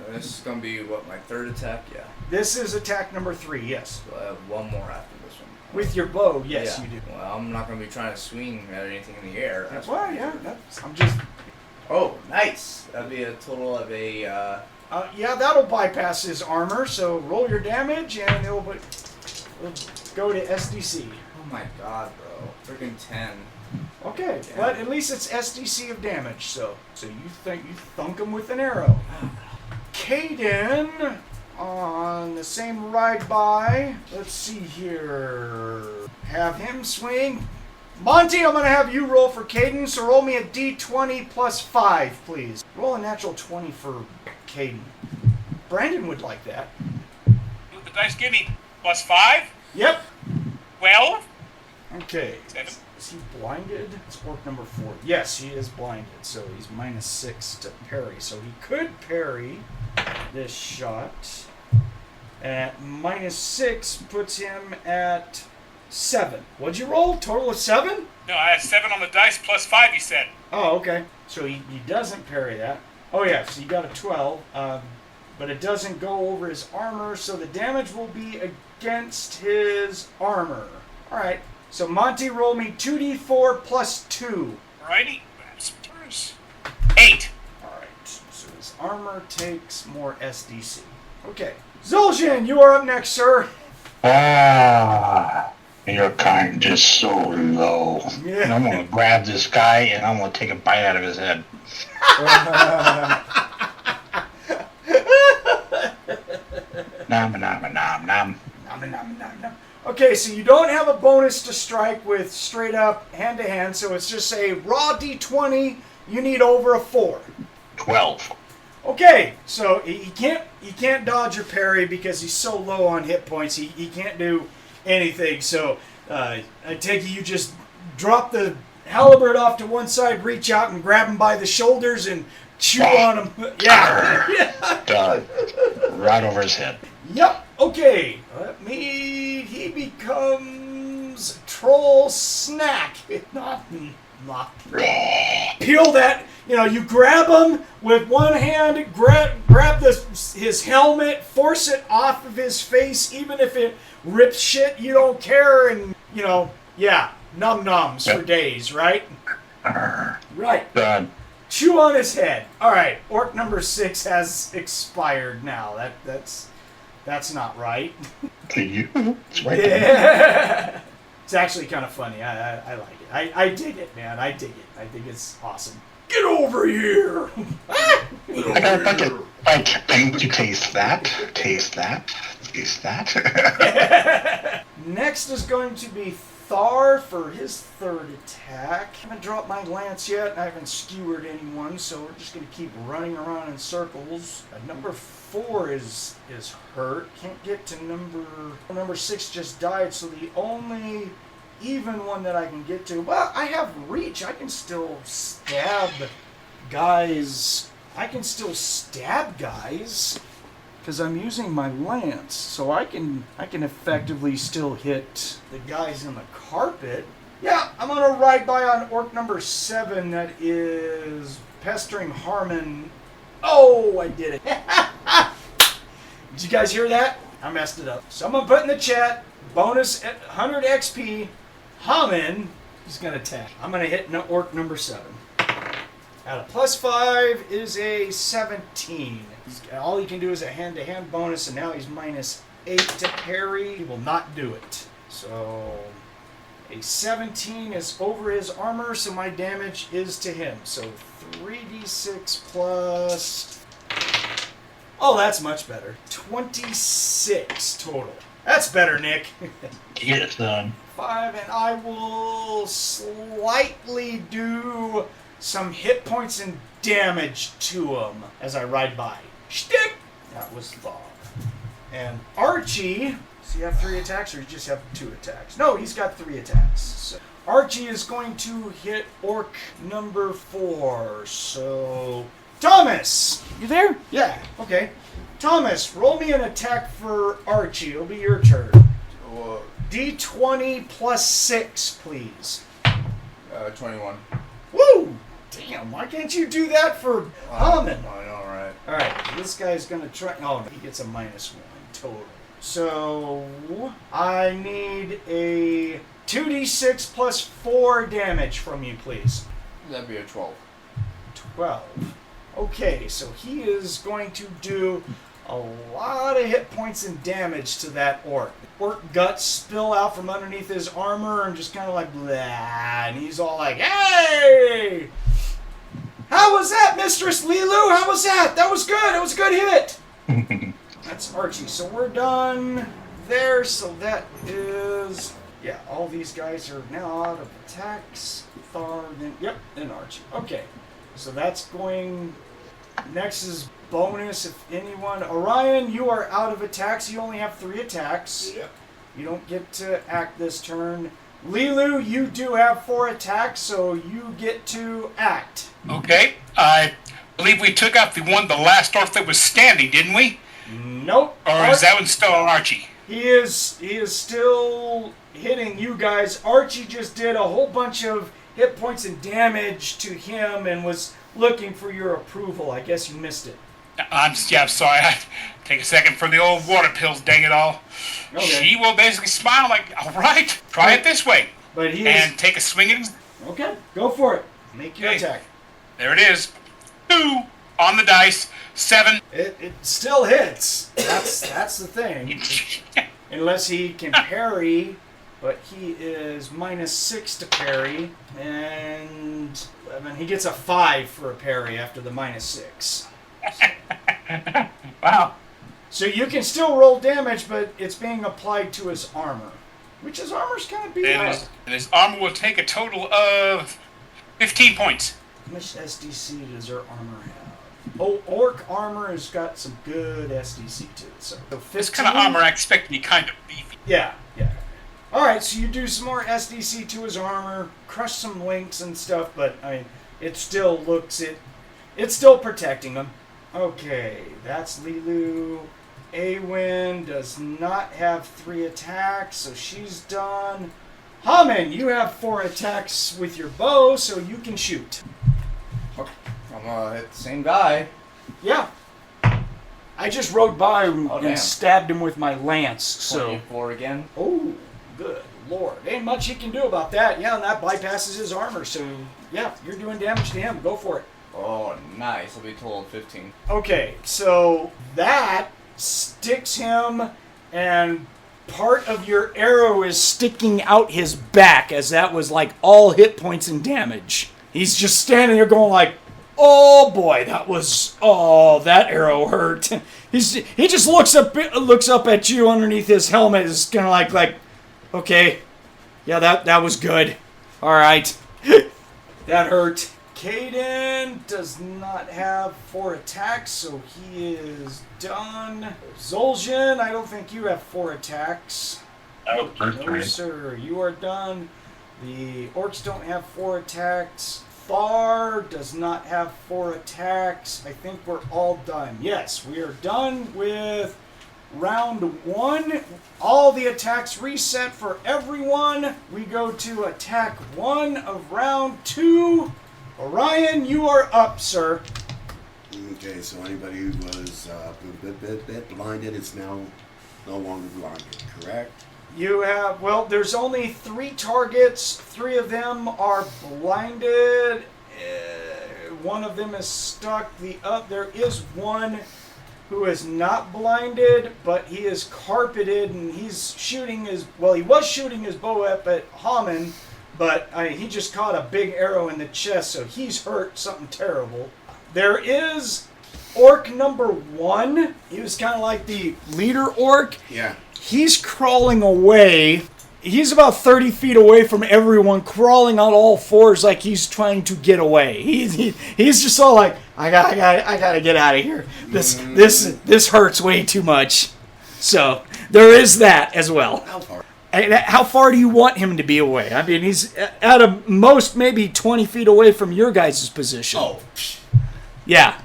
This is going to be, what, my third attack? Yeah. This is attack number 3, yes. So I have one more after this one. With your bow, yes, Yeah. you do. Well, I'm not going to be trying to swing at anything in the air. That's Well, yeah, I'm just... Oh, nice. That'd be a total of a... yeah, that'll bypass his armor, so roll your damage, and it'll go to SDC. Oh my god, bro. Freaking 10. Okay, Yeah. but at least it's SDC of damage, so you thunk him with an arrow. Kayden, on the same ride by, let's see here, have him swing. Monte, I'm going to have you roll for Kayden, so roll me a d20 plus 5, please. Roll a natural 20 for Kayden. Brandon would like that. The dice give me +5. Yep. 12. Okay. 7. Is he blinded? It's orc number 4. Yes, he is blinded, so he's -6 to parry. So he could parry this shot. At -6 puts him at 7. What'd you roll? Total of 7? No, I had 7 on the dice +5, you said. Oh, okay. So he doesn't parry that. Oh, yeah, so you got a 12. But it doesn't go over his armor, so the damage will be against his armor. All right. So Monte, roll me 2d4 plus 2. Alrighty. 8. All right. So his armor takes more SDC. Okay. Zoljin, you are up next, sir. Ah, your kind is so low. Yeah. And I'm gonna grab this guy and I'm gonna take a bite out of his head. Nom nom nom nom. Nom, nom, nom, nom. Okay, so you don't have a bonus to strike with straight up hand-to-hand, so it's just a raw d20. You need over a 4. 12. Okay, so he can't dodge or parry because he's so low on hit points. He can't do anything. So I take it you just drop the halberd off to one side, reach out and grab him by the shoulders and chew on him. Yeah. Done. Right over his head. Yep. Okay. He becomes Troll Snack. Not. Peel that. You grab him with one hand, grab his helmet, force it off of his face, even if it rips shit, you don't care, and, yeah, num-nums for days, right? Right. Done. Chew on his head. All right, orc number 6 has expired now. That's not right. To you? It's right there. Yeah. It's actually kind of funny. I like it. I dig it, man. I dig it. I think it's awesome. Get over here! I got a bucket. Like, you taste that? Taste that? Taste that? Next is going to be Thar for his 3rd attack. I haven't dropped my lance yet. I haven't skewered anyone, so we're just going to keep running around in circles. Number 4 is hurt. Can't get to number 6 just died, so the only even one that I can get to. Well, I have reach. I can still stab guys. Because I'm using my lance, so I can effectively still hit the guys in the carpet. Yeah, I'm gonna ride by on orc number 7 that is pestering Hamon. Oh, I did it. Did you guys hear that? I messed it up. Someone put in the chat, bonus 100 XP, Hamon is gonna attack. I'm gonna hit orc number 7. At a +5 is a 17. All he can do is a hand-to-hand bonus, and now he's -8 to parry. He will not do it. So a 17 is over his armor, so my damage is to him. So 3d6 plus... Oh, that's much better. 26 total. That's better, Nick. Get it done. 5, and I will slightly do some hit points and damage to him as I ride by. Shtick! That was Thar. And Archie, does he have 3 attacks or you just have 2 attacks? No, he's got 3 attacks. So Archie is going to hit orc number 4. So Thomas! You there? Yeah, okay. Thomas, roll me an attack for Archie. It'll be your turn. D20 plus 6, please. 21. Woo! Damn, why can't you do that for Hamon? I know, right? Alright, this guy's gonna try. Oh, he gets a -1 total. So, I need a 2d6 plus 4 damage from you, please. That'd be a 12. 12. Okay, so he is going to do a lot of hit points and damage to that orc. Orc guts spill out from underneath his armor and just kind of like blah, and he's all like, "Hey! How was that, Mistress LeeLuu? How was that? That was good. It was a good hit." That's Archie. So we're done there. So that is, yeah, all these guys are now out of attacks. Thar, then Archie. Okay. So that's going, next is bonus if anyone. Orion, you are out of attacks. You only have 3 attacks. Yep. You don't get to act this turn. LeeLuu, you do have 4 attacks, so you get to act. Okay, I believe we took out the last orc that was standing, didn't we? Nope. Or is that one still on Archie? He is still hitting you guys. Archie just did a whole bunch of hit points and damage to him and was looking for your approval. I guess you missed it. I'm sorry. I take a second for the old water pills, dang it all. Okay. She will basically smile like, all right, try it this way. But he and take a swing at him. Okay, go for it. Make your attack. There it is. 2 on the dice. 7. It still hits. That's the thing. Unless he can parry, but he is -6 to parry, and 11. He gets a 5 for a parry after the -6. Wow. So you can still roll damage, but it's being applied to his armor, which his armor's kind of beat up. And his armor will take a total of 15 points. How much SDC does their armor have? Oh, orc armor has got some good SDC to it. So 15? This kind of armor I expect to be kind of beefy. Yeah. Alright, so you do some more SDC to his armor, crush some links and stuff, but I mean, it still looks it's still protecting him. Okay, that's LeeLuu. A-Wynd does not have 3 attacks, so she's done. Hamon, you have 4 attacks with your bow, so you can shoot. I'm gonna hit the same guy. Yeah. I just rode by him Oh, and damn. stabbed him with my lance, so... 24 again. Oh, good lord. Ain't much he can do about that. Yeah, and that bypasses his armor, so yeah, you're doing damage to him. Go for it. Oh, nice. I'll be total of 15. Okay, so that sticks him, and part of your arrow is sticking out his back, as that was like all hit points and damage. He's just standing there going like, oh boy, that arrow hurt. He just looks up at you underneath his helmet, is kind of like, okay, yeah, that was good. All right, that hurt. Kayden does not have 4 attacks, so he is done. Zoljin, I don't think you have 4 attacks. Oh, No, sir, you are done. The orcs don't have 4 attacks. Thar does not have 4 attacks. I think we're all done. Yes, we are done with round 1. All the attacks reset for everyone. We go to attack 1 of round 2. Orion, you are up, sir. Okay, so anybody who was blinded is now no longer blinded, correct? You have, well, there's only 3 targets. 3 of them are blinded. One of them is stuck. There is one who is not blinded, but he is carpeted, and he's shooting he was shooting his bow up at Hamon, but he just caught a big arrow in the chest, so he's hurt something terrible. There is orc number 1. He was kind of like the leader orc. Yeah. He's crawling away. He's about 30 feet away from everyone, crawling on all 4s like he's trying to get away. He's just all like, I gotta get out of here. This hurts way too much. So there is that as well. How far? And how far do you want him to be away? I mean, he's at a most maybe 20 feet away from your guys' position. Oh. Yeah.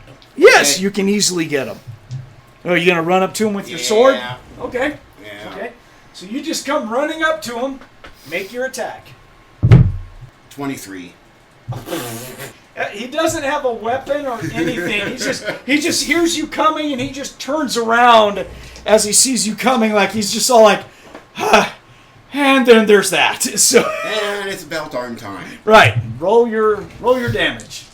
Yes, Okay. you can easily get him. Oh, are you gonna run up to him with your sword? Yeah. Okay. Yeah. Okay. So you just come running up to him, make your attack. 23. He doesn't have a weapon or anything. He just hears you coming and he just turns around as he sees you coming, like he's just all like, and then there's that. So And it's about darn time. right, roll your damage.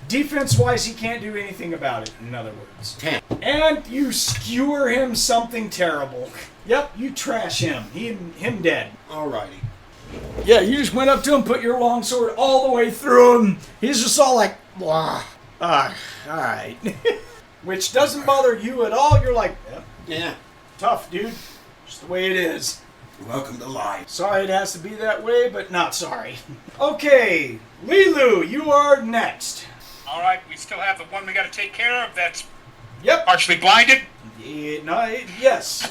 Defense-wise, he can't do anything about it. In other words, 10. and you skewer him something terrible. Yep, you trash him. Him dead. Alrighty. Yeah, you just went up to him, put your long sword all the way through him. He's just all like, blah. Alright. Which doesn't bother you at all. You're like, Yeah. tough, dude. Just the way it is. Welcome to life. Sorry it has to be that way, but not sorry. Okay, LeeLuu, you are next. All right, we still have the one we got to take care of that's Yep. partially blinded. Yes.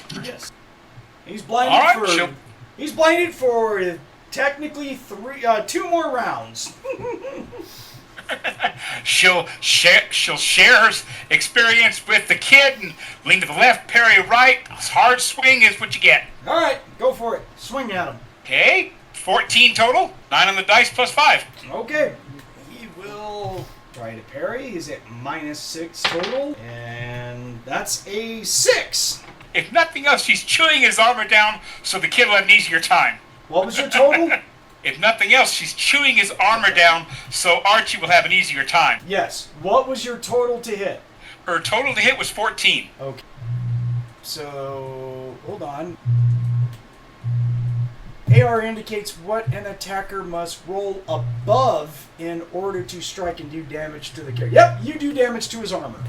He's blinded All right, for. she'll- He's blinded for technically 2 more rounds. She'll share her experience with the kid and lean to the left, parry right. Hard swing is what you get. All right, go for it. Swing at him. Okay, 14 total. 9 on the dice plus 5. Okay. He will try to parry. He's at -6 total, and that's a 6. If nothing else, she's chewing his armor down so the kid will have an easier time. What was your total? If nothing else, she's chewing his armor down so Archie will have an easier time. Yes. What was your total to hit? Her total to hit was 14. Okay. So, hold on. AR indicates what an attacker must roll above in order to strike and do damage to the character. Yep, you do damage to his armor.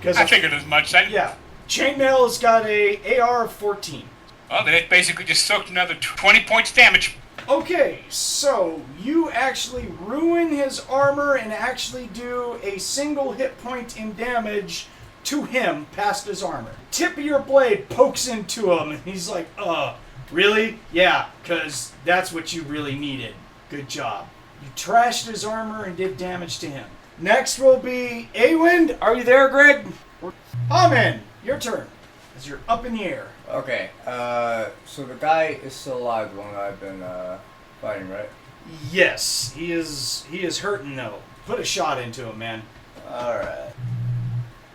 I figured as much then. Yeah. Chainmail has got a AR of 14. Well, then it basically just soaked another 20 points damage. Okay, so you actually ruin his armor and actually do a single hit point in damage to him past his armor. Tip of your blade pokes into him and he's like, really? Yeah, because that's what you really needed. Good job. You trashed his armor and did damage to him. Next will be A-Wynd. Are you there, Greg? Hamon, your turn. As you're up in the air. Okay, so the guy is still alive, the one that I've been fighting, right? Yes, he is hurting though. Put a shot into him, man. Alright.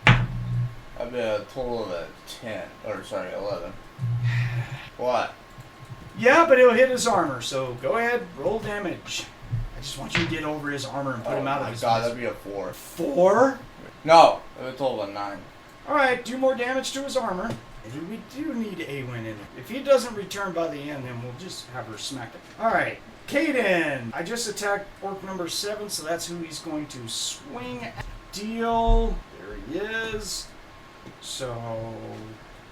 I've been a total of 11. What? Yeah, but it'll hit his armor, so go ahead, roll damage. I just want you to get over his armor and put him out of his God, misery. that'd be a 4. 4? No, a total of 9. Alright, do more damage to his armor. We do need A-Wynd in it. If he doesn't return by the end, then we'll just have her smack it. Alright, Kayden. I just attacked orc number 7, so that's who he's going to swing at. Deal. There he is. So,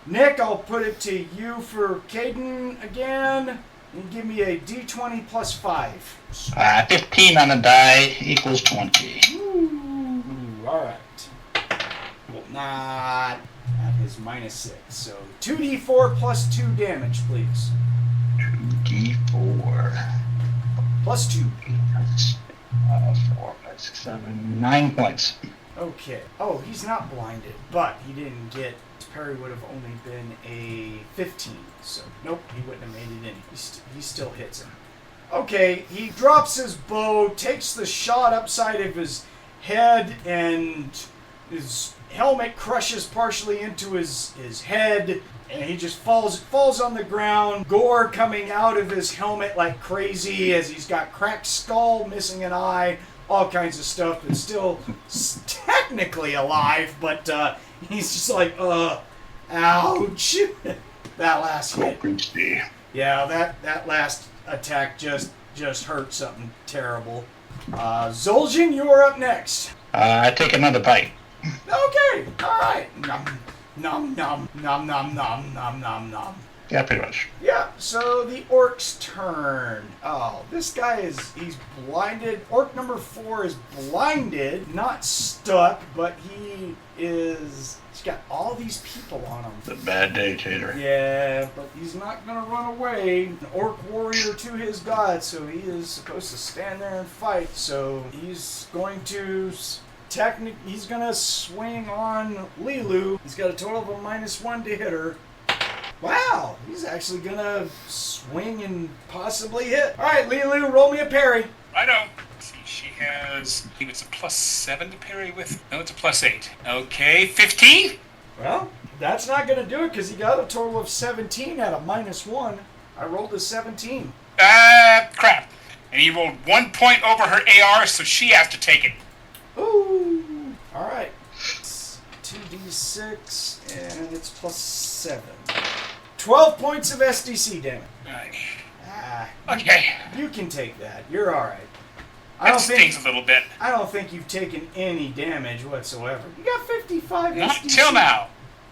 Nick, I'll put it to you for Kayden again. And give me a d20 plus 5. 15 on the die equals 20. Ooh, alright. Well, not at his -6. So 2d4 plus 2 damage, please. 2d4. Plus 2. 4, 5, 6, 7, 9 points. Okay. Oh, he's not blinded, but he didn't get. His parry would have only been a 15. So nope, he wouldn't have made it in. He still hits him. Okay, he drops his bow, takes the shot upside of his head, and his helmet crushes partially into his head, and he just falls on the ground. Gore coming out of his helmet like crazy as he's got cracked skull, missing an eye, all kinds of stuff, but still technically alive, but he's just like, ouch. That last hit. Yeah, that last attack just hurt something terrible. Zoljin, you are up next. I take another bite. Okay, alright. Nom, nom, nom, nom, nom, nom, nom, nom, nom. Yeah, pretty much. Yeah, so the orc's turn. Oh, this guy he's blinded. Orc number 4 is blinded, not stuck, but he's got all these people on him. The bad day, Tater. Yeah, but he's not going to run away. An orc warrior to his god, so he is supposed to stand there and fight. So he's going to he's gonna swing on LeeLuu. He's got a total of a -1 to hit her. Wow, he's actually gonna swing and possibly hit. All right, LeeLuu, roll me a parry. I know. Let's see, she has, I think it's a +7 to parry with. No, it's a +8. Okay, 15? Well, that's not gonna do it because he got a total of 17 at a -1. I rolled a 17. Crap. And he rolled 1 point over her AR, so she has to take it. Ooh. All right. 2d6, and it's +7. 12 points of SDC damage. Right. Ah, Okay. you can take that. You're all right. That stings a little bit. I don't think you've taken any damage whatsoever. You got 55 Not SDC. till now.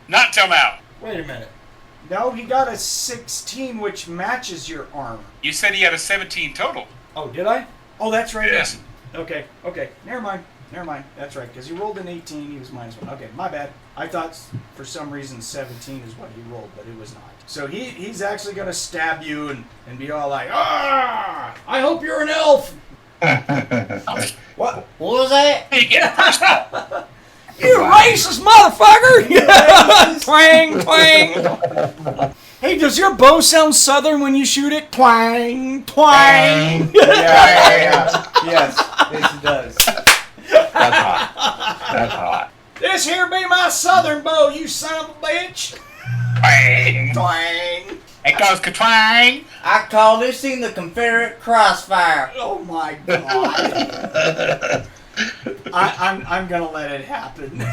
Not till now. Wait a minute. No, he got a 16, which matches your armor. You said he had a 17 total. Oh, did I? Oh, that's right. Yes. Okay. Never mind. That's right, because he rolled an 18, he was -1. Okay, my bad. I thought for some reason 17 is what he rolled, but it was not. So he's actually going to stab you and be all like, "Ah! I hope you're an elf!" What? What was that? You get personal. You racist motherfucker! Twang, twang. Hey, does your bow sound southern when you shoot it? Twang, twang. Yeah. Yes, it does. That's hot. That's hot. This here be my southern bow, you son of a bitch. Twang. Twang. It goes ka-twang. I call this thing the Confederate crossfire. Oh my god. I'm gonna let it happen.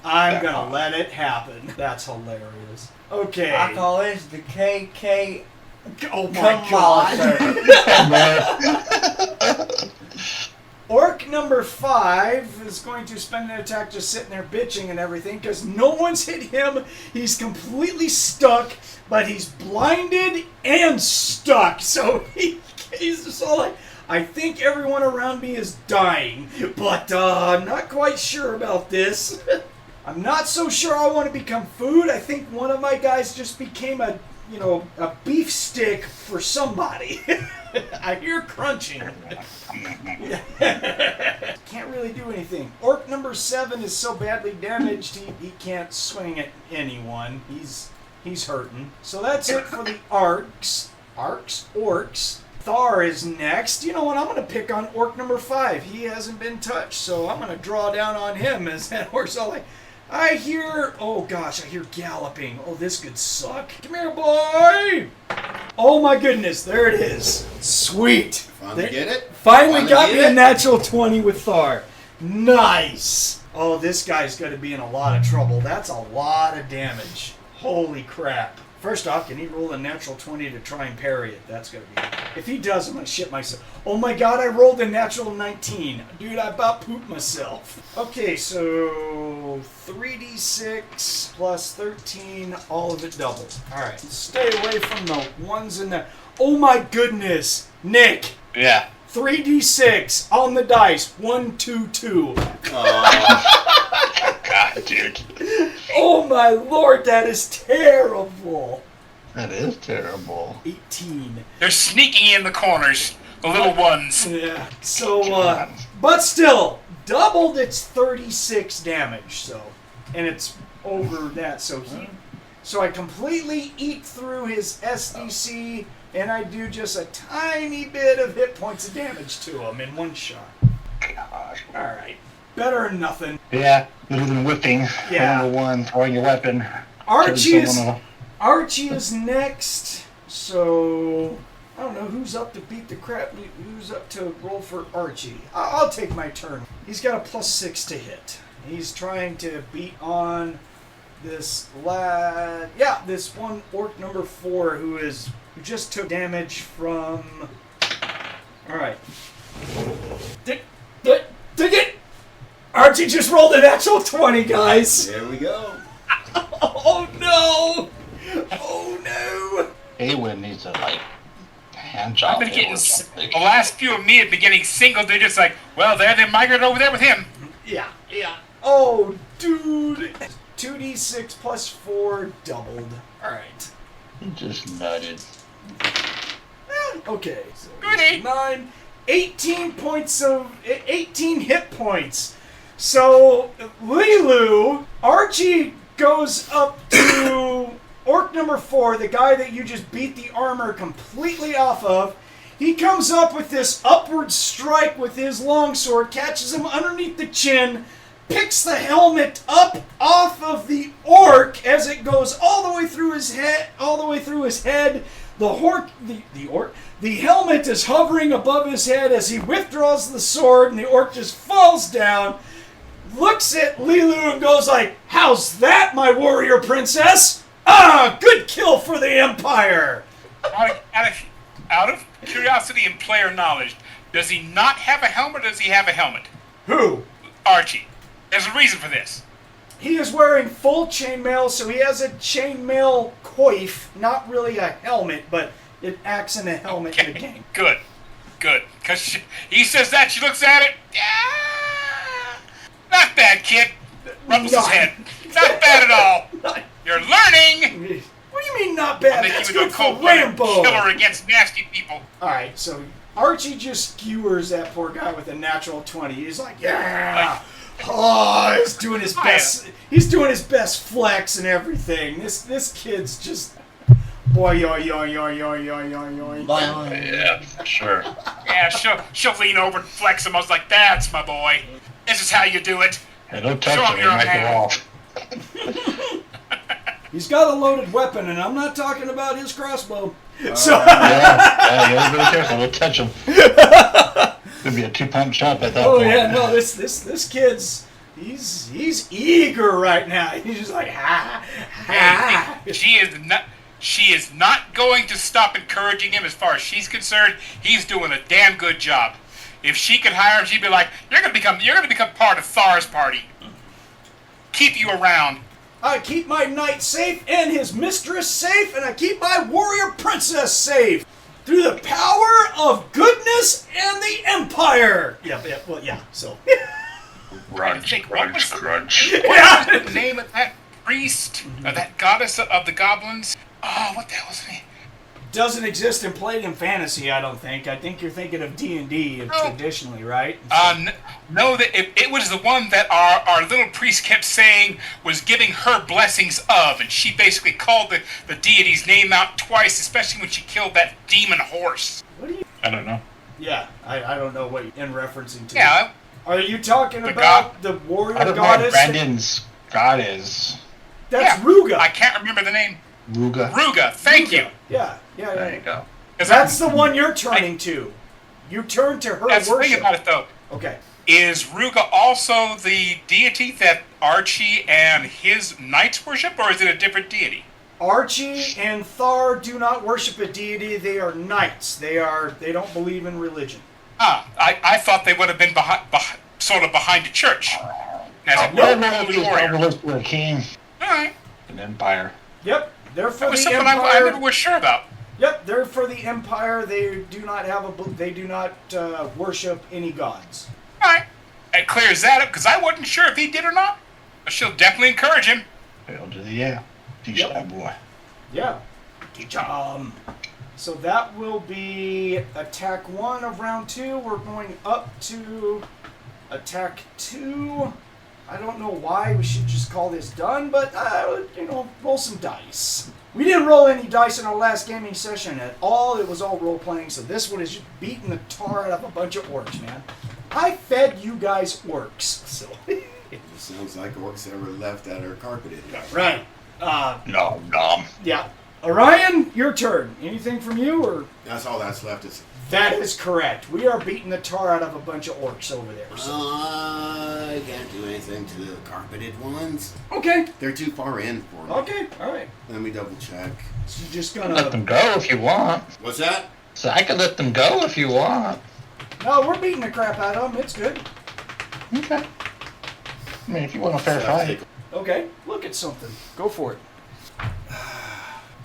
I'm gonna let it happen. That's hilarious. Okay. I call this the KK. Oh my god. Orc number 5 is going to spend an attack just sitting there bitching and everything because no one's hit him. He's completely stuck, but he's blinded and stuck. So he's just all like, I think everyone around me is dying, but I'm not quite sure about this. I'm not so sure I want to become food. I think one of my guys just became a beef stick for somebody. I hear crunching. Can't really do anything. Orc number 7 is so badly damaged he can't swing at anyone. He's hurting. So that's it for the orcs. Orcs. Thar is next. You know what? I'm going to pick on orc number 5. He hasn't been touched, so I'm going to draw down on him as that orc's all like, I hear galloping. Oh, this could suck. Come here, boy. Oh my goodness, there it is. Sweet. Finally get it? Finally got me a natural 20 with Thar. Nice. Oh, this guy's going to be in a lot of trouble. That's a lot of damage. Holy crap. First off, can he roll a natural 20 to try and parry it? That's going to be... If he does, I'm going to shit myself. Oh my god, I rolled a natural 19. Dude, I about pooped myself. Okay, so 3d6 plus 13, all of it doubled. Alright, stay away from the ones in the... Oh my goodness! Nick! Yeah. 3d6 on the dice. 1, 2, 2. God, dude. Oh my lord, that is terrible. That is terrible. 18. They're sneaking in the corners, the little ones. Yeah. So, but still, doubled its 36 damage. So, and it's over that. So I completely eat through his SDC, and I do just a tiny bit of hit points of damage to him in one shot. Gosh. All right. Better than nothing. Yeah, better than whipping. Yeah. Number 1, throwing your weapon. Archie is next. So I don't know who's up to beat the crap. Who's up to roll for Archie? I'll take my turn. He's got a +6 to hit. He's trying to beat on this lad. Yeah, this one orc number 4 who just took damage from. All right. Dig it. Archie just rolled a natural 20, guys. There we go. Oh no! Oh no! A-Wynd needs a hand job. I've been getting the last few of me have been getting single digits. Like, well, there they migrate over there with him. Yeah. Oh, dude! 2d6 plus 4 doubled. All right. He just nutted. Okay. So Goody. 9, 18 hit points. So, LeeLuu, Archie goes up to orc number 4, the guy that you just beat the armor completely off of. He comes up with this upward strike with his longsword, catches him underneath the chin, picks the helmet up off of the orc as it goes all the way through his head. The helmet is hovering above his head as he withdraws the sword, and the orc just falls down, looks at LeeLuu and goes like, "How's that, my warrior princess? Ah, good kill for the Empire." Out of curiosity and player knowledge, does he not have a helmet or does he have a helmet? Who? Archie. There's a reason for this. He is wearing full chainmail, so he has a chainmail coif, not really a helmet, but it acts in a helmet in the game. Good. Because he says that, she looks at it. Yeah, not bad, kid. Rubbles his head. Not bad at all. You're learning. What do you mean not bad? That's good for Rambo. Killer against nasty people. Alright, so Archie just skewers that poor guy with a natural 20. He's like, yeah! Oh, he's doing his best. He's doing his best flex and everything. This kid's just boy yo. Yeah, sure. Yeah, she'll lean over and flex him. I was like, that's my boy. This is how you do it. Hey, don't touch Show him, him he your might hand. go off. He's got a loaded weapon, and I'm not talking about his crossbow. Yeah, you gotta be really careful, don't touch him. Could be a 2-pump shot at that point. Oh yeah, no, this kid's he's eager right now. He's just like ha. She is not going to stop encouraging him. As far as she's concerned, he's doing a damn good job. If she could hire him, she'd be like, "You're gonna become part of Thar's party. Keep you around." I keep my knight safe and his mistress safe, and I keep my warrior princess safe through the power of goodness and the Empire. Yeah. So. Crunch. What was the name of that priest, that goddess of the goblins? Oh, what the hell was her name? Doesn't exist in Palladium fantasy, I don't think. I think you're thinking of D&D traditionally, right? No, that it was the one that our little priest kept saying was giving her blessings of, and she basically called the deity's name out twice, especially when she killed that demon horse. What do you? I don't know. Yeah, I don't know what you're in referencing to. Yeah. Are you talking about the warrior I don't know goddess? what Brandon's god is. That's Ruga. I can't remember the name. Ruga. Thank you. Yeah. There you go. That's the one you're turning to. You turn to her That's the worship. thing about it, though. Okay. Is Ruga also the deity that Archie and his knights worship, or is it a different deity? Archie and Thar do not worship a deity. They are knights. They don't believe in religion. I thought they would have been sort of behind the church. As a warrior. A king. All right. An empire. Yep. They're for That was the something Empire. I never was sure about. Yep, they're for the Empire. They do not worship any gods. All right. It clears that up, because I wasn't sure if he did or not. But she'll definitely encourage him. Teach that boy. Yeah. So that will be attack 1 of round 2. We're going up to attack 2. I don't know why we should just call this done, but, roll some dice. We didn't roll any dice in our last gaming session at all. It was all role-playing, so this one is just beating the tar out of a bunch of orcs, man. I fed you guys orcs, so... It sounds like orcs ever left that are carpeted. Right. No, dumb. Yeah. Orion, your turn. Anything from you, or...? That's all that's left is... That is correct. We are beating the tar out of a bunch of orcs over there. So. I can't do anything to the carpeted ones. Okay. They're too far in for me. Okay, alright. Let me double check. So you're just gonna... Let them go if you want. What's that? So I can let them go if you want. No, we're beating the crap out of them. It's good. Okay. I mean, if you want a fair fight. Okay, look at something. Go for it.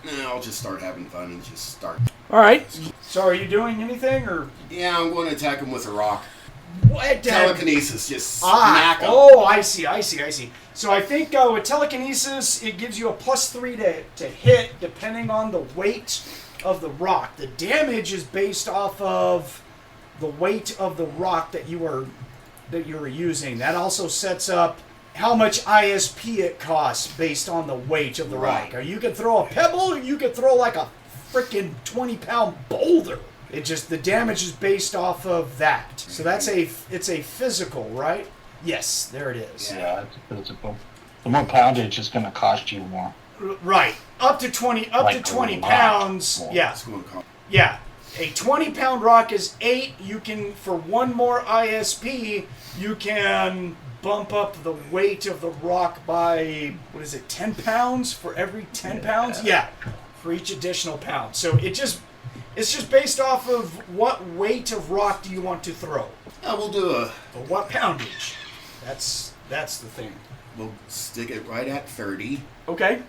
Nah, I'll just start having fun and just start. Alright. So are you doing anything, or...? Yeah, I'm going to attack him with a rock. What? Telekinesis, just smack him. Oh, I see. So I think with telekinesis, it gives you a +3 to hit, depending on the weight of the rock. The damage is based off of the weight of the rock that you are using. That also sets up how much ISP it costs based on the weight of the rock. Or you could throw a pebble, or you could throw like a freaking 20-pound boulder. It just, the damage is based off of that. So it's a physical, right? Yes, there it is. Yeah, it's a physical. The more poundage is going to cost you more. Right. Up to 20 pounds. More. Yeah. Yeah. A 20-pound rock is 8. You can, for one more ISP, you can bump up the weight of the rock by, 10 pounds for every 10 pounds? Yeah. For each additional pound. So it's just based off of what weight of rock do you want to throw. We'll do Or what poundage. That's the thing. We'll stick it right at 30. Okay.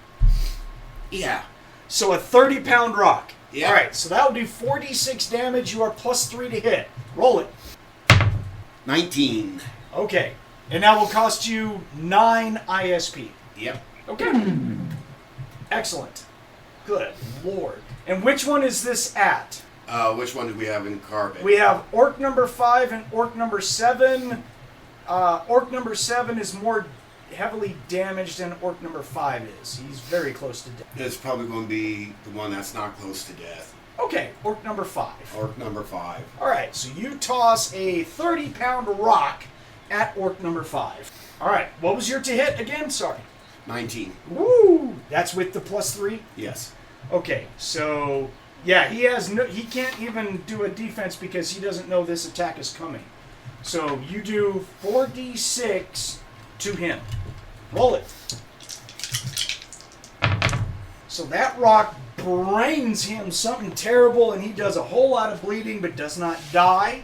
Yeah. So a 30-pound rock. Yeah. All right, so that will do 4d6 damage. You are +3 to hit. Roll it. 19. Okay. And that will cost you 9 ISP. Yep. Okay. Excellent. Good Lord. And which one is this at? Which one do we have in carpet? We have orc number 5 and orc number 7. Orc number 7 is more heavily damaged than orc number 5 is. He's very close to death. It's probably going to be the one that's not close to death. Okay, orc number 5. Orc number 5. Alright, so you toss a 30-pound rock at orc number 5. Alright, what was your to hit again? Sorry. 19. Woo! That's with the +3? Yes. Okay, so yeah, he can't even do a defense because he doesn't know this attack is coming. So you do 4d6 to him. Roll it. So that rock brains him something terrible, and he does a whole lot of bleeding but does not die.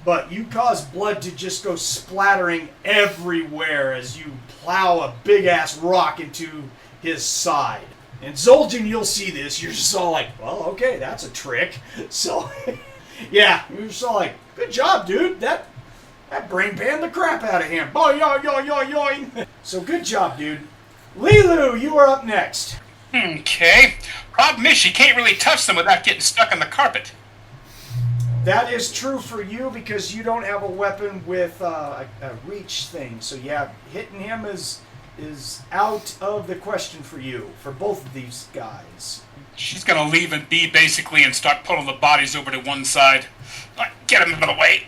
But you cause blood to just go splattering everywhere as you plow a big-ass rock into his side. And Zoljin, you'll see this. You're just all like, well, okay, that's a trick. So, yeah, you're just all like, good job, dude. That brain banned the crap out of him. Boy, yo, yo, yo, yo. So, good job, dude. LeeLuu, you are up next. Okay. Problem is, she can't really touch them without getting stuck on the carpet. That is true for you because you don't have a weapon with a reach thing. So, yeah, hitting him is out of the question for you, for both of these guys. She's gonna leave and be basically and start pulling the bodies over to one side. Get them out of the way.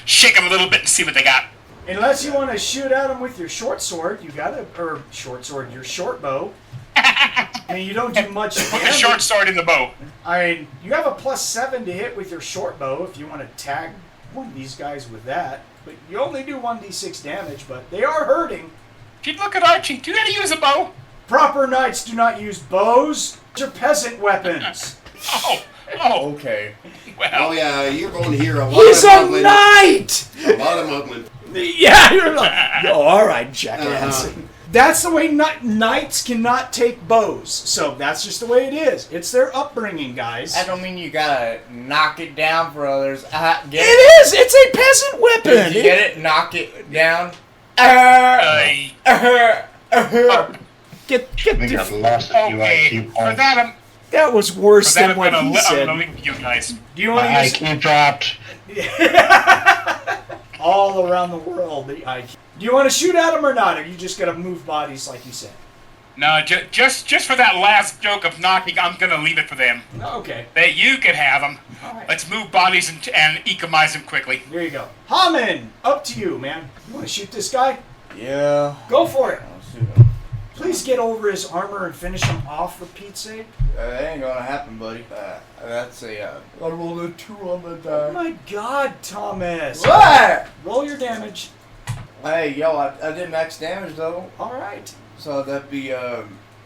Shake them a little bit and see what they got. Unless you want to shoot at them with your short sword, your short bow. I mean, you don't do much Put the damage. short sword in the bow. I mean, you have a +7 to hit with your short bow if you want to tag one of these guys with that. But you only do 1d6 damage, but they are hurting. If you look at Archie, do you know how to use a bow? Proper knights do not use bows. They're peasant weapons. Oh. Okay. Well. Oh, yeah, you're going to hear a lot He's of a muggling. knight! A lot of muggling. Yeah, you're like, oh, all right, jackass. That's the way knights cannot take bows. So that's just the way it is. It's their upbringing, guys. I don't mean you gotta knock it down for others. It is! It's a peasant weapon! Did you get it? Knock it down. Get I think I've lost a few Okay. IQ For points. that, That was worse I'm than what he gonna said. leave you guys. Do you My want to use IQ dropped. all around the world the IQ? Do you want to shoot at him or not? Or you just gonna move bodies like you said? No, just for that last joke of knocking, I'm gonna leave it for them. Okay. You can have them. All right. Let's move bodies and economize them quickly. There you go. Hamon, up to you, man. You want to shoot this guy? Yeah. Go for it. I'll shoot him. Please get over his armor and finish him off for Pete's sake. That ain't gonna happen, buddy. That's a. I rolled a 2 on the Oh die. my God, Thomas. What? Roll your damage. Hey, yo, I did max damage though. All right. So that'd be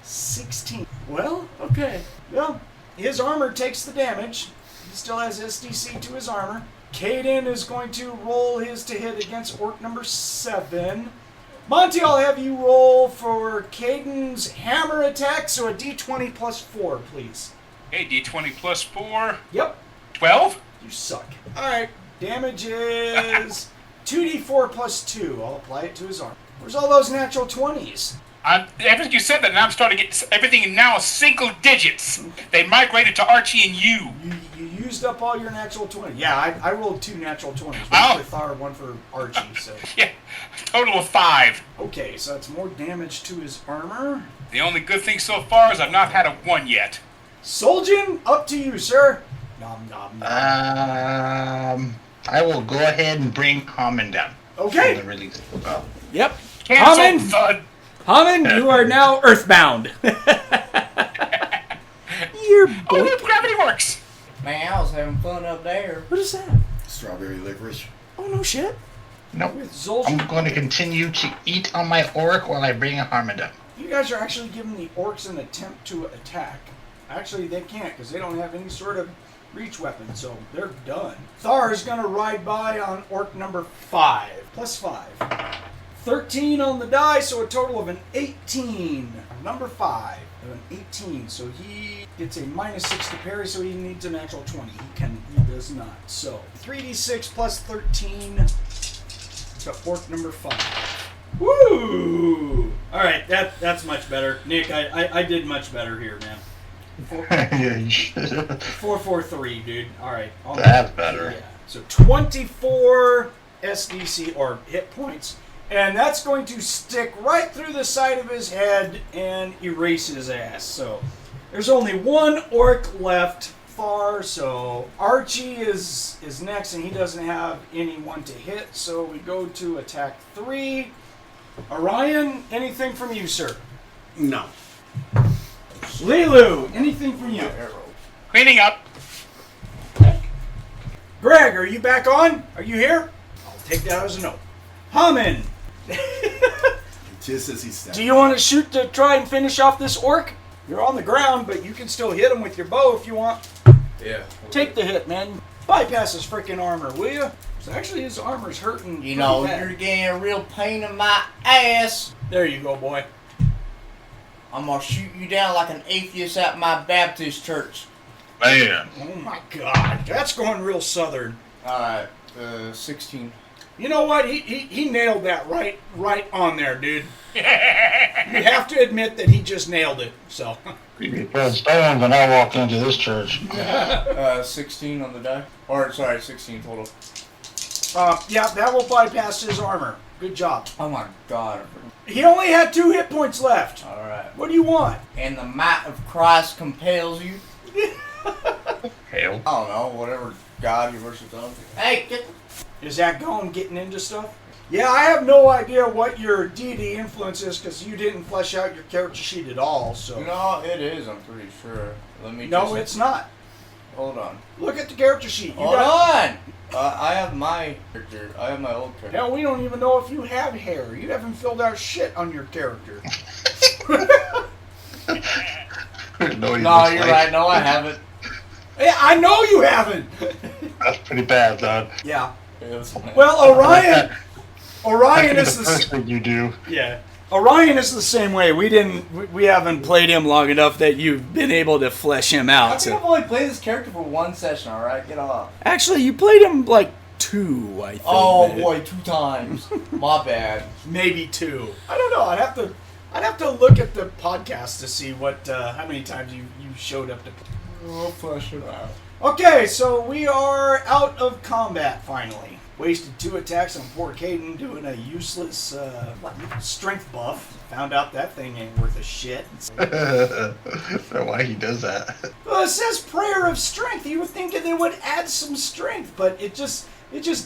16. Well, okay. Well, his armor takes the damage. He still has SDC to his armor. Kayden is going to roll his to hit against orc number 7. Monte, I'll have you roll for Kayden's hammer attack, so a d20 +4, please. Okay, D20 plus 4. Yep. 12? You suck. Alright, damage is 2d4 +2. I'll apply it to his arm. Where's all those natural 20s? After you said that, now I'm starting to get everything now single digits. They migrated to Archie and you. You used up all your natural 20. Yeah, I rolled 2 natural 20s. One Oh. for Thar, one for Archie. So Yeah, total of 5. okay, so that's more damage to his armor. The only good thing so far is I've not had a 1 yet. Zoljin, up to you, sir. Nom nom nom. I will go ahead and bring Hamon down. Okay. For the release. Yep. Cancel, Hamon, thud. Hamon, you are now earthbound. You're Oh, the gravity works. Man, I was having fun up there. What is that? Strawberry licorice. Oh no shit. Nope. With I'm Zoljin, going to continue to eat on my orc while I bring Hamon down. you guys are actually giving the orcs an attempt to attack. Actually, they can't because they don't have any sort of reach weapon, so they're done. Thar is gonna ride by on orc number 5. Plus 5. 13 on the die, so a total of an 18. Number 5 of an 18, so he gets a -6 to parry, so he needs a natural 20. He does not. So 3d6 plus 13 to orc number 5. Woo! All right, that's much better, Nick. I did much better here, man. Yeah, you should. 443, dude. All right, That's better. Yeah. So 24 SDC or hit points. And that's going to stick right through the side of his head and erase his ass. So there's only one orc left, Thar. So Archie is next, and he doesn't have anyone to hit. So we go to attack 3. Orion, anything from you, sir? No. LeeLuu, anything from you? Cleaning up. Greg, are you back on? Are you here? I'll take that as a no. Hamon, Just as he said. do you want to shoot to try and finish off this orc? You're on the ground, but you can still hit him with your bow if you want. Yeah. Take the hit, man. Bypass his freaking armor, will you? Actually, his armor's hurting. You know, pretty you're bad. getting a real pain in my ass. There you go, boy. I'm gonna shoot you down like an atheist at my Baptist church. Man. Oh my God, that's going real southern. Alright, 16. You know what? He nailed that right on there, dude. You have to admit that he just nailed it. So. Creepy red stones when I walk into this church. 16 on the die. Or, sorry, 16 total. Yeah, that will bypass his armor. Good job. Oh my god. He only had 2 hit points left. Alright. What do you want? And the might of Christ compels you. Hell. I don't know, whatever god you worship on. Hey, get. Is that getting into stuff? Yeah, I have no idea what your deity influence is because you didn't flesh out your character sheet at all. So No, it is, I'm pretty sure. Let me no, just. it's not. Hold on. Look at the character sheet. You Hold on! I have my character. I have my old character. Hell, we don't even know if you have hair. You haven't filled out shit on your character. No, No, you're right. No, I haven't. Yeah, I know you haven't. That's pretty bad, Don. Yeah. It was my- Well, Orion That's is the the first thing you do. yeah. Orion is the same way. We haven't played him long enough that you've been able to flesh him I out. think I've only played this character for 1 session, alright? Get off. Actually, you played him like 2, I think. Oh man. boy, 2 times. My bad. Maybe 2. I don't know. I'd have to look at the podcast to see what how many times you showed up to. We'll flush it out. Okay, so we are out of combat finally. Wasted 2 attacks on poor Kayden doing a useless strength buff. Found out that thing ain't worth a shit. I don't know why he does that. Well, it says prayer of strength. You would think that they would add some strength, but it just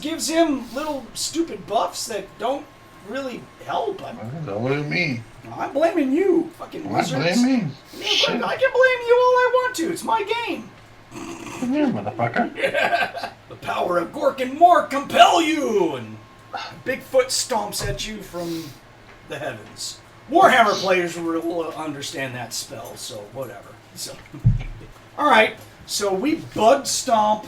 gives him little stupid buffs that don't really help. That's what it means. I'm blaming you, fucking Why wizards. blame me? Yeah, Shit. I can blame you all I want to. It's my game. Yeah, motherfucker. The power of Gork and more compel you, and Bigfoot stomps at you from the heavens. Warhammer players will understand that spell, so whatever. So, all right. So we bug stomp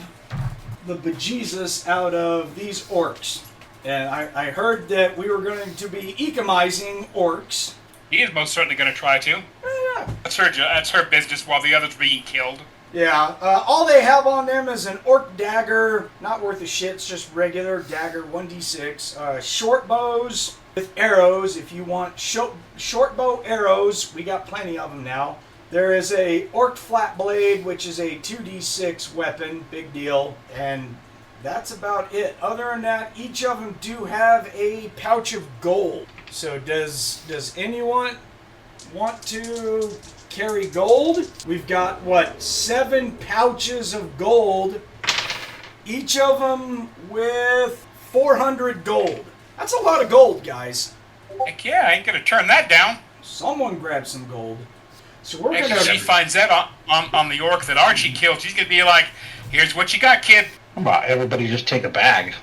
the bejesus out of these orcs, and I heard that we were going to be economizing orcs. He is most certainly going to try to. Yeah. That's her business while the others are being killed. Yeah, all they have on them is an orc dagger, not worth a shit, it's just regular dagger, 1d6. Short bows with arrows, if you want short bow arrows, we got plenty of them now. There is a orc flat blade, which is a 2d6 weapon, big deal, and that's about it. Other than that, each of them do have a pouch of gold. So does anyone want to carry gold? We've got, 7 pouches of gold, each of them with 400 gold. That's a lot of gold, guys. Heck yeah, I ain't gonna turn that down. Someone grab some gold. So we're If gonna... she finds that on the orc that Archie killed, she's gonna be like, here's what you got, kid. How about everybody just take a bag?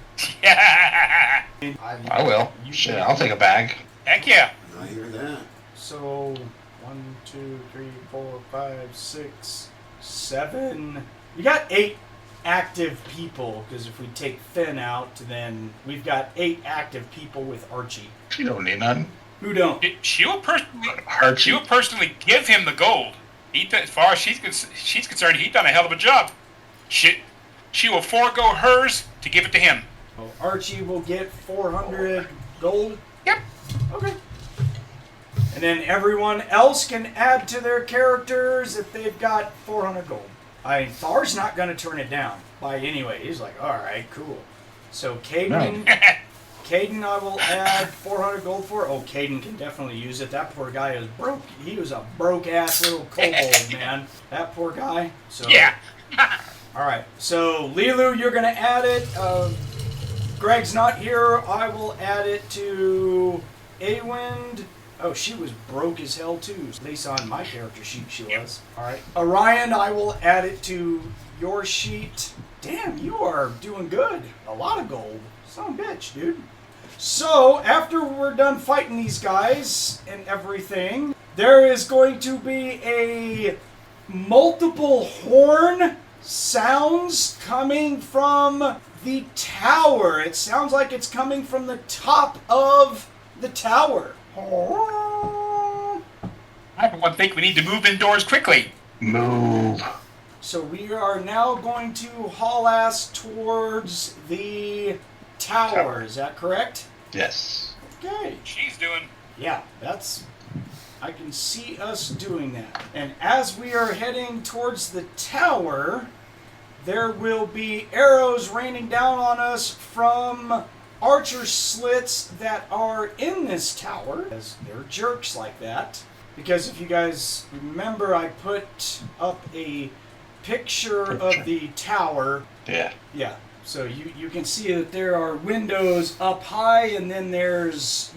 Yeah. I will. Shit, I'll take a bag. Heck yeah. I hear that. So 1, 2, 3, 4, 5, 6, 7. You got 8 active people, because if we take Finn out, then we've got 8 active people with Archie. You don't need none. Who don't? She will personally give him the gold. As far as she's concerned, he's done a hell of a job. She will forego hers to give it to him. Oh, Archie will get 400 gold? Yep. Okay. And then everyone else can add to their characters if they've got 400 gold. Thar's not going to turn it down by anyway. He's like, alright, cool. So Kayden, Kayden I will add 400 gold for. Oh, Kayden can definitely use it. That poor guy is broke. He was a broke-ass little kobold, man. That poor guy. So, yeah. Alright, so LeeLuu, you're going to add it. Greg's not here. I will add it to A-Wynd. Oh, she was broke as hell too. At least on my character sheet she was. Alright. Orion, I will add it to your sheet. Damn, you are doing good. A lot of gold. Son of a bitch, dude. So, after we're done fighting these guys and everything, there is going to be a multiple horn sounds coming from the tower. It sounds like it's coming from the top of the tower. I for one think we need to move indoors quickly. Move. So we are now going to haul ass towards the tower. Is that correct? Yes. Okay. She's doing. Yeah, I can see us doing that. And as we are heading towards the tower, there will be arrows raining down on us from archer slits that are in this tower, as they're jerks like that. Because if you guys remember, I put up a picture of the tower. Yeah. Yeah. So you can see that there are windows up high, and then there's,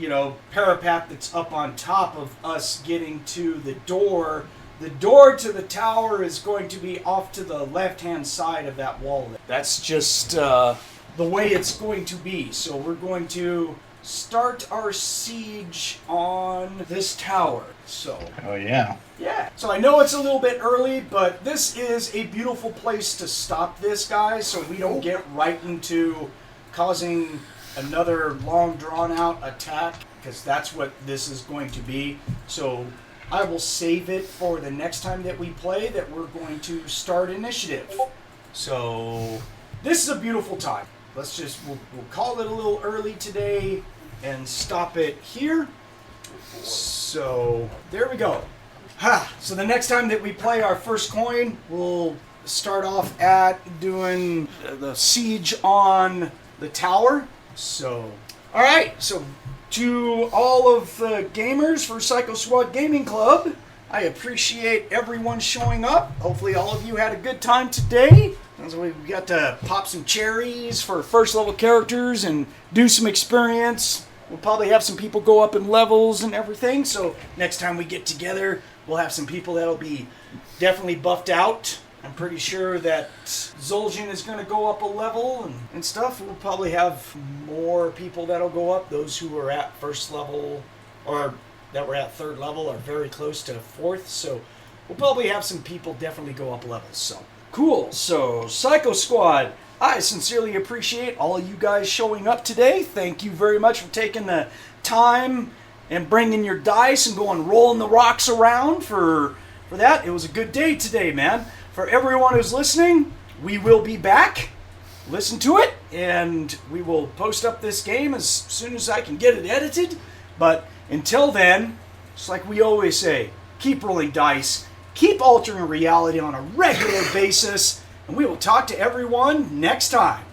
parapet that's up on top of us getting to the door. The door to the tower is going to be off to the left-hand side of that wall. That's just the way it's going to be. So we're going to start our siege on this tower. So. Oh, yeah. Yeah. So I know it's a little bit early, but this is a beautiful place to stop this, guys, so we don't get right into causing another long, drawn-out attack, because that's what this is going to be. So I will save it for the next time that we play, that we're going to start initiative. So this is a beautiful time. We'll call it a little early today and stop it here. So there we go. So the next time that we play our first coin, we'll start off at doing the siege on the tower. So, alright, so to all of the gamers for Psycho Squad Gaming Club, I appreciate everyone showing up. Hopefully all of you had a good time today. We got to pop some cherries for first level characters and do some experience. We'll probably have some people go up in levels and everything, so next time we get together, we'll have some people that'll be definitely buffed out. I'm pretty sure that Zoljin is going to go up a level and stuff. We'll probably have more people that'll go up. Those who are at first level or that were at third level are very close to fourth, so we'll probably have some people definitely go up levels. So cool. So Psycho Squad, I sincerely appreciate all of you guys showing up today. Thank you very much for taking the time and bringing your dice and going rolling the rocks around for that. It was a good day today, man. for everyone who's listening, we will be back. Listen to it, and we will post up this game as soon as I can get it edited. But until then, it's like we always say, keep rolling dice, keep altering reality on a regular basis, and we will talk to everyone next time.